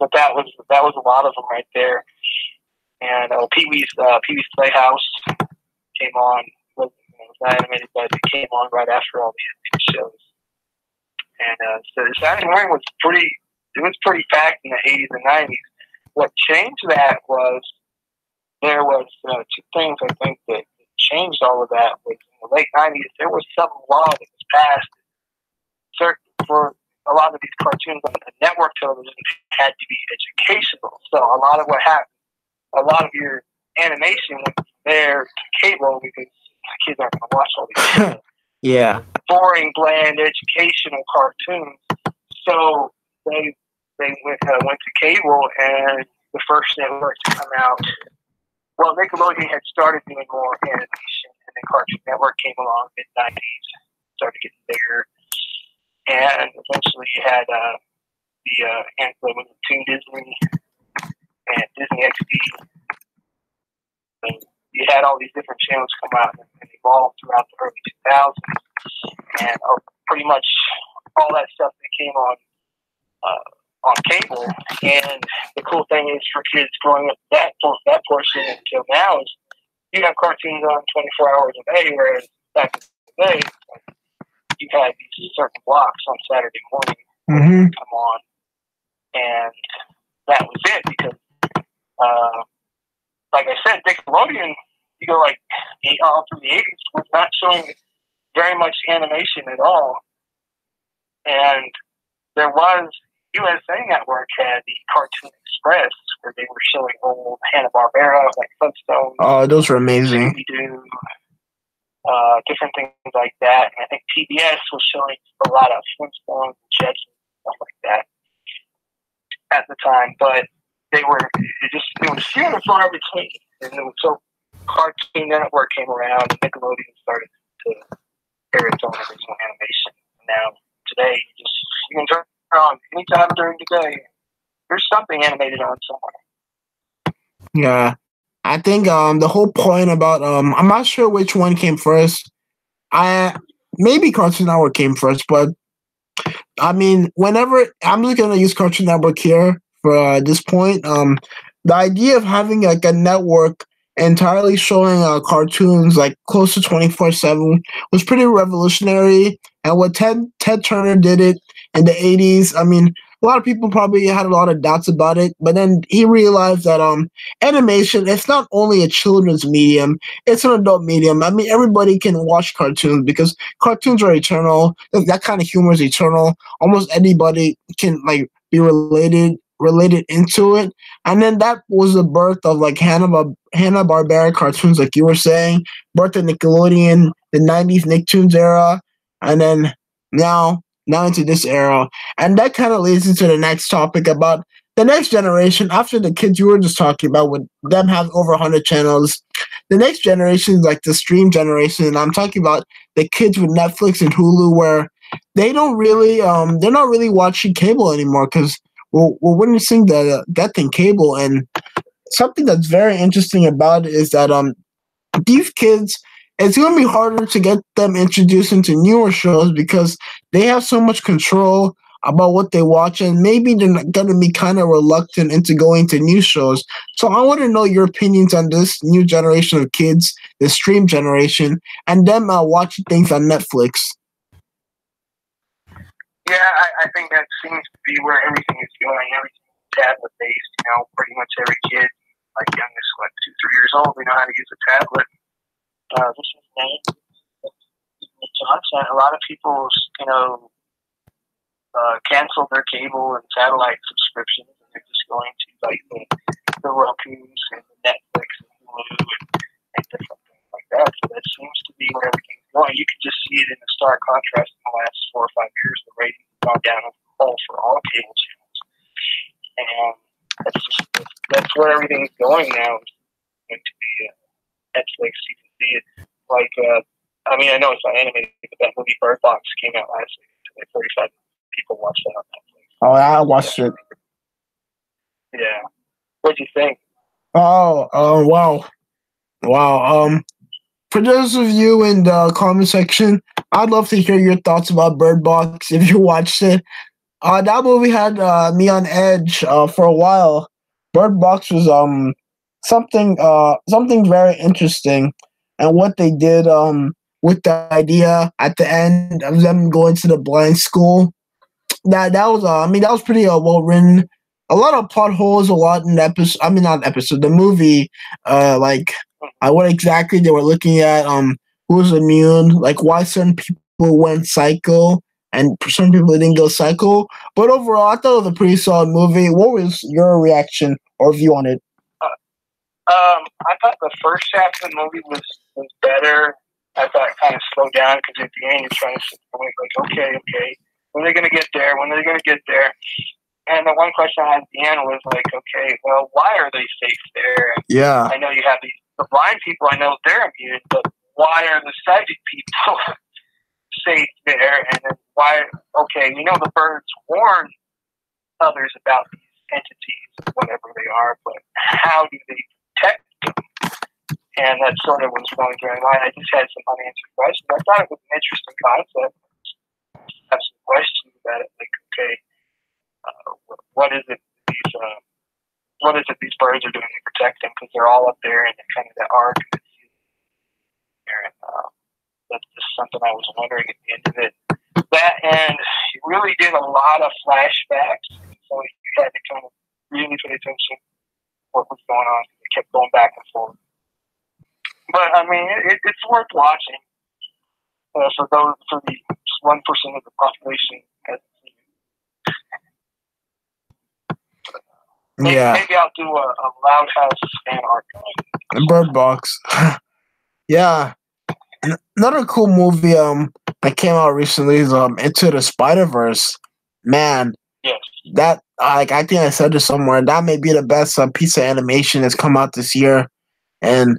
but that was a lot of them right there. And Pee Wee's Playhouse came on. It was animated, but it came on right after all the animated shows. And so the Saturday morning was pretty packed in the 80s and 90s. What changed that was there was two things I think that changed all of that. Was in the late 90s, there was some law that was passed for a lot of these cartoons on the network television had to be educational. So a lot of what happened, a lot of your animation went from there to cable because kids aren't going to watch all these yeah, boring, bland, educational cartoons. So they went to cable, and the first network to come out. Well, Nickelodeon had started doing more animation, and then Cartoon Network came along in the mid-90s, started getting bigger, and eventually you had the Toon Disney and Disney XD. And you had all these different channels come out and evolve throughout the early 2000s, and pretty much all that stuff that came on cable. And the cool thing is for kids growing up that portion until now is you have cartoons on 24 hours a day, whereas back in the day you had these certain blocks on Saturday morning come on, and that was it. Because like I said, Nickelodeon, you go like all through the 80s, was not showing very much animation at all. And there was USA Network had the Cartoon Express, where they were showing old Hanna-Barbera, like Flintstones. Oh, those were amazing. Scooby-Doo, different things like that. And I think PBS was showing a lot of Flintstones and Jetsons, stuff like that. at the time, but it was few and far between, and it was so Cartoon Network came around, and Nickelodeon started to air its own original animation. Now today, you can turn it on anytime during the day. There's something animated on somewhere. Yeah, I think the whole point about I'm not sure which one came first. Maybe Cartoon Network came first, but I mean, whenever I'm just gonna use Cartoon Network here for this point, the idea of having like a network entirely showing cartoons like close to 24/7 was pretty revolutionary. And what Ted Turner did it in the 80s, I mean, a lot of people probably had a lot of doubts about it, but then he realized that animation, it's not only a children's medium, it's an adult medium. I mean, everybody can watch cartoons because cartoons are eternal. That kind of humor is eternal. Almost anybody can like be related into it. And then that was the birth of like Hanna-Barbera cartoons, like you were saying, birth of Nickelodeon, the 90s Nicktoons era, and then now into this era. And that kind of leads into the next topic about the next generation. After the kids you were just talking about, with them have over 100 channels, the next generation is like the stream generation. And I'm talking about the kids with Netflix and Hulu, where they don't really, they're not really watching cable anymore because we're witnessing the death in cable. And something that's very interesting about it is that these kids, it's going to be harder to get them introduced into newer shows because they have so much control about what they watch, and maybe they're going to be kind of reluctant into going to new shows. So I want to know your opinions on this new generation of kids, the stream generation, and them watching things on Netflix. Yeah, I think that seems to be where everything is going. Everything's tablet-based. Pretty much every kid, like youngest, 2-3 years old, they know how to use a tablet. This is Nate Johnson. A lot of people, cancel their cable and satellite subscriptions, and they're just going to like the Roku's and the Netflix and Hulu and different things like that. So that seems to be where everything's going. You can just see it in the stark contrast in the last 4 or 5 years. The ratings have gone down overall for all cable channels, and that's where everything's going now. It's going to be Netflix. You can see it I know it's not animated, but that movie Bird Box came out last week. Like 45 people watched that on Netflix. Oh, I watched it. Yeah. What'd you think? Wow. For those of you in the comment section, I'd love to hear your thoughts about Bird Box if you watched it. That movie had me on edge for a while. Bird Box was something very interesting, and what they did with the idea at the end of them going to the blind school, that was that was pretty well written. A lot of plot holes, a lot in the episode. Not episode, the movie. What exactly they were looking at. Who was immune? Like why certain people went psycho and some people didn't go psycho. But overall, I thought it was a pretty solid movie. What was your reaction or view on it? I thought the first half of the movie was better. I thought it kind of slowed down because at the end you're trying to sit there like, okay, when are they going to get there? When are they going to get there? And the one question I had at the end was like, okay, well, why are they safe there? Yeah. I know you have the blind people, I know they're immune, but why are the sighted people safe there? And then why, the birds warn others about these entities, whatever they are, but how do they protect them? And that sort of was going through my mind. I just had some unanswered questions. I thought it was an interesting concept. I have some questions about it, like, what is it these birds are doing to protect them? Because they're all up there in kind of the arc. That's just something I was wondering at the end of it. That, and it really did a lot of flashbacks, so you had to kind of really pay attention to what was going on. It kept going back and forth. But it's worth watching for the 1% of the population. Maybe I'll do a Loud House fan art. Bird Box. Yeah. Another cool movie that came out recently is Into the Spider-Verse. Man, yes. like I think I said this somewhere. That may be the best piece of animation that's come out this year, and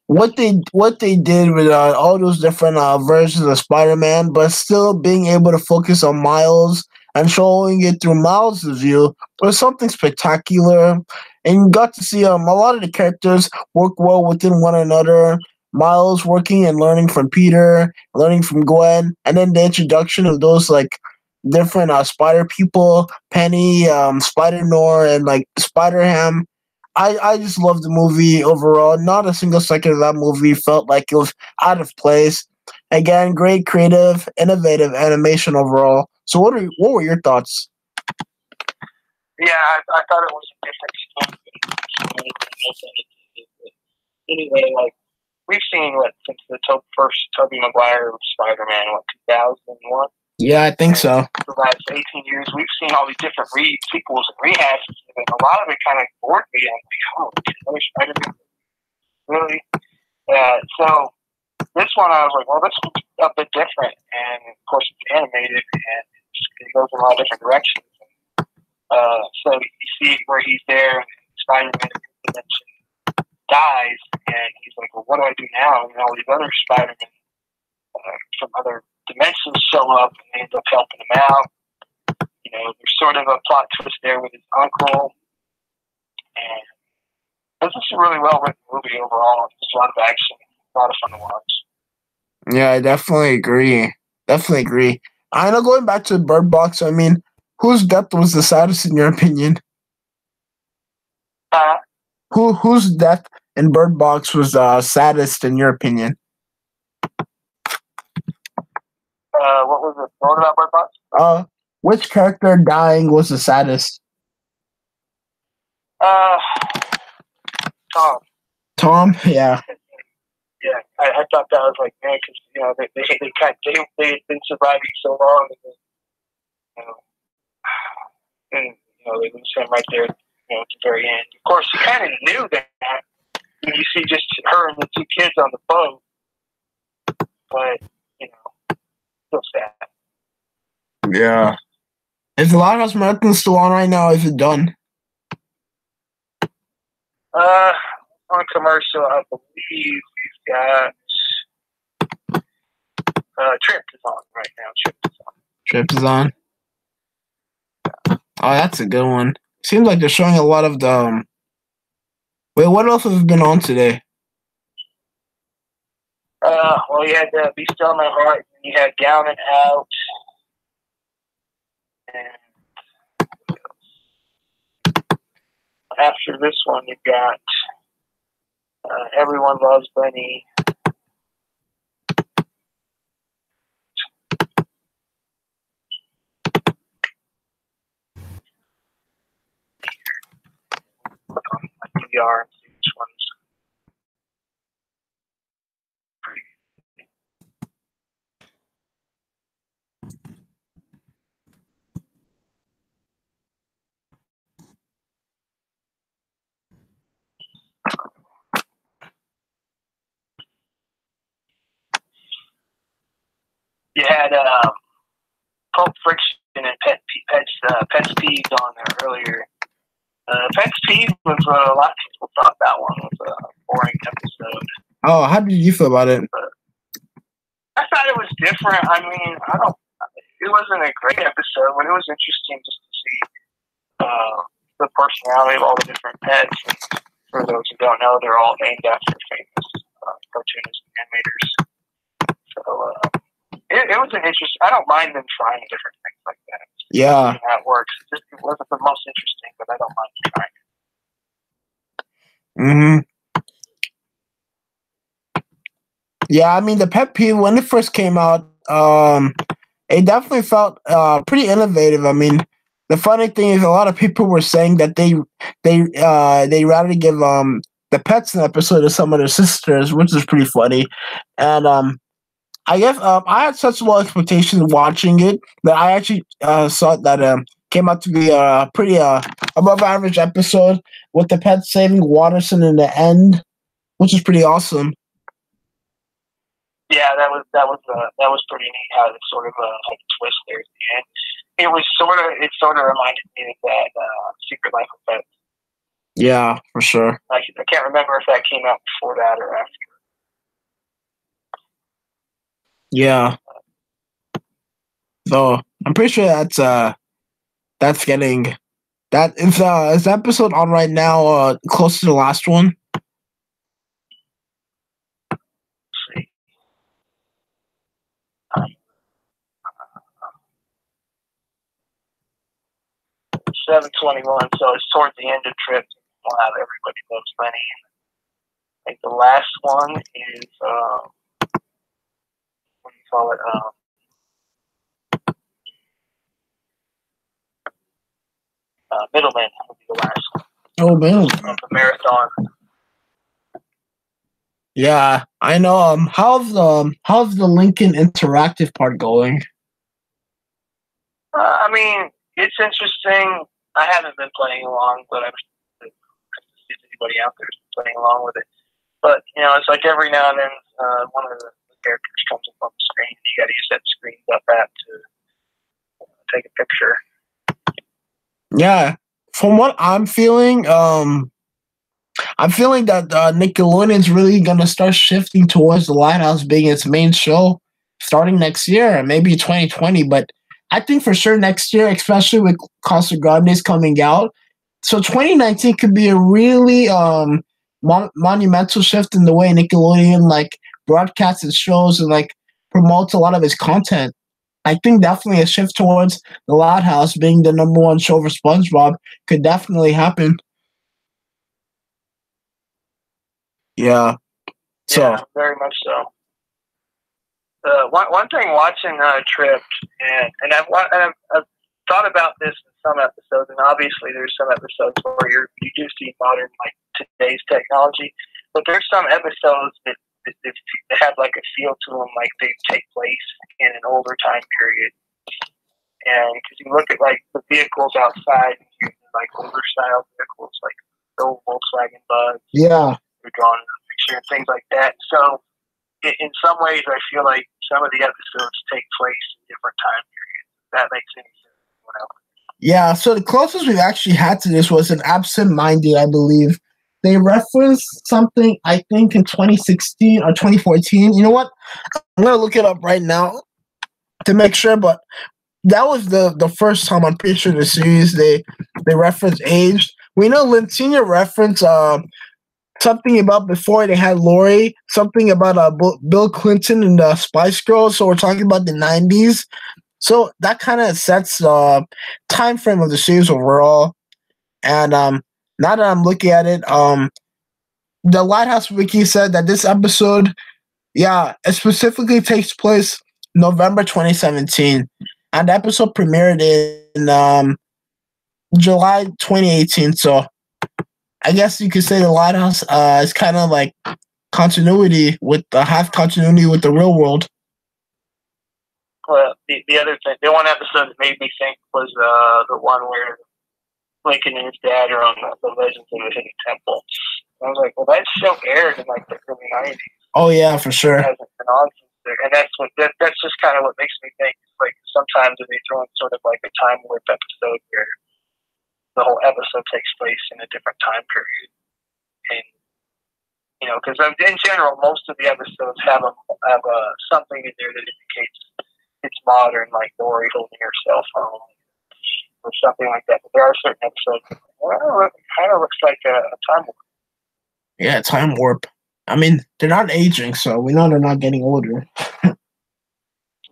what they did with all those different versions of Spider-Man, but still being able to focus on Miles and showing it through Miles' view was something spectacular. And you got to see a lot of the characters work well within one another. Miles working and learning from Peter, learning from Gwen, and then the introduction of those like different Spider people, Penny, Spider Nor, and like Spider Ham. I just love the movie overall. Not a single second of that movie felt like it was out of place. Again, great creative, innovative animation overall. So what were your thoughts? Yeah, I thought it was a different story. Anyway, like we've seen since the first Tobey Maguire Spider-Man, 2001. Yeah, I think so. The last 18 years, we've seen all these different sequels and rehashes, and a lot of it kind of bored me. I'm like, oh, another Spider-Man, really? So this one, I was like, well, this one's a bit different, and of course, it's animated, and it goes in a lot of different directions. So you see where he's there, and Spider-Man dimension dies, and he's like, well, what do I do now? And all these other Spider-Men from other dimensions show up, and they end up helping him out. You know, there's sort of a plot twist there with his uncle, and this is a really well written movie overall. There's a lot of action, a lot of fun to watch. Yeah, I definitely agree. I know, going back to Bird Box, I mean, whose death was the saddest in your opinion? Whose death in Bird Box was saddest in your opinion? What was it? What about Bird Box? Which character dying was the saddest? Tom. Tom, yeah. Yeah, I thought that was like, man, because you know they had been surviving so long, and they lose him right there, at the very end. Of course, you kind of knew that when you see just her and the two kids on the boat, but still sad. Yeah. Is the Lighthouse Marathon still on right now? Is it done? On commercial, I believe we've got Trip is on right now. Trip is on. Oh, that's a good one. Seems like they're showing a lot of the. Wait, what else has been on today? Well, you had Be Still My Heart, and you had Down and Out, and after this one, you've got Everyone Loves Bunny. Look on my DVR and see which ones. You had Pulp Friction and Pet's Peeves on there earlier. Pet's Peeves was a lot of people thought that one was a boring episode. Oh, how did you feel about it? I thought it was different. I mean, it wasn't a great episode, but it was interesting just to see the personality of all the different pets. And for those who don't know, they're all named after famous cartoonists and animators. So it was an interesting. I don't mind them trying different things like that. Yeah, that works. It wasn't the most interesting, but I don't mind trying. Yeah, I mean, the pet peeve when it first came out, it definitely felt pretty innovative. I mean, the funny thing is, a lot of people were saying that they rather give the pets an episode of some of their sisters, which is pretty funny. And I guess I had such low expectations watching it that I actually saw that came out to be a pretty above average episode with the pets saving Watterson in the end, which is pretty awesome. Yeah, that was pretty neat how it's sort of a twist there at the end. It sort of reminded me of that Secret Life of Pets. Yeah, for sure. I can't remember if that came out before that or after. Yeah. So I'm pretty sure that's getting that is the episode on right now close to the last one. Let's see. 7:21, so it's towards the end of trip. We'll have Everybody Loves Lenny. I think the last one is what do you call it? Middleman will be the last one. Oh man. Of the marathon. Yeah, I know. How's the Lincoln interactive part going? I mean, it's interesting. I haven't been playing along, but I'm sure if anybody out there is playing along with it. But it's like every now and then one of the characters comes up on the screen. You got to use that screen up app to take a picture. Yeah, from what I'm feeling that Nickelodeon's really gonna start shifting towards the Lighthouse being its main show starting next year, maybe 2020. But I think for sure next year, especially with Casa Grande's coming out, so 2019 could be a really monumental shift in the way Nickelodeon like broadcasts its shows and like promotes a lot of its content. I think definitely a shift towards the Loud House being the number one show for SpongeBob could definitely happen. Yeah. So yeah, very much so. One thing watching Trip, and I've thought about this in some episodes, and obviously there's some episodes where you do see modern like today's technology, but there's some episodes that have like a feel to them, like they take place in an older time period. And because you look at like the vehicles outside, like older style vehicles, like the old Volkswagen Buzz. yeah, They're drawn in a picture and things like that. So in some ways, I feel like some of the episodes take place in different time periods. If that makes any sense. Whatever. Yeah, so the closest we've actually had to this was an Absent-Minded, I believe. They referenced something, I think, in 2016 or 2014. You know what? I'm going to look it up right now to make sure, but that was the first time I'm pretty sure the series they referenced age. We know Lynn Senior referenced something about before they had Lori, something about Bill Clinton and the Spice Girls, so we're talking about the 90s. So that kind of sets the time frame of the series overall. And now that I'm looking at it, the Lighthouse Wiki said that this episode, it specifically takes place November 2017. And the episode premiered in July 2018. So I guess you could say the Lighthouse is kind of like continuity with half continuity with the real world. Well, the other thing, the one episode that made me think was the one where Lincoln and his dad are on the Legends of the Hidden Temple. And I was like, well, that show aired in like the early 90s. Oh yeah, for sure. It hasn't been on since there. And that's just kind of what makes me think. Like sometimes they throw in sort of like a time warp episode where the whole episode takes place in a different time period. And because in general, most of the episodes have something in there that indicates it's modern, like Dory holding her cell phone or something like that. But there are certain episodes that it kind of looks like a time warp. Yeah, time warp. I mean, they're not aging, so we know they're not getting older. And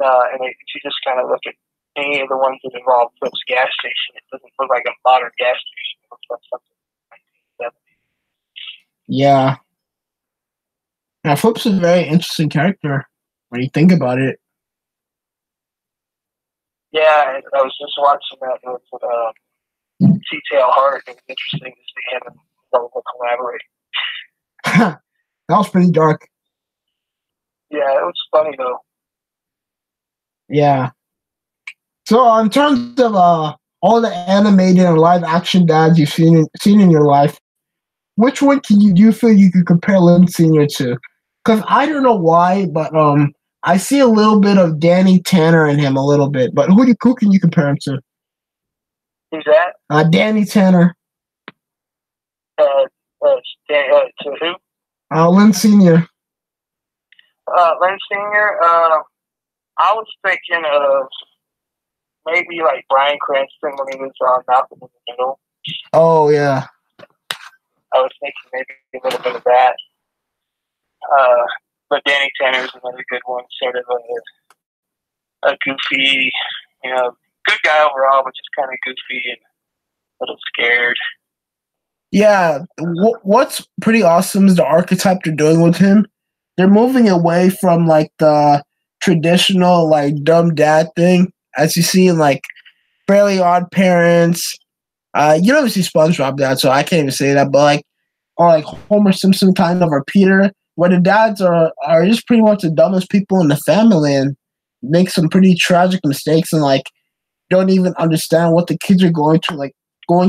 if you just kind of look at any of the ones that involve Phillips gas station, it doesn't look like a modern gas station. It looks like something from 1970. Yeah. Now, Phillips is a very interesting character when you think about it. Yeah, I was just watching that with T-Tail Hart. It was interesting to see him and Lola collaborate. That was pretty dark. Yeah, it was funny though. Yeah. So, in terms of all the animated and live action dads you've seen in your life, which one do you feel you could compare Lynn Senior to? Because I don't know why, but I see a little bit of Danny Tanner in him, a little bit. But who can you compare him to? Who's that? Danny Tanner. To who? Lynn Senior. Lynn Senior. I was thinking of maybe like Bryan Cranston when he was on Malcolm in the Middle. Oh yeah. I was thinking maybe a little bit of that. But Danny Tanner is another good one, sort of a goofy, good guy overall, but just kind of goofy and a little scared. Yeah, what's pretty awesome is the archetype they're doing with him. They're moving away from like the traditional like dumb dad thing, as you see in like Fairly Odd Parents. You never see SpongeBob dad, so I can't even say that. But like, or like Homer Simpson kind of, or Peter, where the dads are just pretty much the dumbest people in the family and make some pretty tragic mistakes and like don't even understand what the kids are going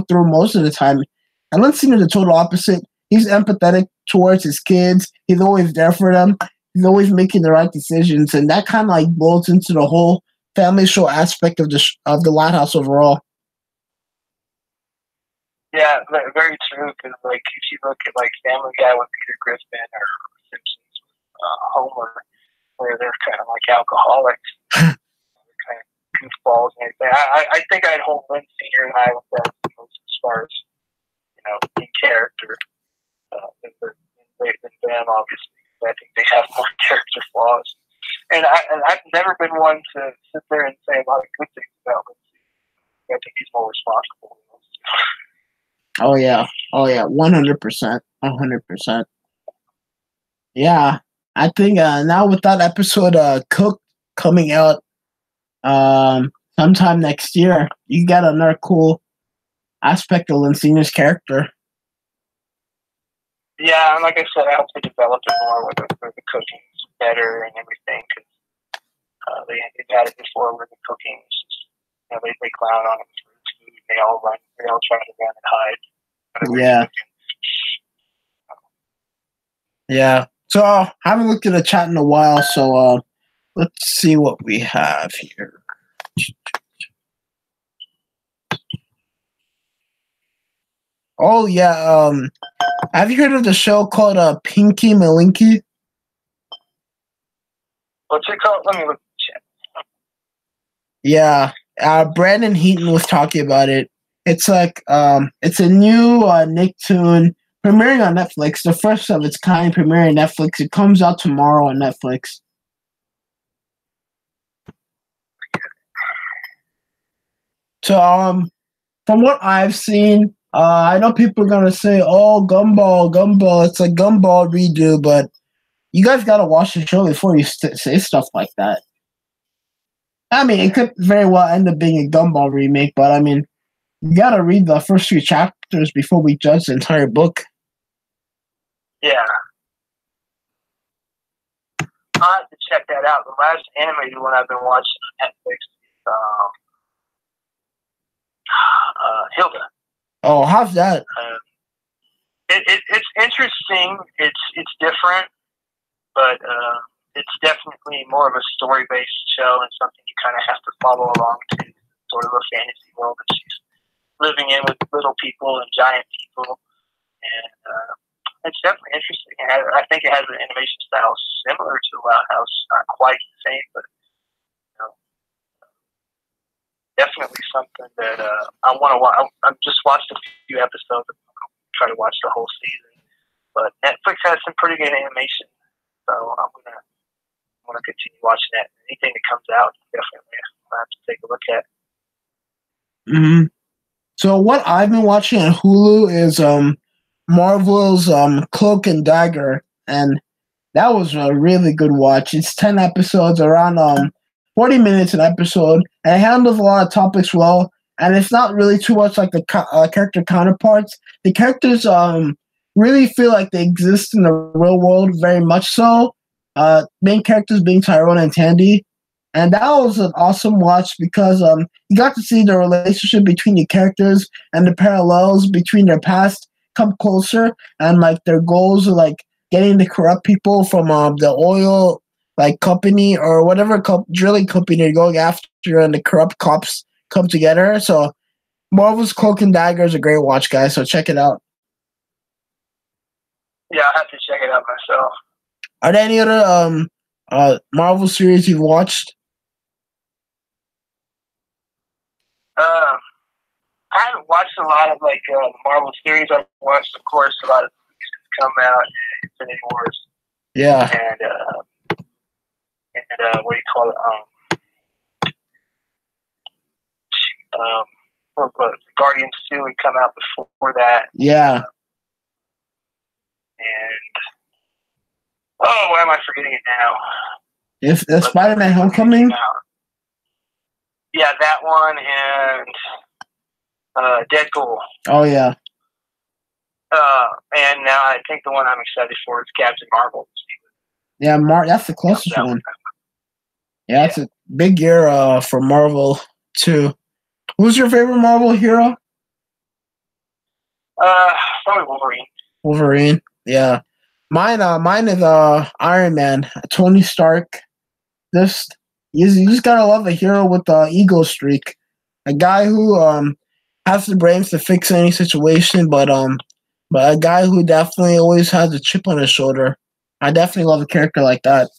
through most of the time. And let's see the total opposite. He's empathetic towards his kids. He's always there for them. He's always making the right decisions, and that kind of like builds into the whole family show aspect of the Lighthouse overall. Yeah, very true. Because like if you look at like Family Guy with Peter Griffin or Simpsons with Homer, where they're kind of like alcoholics, kind of goofballs and everything. I think I'd hold Lynn Senior and I with that as far as in character than them, obviously. I think they have more character flaws. And I've never been one to sit there and say a lot of good things about him. I think he's more responsible. Oh yeah, 100%, 100%. Yeah, I think now with that episode Cook coming out sometime next year, you got another cool aspect of Lincina's character. Yeah, and like I said, I hope they develop it more where the cooking's better and everything. Cause, they've had it before where the cooking is just, they clown on him for his food. They all try to run and hide. Yeah. Yeah. So I haven't looked at the chat in a while, so let's see what we have here. Oh yeah, have you heard of the show called Pinky Malinky? What's it called? Let me look at the chat. Yeah, Brandon Heaton was talking about it. It's like it's a new Nicktoon premiering on Netflix. The first of its kind premiering on Netflix. It comes out tomorrow on Netflix. So from what I've seen, I know people are gonna say, "Oh, Gumball, it's a Gumball redo," but you guys gotta watch the show before you say stuff like that. I mean, it could very well end up being a Gumball remake, but I mean, you gotta read the first few chapters before we judge the entire book. Yeah. I'll have to check that out. The last animated one I've been watching on Netflix is Hilda. Oh, how's that? It's interesting. It's different, but it's definitely more of a story-based show and something you kind of have to follow along to. Sort of a fantasy world that she's living in with little people and giant people, and it's definitely interesting. I think it has an animation style similar to Loud House, not quite the same, but definitely something that I want to watch. I've just watched a few episodes. I'll try to watch the whole season. But Netflix has some pretty good animation, so I'm gonna continue watching that. Anything that comes out, definitely I'll have to take a look at. Mm-hmm. So what I've been watching on Hulu is Marvel's Cloak and Dagger, and that was a really good watch. It's 10 episodes, around 40 minutes an episode, and it handles a lot of topics well. And it's not really too much like the character counterparts. The characters really feel like they exist in the real world, very much so. Main characters being Tyrone and Tandy. And that was an awesome watch because you got to see the relationship between the characters and the parallels between their past come closer, and like their goals are like getting the corrupt people from the oil like company or whatever drilling company they're going after, and the corrupt cops come together. So Marvel's Cloak and Dagger is a great watch, guys. So check it out. Yeah, I'll have to check it out myself. Are there any other Marvel series you've watched? I haven't watched a lot of like the Marvel series. I've watched, of course, a lot of movies that come out, Infinity Wars, Yeah. and what do you call it? Guardians 2 would come out before that. Yeah. And why am I forgetting it now? If the Spider-Man Homecoming. Yeah, that one and Deadpool. Oh yeah. And now I think the one I'm excited for is Captain Marvel. Yeah, that's the closest one. Yeah, it's a big year for Marvel too. Who's your favorite Marvel hero? Probably Wolverine. Wolverine. Yeah. Mine is Iron Man, Tony Stark. You just gotta love a hero with the ego streak. A guy who has the brains to fix any situation, but a guy who definitely always has a chip on his shoulder. I definitely love a character like that.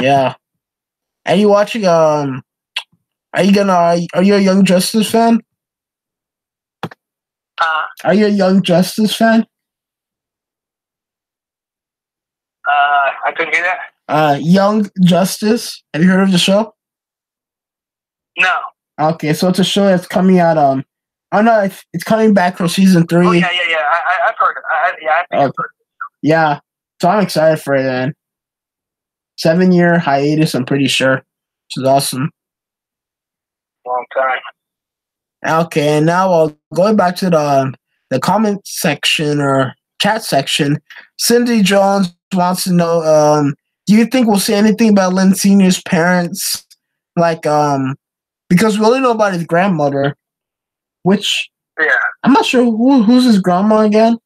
Yeah. Are you watching are you a Young Justice fan? Are you a Young Justice fan? I couldn't hear that. Young Justice. Have you heard of the show? No. Okay, so it's a show that's coming out. Oh no, it's coming back for season 3. Oh yeah. I've heard it. I think I've heard it. Yeah, so I'm excited for it, man. 7-year hiatus, I'm pretty sure. Which is awesome. Long time. Okay, and now going back to the comment section or chat section, Cindy Jones wants to know, do you think we'll see anything about Lynn Sr.'s parents? Like, because we only know about his grandmother, which I'm not sure who's his grandma again.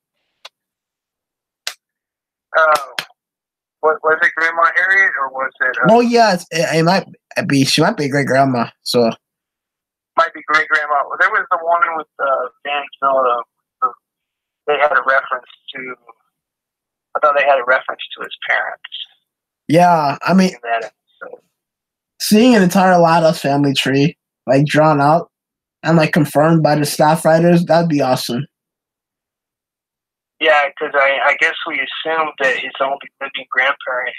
Was it Grandma Harriet or was it? Oh yeah, it might be. She might be great grandma. So might be great grandma. Well, there was the one with Van Zilla. They had a reference to. I thought they had a reference to his parents. Yeah, I mean, seeing an entire Lados family tree like drawn out and like confirmed by the staff writers, that'd be awesome. Yeah, because I guess we assumed that his only living grandparent is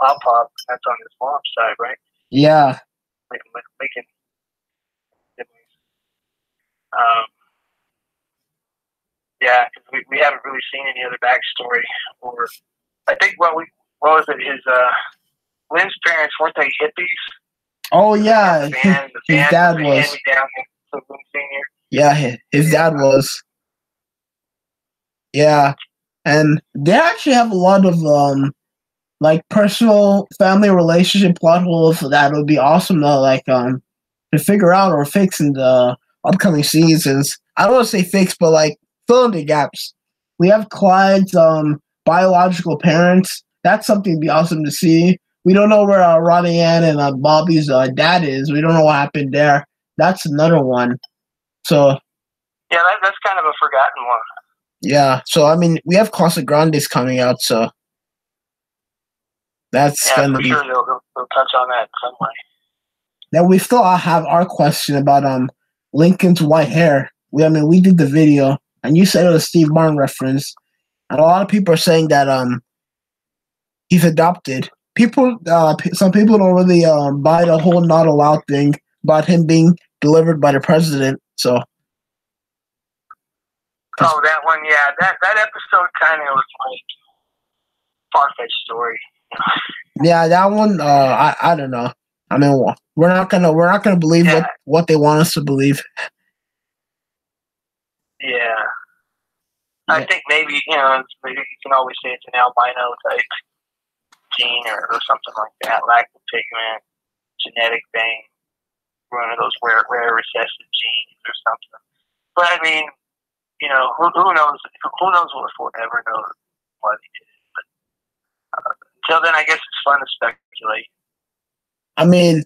Pop. That's on his mom's side, right? Yeah. Yeah, because we haven't really seen any other backstory. Or I think what was it? His Lynn's parents, weren't they hippies? Oh yeah, his dad was. Yeah, his dad was. Yeah, and they actually have a lot of like personal family relationship plot holes that would be awesome though, like to figure out or fix in the upcoming seasons. I don't want to say fix, but like fill in the gaps. We have Clyde's biological parents. That's something to be awesome to see. We don't know where Ronnie Ann and Bobby's dad is. We don't know what happened there. That's another one. So yeah, that's kind of a forgotten one. Yeah, so I mean, we have Casa Grandes coming out, so that's gonna be. Sure they'll touch on that in some way. Now we still have our question about Lincoln's white hair. We did the video, and you said it was a Steve Martin reference, and a lot of people are saying that he's adopted. Some people don't really buy the whole not allowed thing about him being delivered by the president. So. Oh, that one, yeah. That episode kind of was like far-fetched story. Yeah, that one. I don't know. I mean, we're not gonna believe what they want us to believe. Yeah. I think maybe you can always say it's an albino type gene or something like that, lack of pigment, genetic thing, one of those rare recessive genes or something. But I mean. Who knows? Who knows if we'll ever know why they did it. But until then, I guess it's fun to speculate. I mean,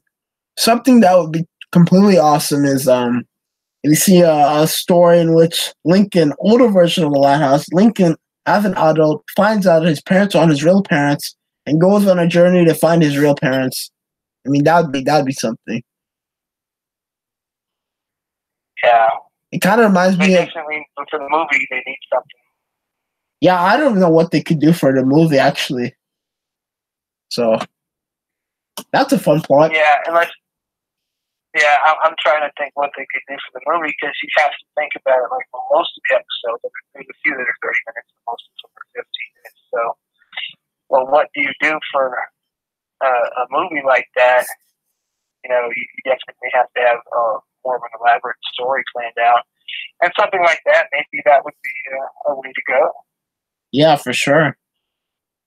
something that would be completely awesome is you see a story in which Lincoln, older version of the Lighthouse, Lincoln as an adult finds out his parents aren't his real parents and goes on a journey to find his real parents. I mean, that'd be something. Yeah. It kind of reminds me of. Definitely, for the movie, they need something. Yeah, I don't know what they could do for the movie actually. So that's a fun plot. Yeah, I'm trying to think what they could do for the movie because you have to think about it. Like most of the episodes, there's a few that are 30 minutes, and most of them are 15 minutes. So, well, what do you do for a movie like that? You know, you definitely have to have more of an elaborate story planned out, and something like that. Maybe that would be a way to go. Yeah, for sure.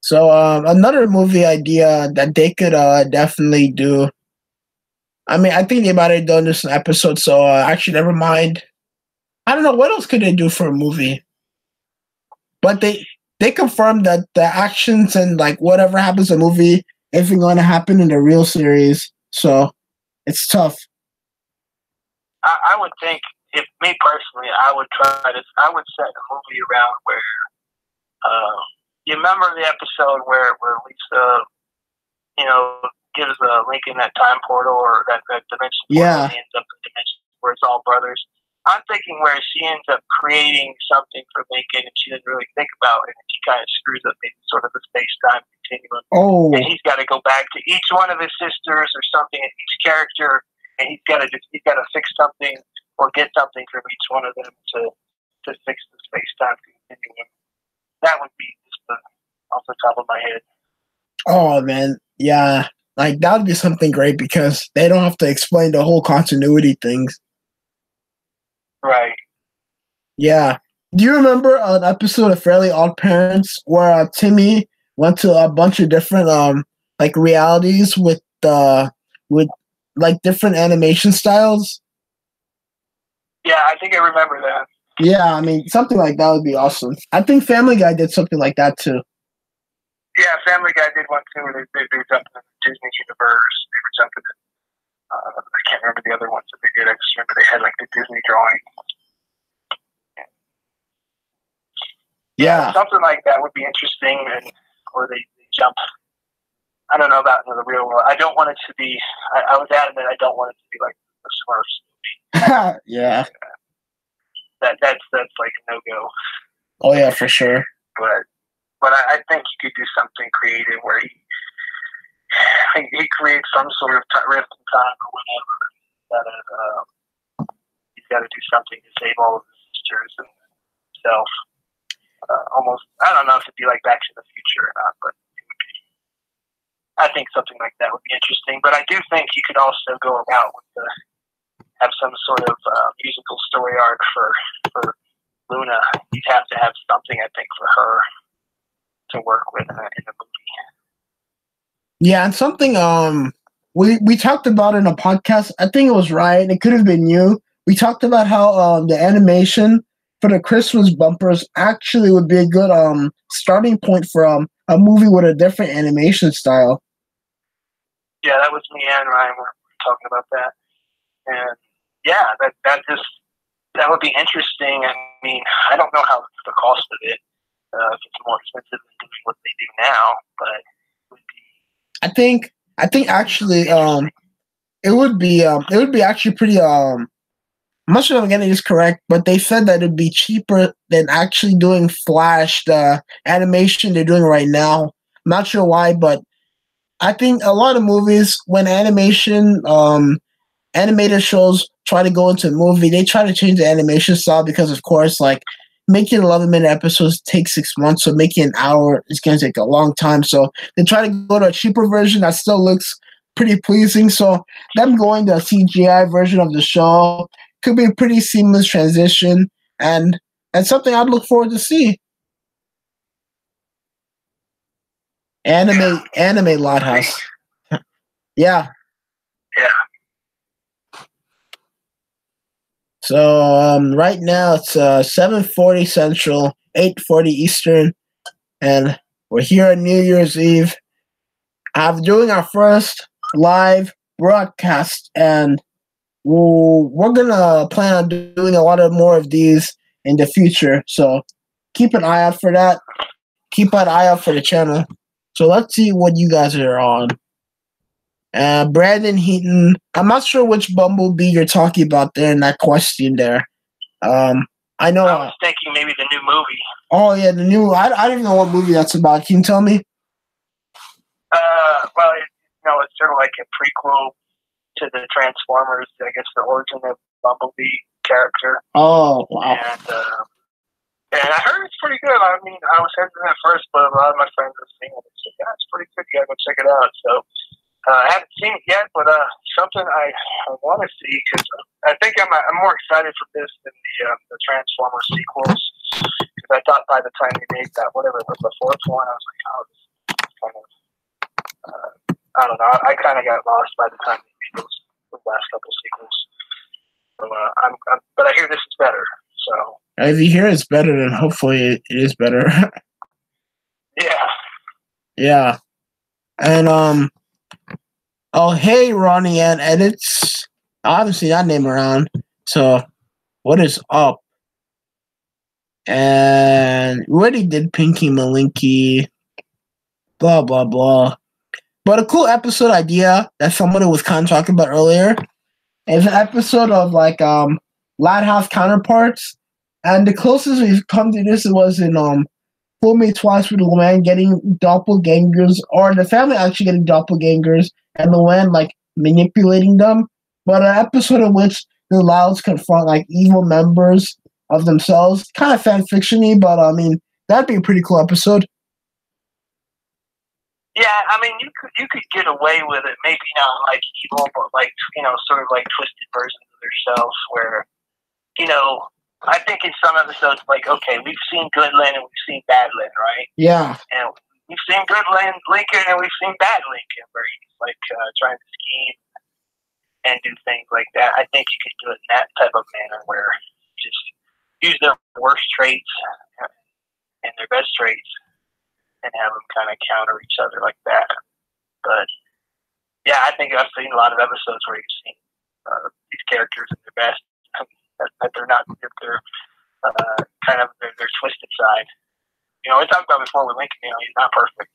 So another movie idea that they could definitely do. I mean, I think they might have done this in episode, so actually, never mind. I don't know what else could they do for a movie, but they confirmed that the actions and like whatever happens in the movie isn't going to happen in the real series. So it's tough. I would think, if me personally, I would set a movie around where. You remember the episode where Lisa, you know, gives Lincoln that time portal or that dimension portal, Yeah. and he ends up in a dimension where it's all brothers. I'm thinking where she ends up creating something for Lincoln and she doesn't really think about it, and she kind of screws up maybe sort of the space-time continuum. Oh, And he's got to go back to each one of his sisters or something, and each character, and he's got to fix something or get something from each one of them to fix the space-time continuum. That would be just off the top of my head. oh man, yeah. Like that would be something great because they don't have to explain the whole continuity things. Right. Yeah. Do you remember an episode of Fairly Odd Parents where Timmy went to a bunch of different like realities with like different animation styles? Yeah, I think I remember that. Yeah, I mean something like that would be awesome. I think Family Guy did something like that too. Yeah, Family Guy did one too. Where they jumped in the Disney universe. They were jumping in. I can't remember the other ones that they did. I just remember they had like the Disney drawing. Yeah. Something like that would be interesting, or they jump. I don't know about in the real world. I don't want it to be. I was adamant. I don't want it to be like the Smurfs movie. Yeah. That's like a no-go. Oh yeah, for sure. But I think he could do something creative where he creates some sort of rift in time or whatever. He's got to do something to save all of his sisters and himself. Almost, I don't know if it'd be like Back to the Future or not, but it would be. I think something like that would be interesting. But I do think you could also go about with have some sort of musical story arc for Luna. You'd have to have something, I think, for her to work with in the movie. Yeah, and something we talked about in a podcast. I think it was Ryan. It could have been you. We talked about how the animation for the Christmas bumpers actually would be a good starting point for a movie with a different animation style. Yeah, that was me and Ryan were talking about that, and yeah, that would be interesting. I mean, I don't know how the cost of it. If it's more expensive than doing what they do now, but it would be. I think actually it would be actually pretty I'm not sure if I'm getting this correct, but they said that it'd be cheaper than actually doing Flash, the animation they're doing right now. I'm not sure why, but I think a lot of movies, when animated shows try to go into a movie, they try to change the animation style because, of course, like making 11-minute episodes takes 6 months, so making an hour is going to take a long time. So they try to go to a cheaper version that still looks pretty pleasing. So them going to a CGI version of the show could be a pretty seamless transition, and something I'd look forward to see. Anime Lighthouse. Yeah. So right now it's 7:40 Central, 8:40 Eastern, and we're here on New Year's Eve. I'm doing our first live broadcast, and we're gonna plan on doing a lot of more of these in the future. So keep an eye out for that. Keep an eye out for the channel. So let's see what you guys are on. Brandon Heaton. I'm not sure which Bumblebee you're talking about there in that question there. I know. I was thinking maybe the new movie. Oh yeah, the new. I don't even know what movie that's about. Can you tell me? Well, it's sort of like a prequel to the Transformers. I guess the origin of Bumblebee character. Oh wow. And I heard it's pretty good. I mean, I was hesitant at first, but a lot of my friends have seen it. So yeah, it's pretty good. You gotta go check it out. So I haven't seen it yet, but something I want to see because I think I'm more excited for this than the Transformers sequels. Because I thought by the time they made that, whatever it was, the fourth one, I was like, oh, this is kind of, I don't know. I kind of got lost by the time they made those last couple sequels. So but I hear this is better. So if you hear it's better, then hopefully it is better. Yeah. Yeah. And oh hey Ronnie and Edits. I haven't seen that name around. So what is up? And we already did Pinky Malinky. Blah blah blah. But a cool episode idea that somebody was kind of talking about earlier is an episode of like Lighthouse Counterparts. And the closest we've come to this was in Fool Me Twice with Luann getting doppelgangers, or the family actually getting doppelgangers, and Luann like manipulating them. But an episode in which the Louds confront like evil members of themselves, kind of fan fictiony, but I mean that'd be a pretty cool episode. Yeah, I mean you could get away with it, maybe not like evil, but like sort of like twisted versions of themselves, where I think in some episodes, like, okay, we've seen good Lynn and we've seen bad Lynn, right? Yeah. And we've seen good Lincoln and we've seen bad Lincoln, where he's like trying to scheme and do things like that. I think you could do it in that type of manner where you just use their worst traits and their best traits and have them kind of counter each other like that. But yeah, I think I've seen a lot of episodes where you've seen these characters at their best. That they're not, they're kind of their twisted side. We talked about before with Lincoln. He's not perfect.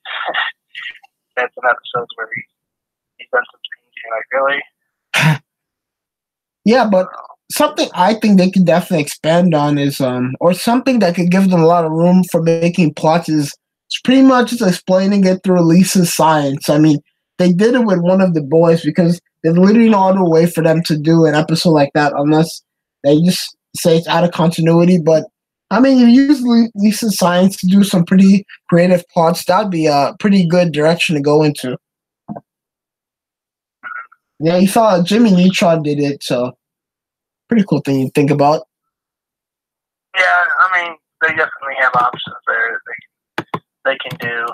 That's some episodes where he's done some things. You're like, really? Yeah, but something I think they could definitely expand on is or something that could give them a lot of room for making plots is pretty much just explaining it through Lisa's science. I mean, they did it with one of the boys because there's literally no other way for them to do an episode like that unless they just say it's out of continuity. But I mean, if you use Lisa's science to do some pretty creative plots, that'd be a pretty good direction to go into. Yeah, you saw Jimmy Neutron did it, so pretty cool thing to think about. Yeah, I mean, they definitely have options there that they can do.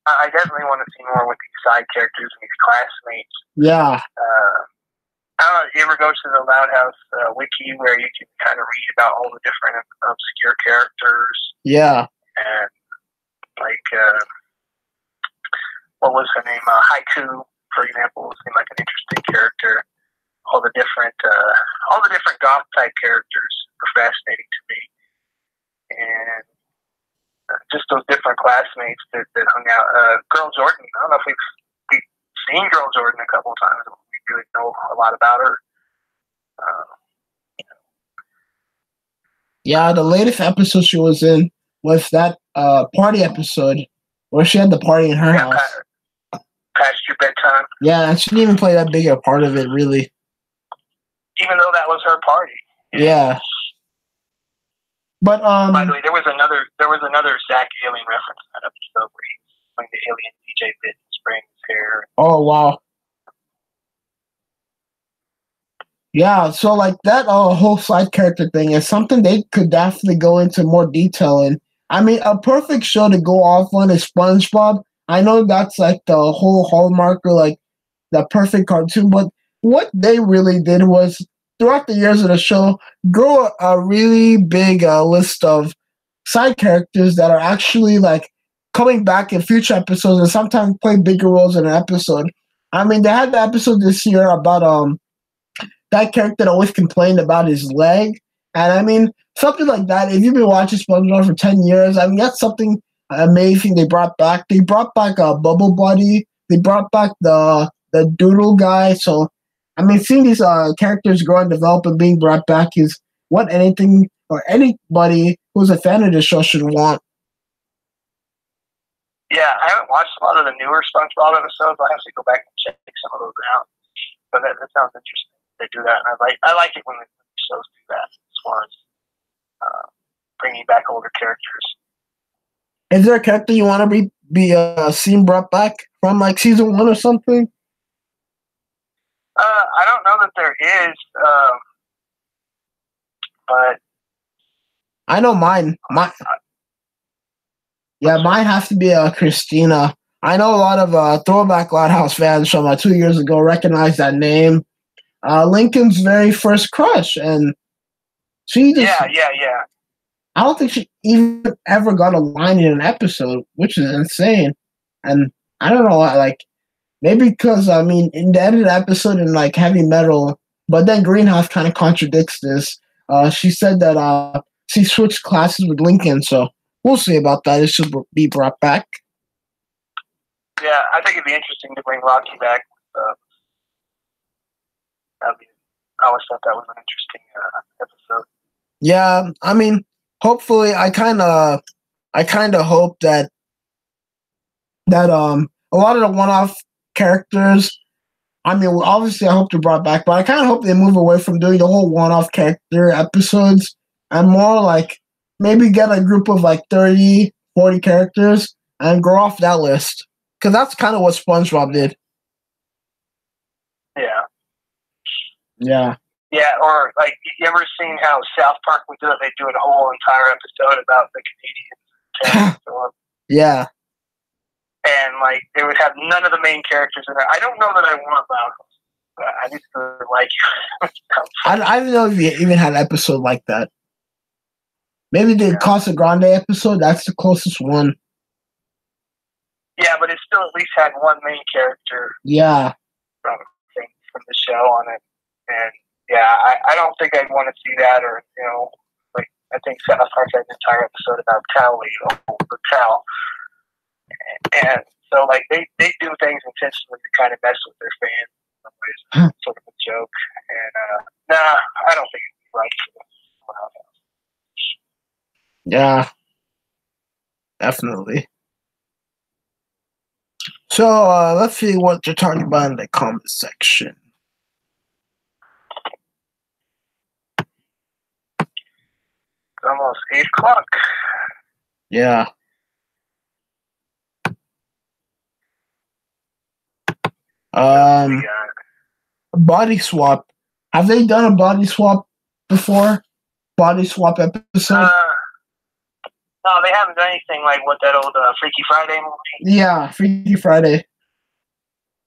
I definitely want to see more with these side characters and these classmates. Yeah. I don't know, you ever go to the Loud House wiki where you can kind of read about all the different obscure characters? Yeah. And like, what was her name? Haiku, for example, seemed like an interesting character. All the different goth type characters were fascinating to me, and just those different classmates that hung out. Girl Jordan. I don't know if we've seen Girl Jordan a couple of times. We really know a lot about her. Yeah, the latest episode she was in was that party episode where she had the party in her house. Past your bedtime. Yeah, and she didn't even play that big a part of it, really. Even though that was her party. Yeah. But by the way, there was another Zach Alien reference in that episode where he's playing the alien DJ bit and spraying his hair. Oh wow. Yeah, so like that whole side character thing is something they could definitely go into more detail in. I mean, a perfect show to go off on is SpongeBob. I know that's like the whole hallmark or like the perfect cartoon, but what they really did was throughout the years of the show, grow a really big list of side characters that are actually like coming back in future episodes and sometimes play bigger roles in an episode. I mean, they had the episode this year about that character that always complained about his leg, and I mean something like that. If you've been watching SpongeBob for 10 years, I mean that's something amazing they brought back. They brought back Bubble Buddy. They brought back the Doodle guy. So I mean, seeing these characters grow and develop and being brought back is what anything or anybody who's a fan of the show should want. Yeah, I haven't watched a lot of the newer SpongeBob episodes. I have to go back and check some of those out. But that sounds interesting. They do that, and I like it when the shows do that as far as bringing back older characters. Is there a character you want to be seen brought back from like season 1 or something? I don't know that there is, but I know mine. Mine has to be Christina. I know a lot of Throwback Lighthouse fans from 2 years ago recognize that name. Lincoln's very first crush, and she just yeah. I don't think she even ever got a line in an episode, which is insane. And I don't know, like maybe because I mean in the end of the episode in like Heavy Metal, but then Greenhouse kind of contradicts this. She said that she switched classes with Lincoln, so we'll see about that. It should be brought back. Yeah, I think it'd be interesting to bring Rocky back. I always thought that was an interesting episode. Yeah, I mean, hopefully, I kind of hope that a lot of the one-off characters. I mean, obviously, I hope they're brought back, but I kind of hope they move away from doing the whole one-off character episodes and more like maybe get a group of like 30, 40 characters and grow off that list. Because that's kind of what SpongeBob did. Yeah. Yeah. Yeah, or like, you ever seen how South Park would do it? They do a whole entire episode about the Canadians. Yeah. And like, they would have none of the main characters in there. I don't know that I want that. I just like. I don't know if you even had an episode like that. Maybe the Casa Grande episode. That's the closest one. Yeah, but it still at least had one main character. Yeah. From the show on it, and yeah, I don't think I'd want to see that, or like I think South Park had an entire episode about Cowley or Cal, and so like they do things intentionally to kind of mess with their fans in some ways, sort of a joke, and I don't think it'd be right for them. Yeah, definitely. So let's see what they're talking about in the comment section. It's almost 8 o'clock. Yeah. Body swap. Have they done a body swap before? Body swap episode? No, they haven't done anything like what that old Freaky Friday movie. Yeah, Freaky Friday.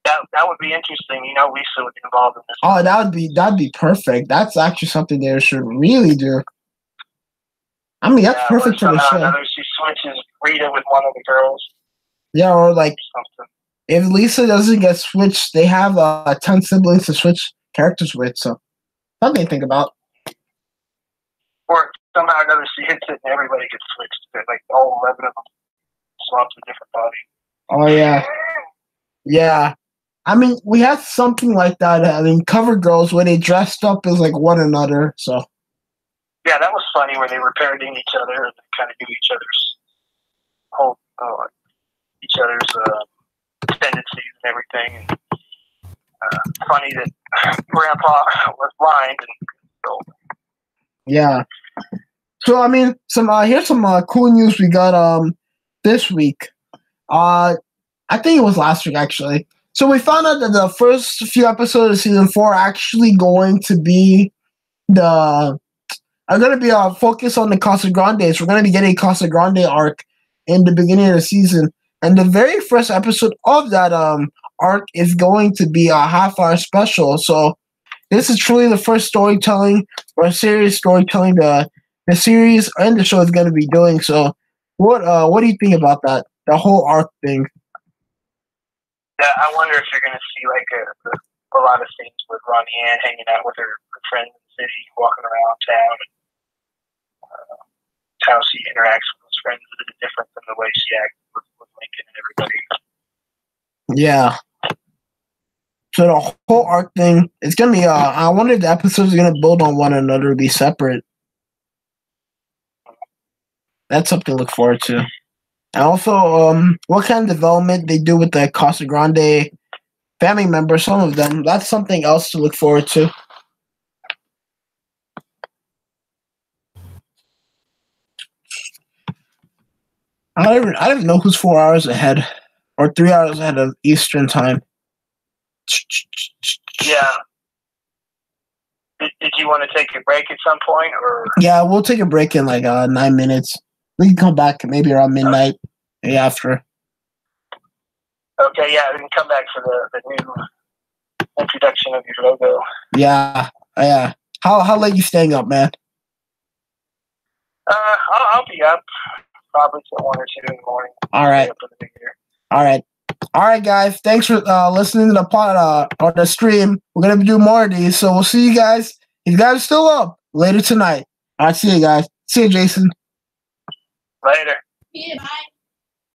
That would be interesting. Lisa would be involved in this. Oh, that'd be perfect. That's actually something they should really do. I mean, that's perfect for the show. Another, she switches Rita with one of the girls. Yeah, or like something. If Lisa doesn't get switched, they have 10 siblings to switch characters with. So something to think about. Or somehow or another she hits it and everybody gets switched. Like all 11 of them swaps a different body. Oh yeah, yeah. I mean, we had something like that. I mean, Cover Girls where they dressed up as like one another. So yeah, that was funny where they were parodying each other and kind of knew each other's whole tendencies and everything. And funny that Grandpa was blind and so. Yeah. So I mean, here's some cool news we got this week. I think it was last week actually. So we found out that the first few episodes of season 4 are actually going to be focused on the Casa Grandes. We're going to be getting a Casa Grande arc in the beginning of the season, and the very first episode of that arc is going to be a half-hour special. So this is truly the first storytelling or serious storytelling to the series and the show is going to be doing. So, what do you think about that? The whole arc thing. Yeah, I wonder if you're going to see like a lot of scenes with Ronnie Ann hanging out with her friends in the city, walking around town, and how she interacts with those friends is different than the way she acts with Lincoln and everybody. Yeah. So the whole arc thing, it's gonna be. I wonder if the episodes are gonna build on one another, be separate. That's something to look forward to. And also, what kind of development they do with the Casa Grande family members, some of them, that's something else to look forward to. I don't even know who's 4 hours ahead or 3 hours ahead of Eastern time. Yeah. Did you want to take a break at some point, or? Yeah, we'll take a break in like 9 minutes. We can come back maybe around midnight, maybe after. Okay, yeah, we can come back for the new introduction of your logo. Yeah, yeah. How late you staying up, man? I'll be up probably till 1 or 2 in the morning. All right. All right, guys. Thanks for listening to the pod or the stream. We're gonna do more of these, so we'll see you guys. If you guys are still up later tonight. All right, see you guys. See you, Jason. Later. Yeah, bye.